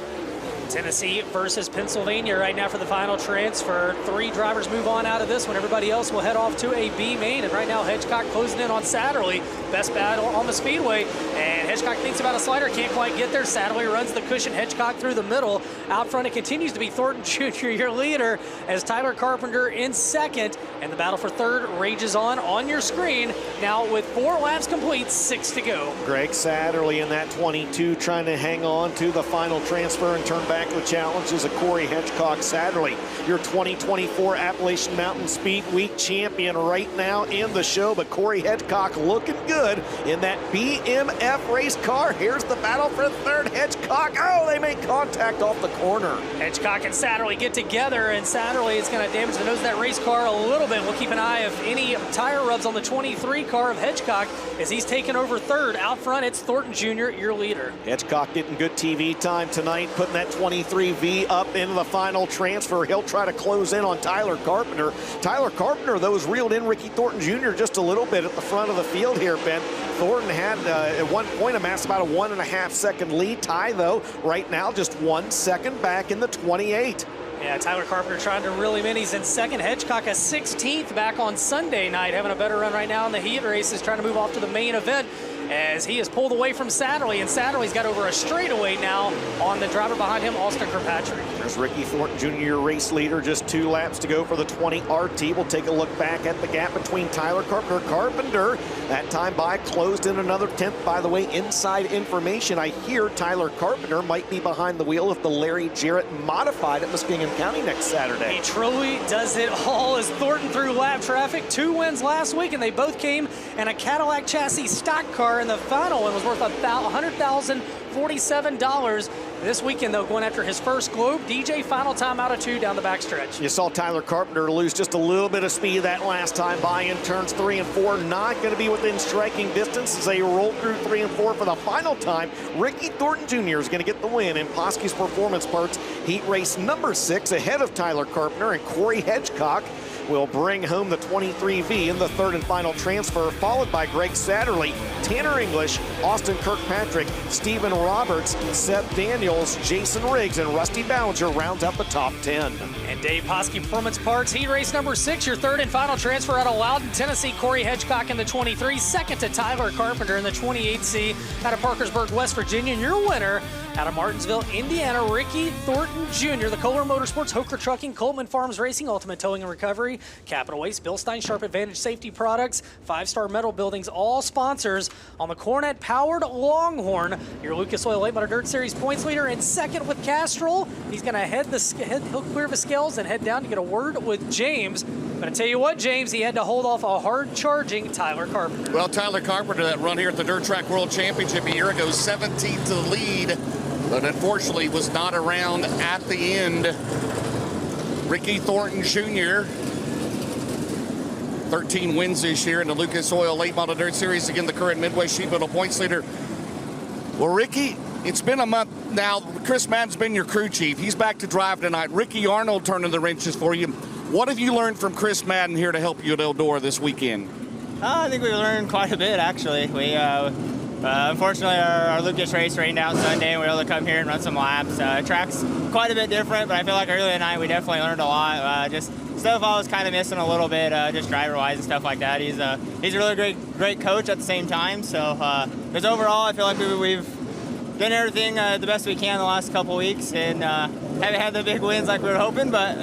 Tennessee versus Pennsylvania right now for the final transfer. 3 drivers move on out of this one. Everybody else will head off to a B main. And right now, Hedgecock closing in on Satterley. Best battle on the Speedway. And Hedgecock thinks about a slider, can't quite get there. Satterley runs the cushion, Hedgecock through the middle. Out front, it continues to be Thornton Jr., your leader, as Tyler Carpenter in 2nd. And the battle for 3rd rages on your screen. Now with 4 laps complete, 6 to go. Greg Satterley in that 22 trying to hang on to the final transfer and turn back the challenges of Corey Hedgecock. Satterley, your 2024 Appalachian Mountain Speed Week champion right now in the show, but Corey Hedgecock looking good in that BMF race car. Here's the battle for 3rd. Hedgecock, oh, they make contact off the corner. Hedgecock and Satterley get together, and Satterley is going to damage the nose of that race car a little bit. We'll keep an eye if any tire rubs on the 23 car of Hedgecock as he's taken over 3rd. Out front, it's Thornton Jr., your leader. Hedgecock getting good TV time tonight, putting that 23V up into the final transfer. He'll try to close in on Tyler Carpenter. Tyler Carpenter, though, has reeled in Ricky Thornton Jr. just a little bit at the front of the field here, Ben. Thornton had, at one point, amassed about a 1.5 second lead. Ty, though, right now just 1 second back in the 28. Yeah, Tyler Carpenter trying to reel him in. He's in 2nd. Hedgecock a 16th back on Sunday night, having a better run right now in the heat races, trying to move off to the main event as he is pulled away from Satterley, and Satterley's got over a straightaway now on the driver behind him, Austin Kirkpatrick. There's Ricky Thornton Jr., your race leader, just 2 laps to go for the 20 RT. We'll take a look back at the gap between Tyler Carpenter. Carpenter, that time by, closed in another 10th. By the way, inside information, I hear Tyler Carpenter might be behind the wheel of the Larry Jarrett Modified at Muskegon County next Saturday. He truly does it all as Thornton through lap traffic. 2 wins last week, and they both came in a Cadillac chassis stock car. In the final one was worth $100,047. This weekend, though, going after his first Globe. DJ final time out of 2 down the backstretch. You saw Tyler Carpenter lose just a little bit of speed that last time by in turns 3 and 4. Not going to be within striking distance as they roll through 3 and 4 for the final time. Ricky Thornton Jr. is going to get the win in Poski's Performance Parts heat race number 6 ahead of Tyler Carpenter, and Corey Hedgecock will bring home the 23V in the 3rd and final transfer, followed by Greg Satterley, Tanner English, Austin Kirkpatrick, Stephen Roberts, Seth Daniels, Jason Riggs, and Rusty Ballinger rounds out the top 10. And Dave Poski Performance Parts heat race number 6, your 3rd and final transfer out of Loudon, Tennessee. Corey Hedgecock in the 23, 2nd to Tyler Carpenter in the 28C out of Parkersburg, West Virginia. And your winner out of Martinsville, Indiana, Ricky Thornton Jr., the Kohler Motorsports, Hoker Trucking, Coleman Farms Racing, Ultimate Towing and Recovery, Capital Waste, Bill Stein Sharp Advantage Safety Products, 5-Star Metal Buildings, all sponsors on the Cornet-powered Longhorn, your Lucas Oil Late Model Dirt Series points leader, in 2nd with Castrol. He's going to he'll clear the scales and head down to get a word with James. But I tell you what, James, he had to hold off a hard-charging Tyler Carpenter. Well, Tyler Carpenter, that run here at the Dirt Track World Championship a year ago, 17th to the lead, but unfortunately was not around at the end. Ricky Thornton Jr., 13 wins this year in the Lucas Oil Late Model Dirt Series. Again, the current Midwest Sheet Metal points leader. Well, Ricky, it's been a month now. Chris Madden's been your crew chief. He's back to drive tonight. Ricky Arnold turning the wrenches for you. What have you learned from Chris Madden here to help you at Eldora this weekend? I think we learned quite a bit, actually. We unfortunately, our Lucas race rained out Sunday, and we were able to come here and run some laps. Track's quite a bit different, but I feel like early tonight we definitely learned a lot. Just stuff I was kind of missing a little bit, just driver-wise and stuff like that. He's a really great coach at the same time. So, because overall, I feel like we've done everything the best we can the last couple weeks, and haven't had the big wins like we were hoping, but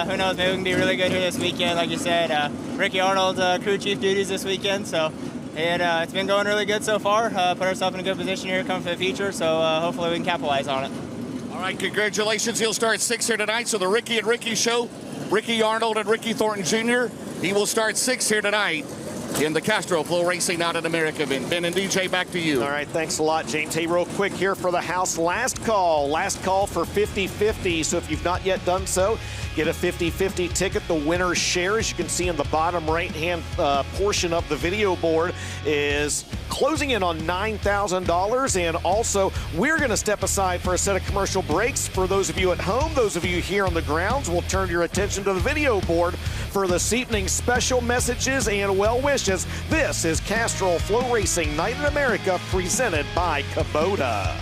who knows, maybe we can be really good here this weekend. Like you said, Ricky Arnold crew chief duties this weekend, so it's been going really good so far. Put ourselves in a good position here coming for the future, so hopefully we can capitalize on it. All right, congratulations. He'll start 6 here tonight, so the Ricky and Ricky show, Ricky Arnold and Ricky Thornton Jr., he will start 6 here tonight in the Castrol FloRacing Out in America event. Ben and DJ, back to you. All right, thanks a lot, James. Hey, real quick here for the house. Last call for 50-50. So if you've not yet done so, get a 50-50 ticket. The winner share, as you can see in the bottom right-hand portion of the video board, is closing in on $9,000. And also, we're going to step aside for a set of commercial breaks. For those of you at home, those of you here on the grounds, we'll turn your attention to the video board for this evening's special messages and well wishes. This is Castrol FloRacing Night in America, presented by Kubota.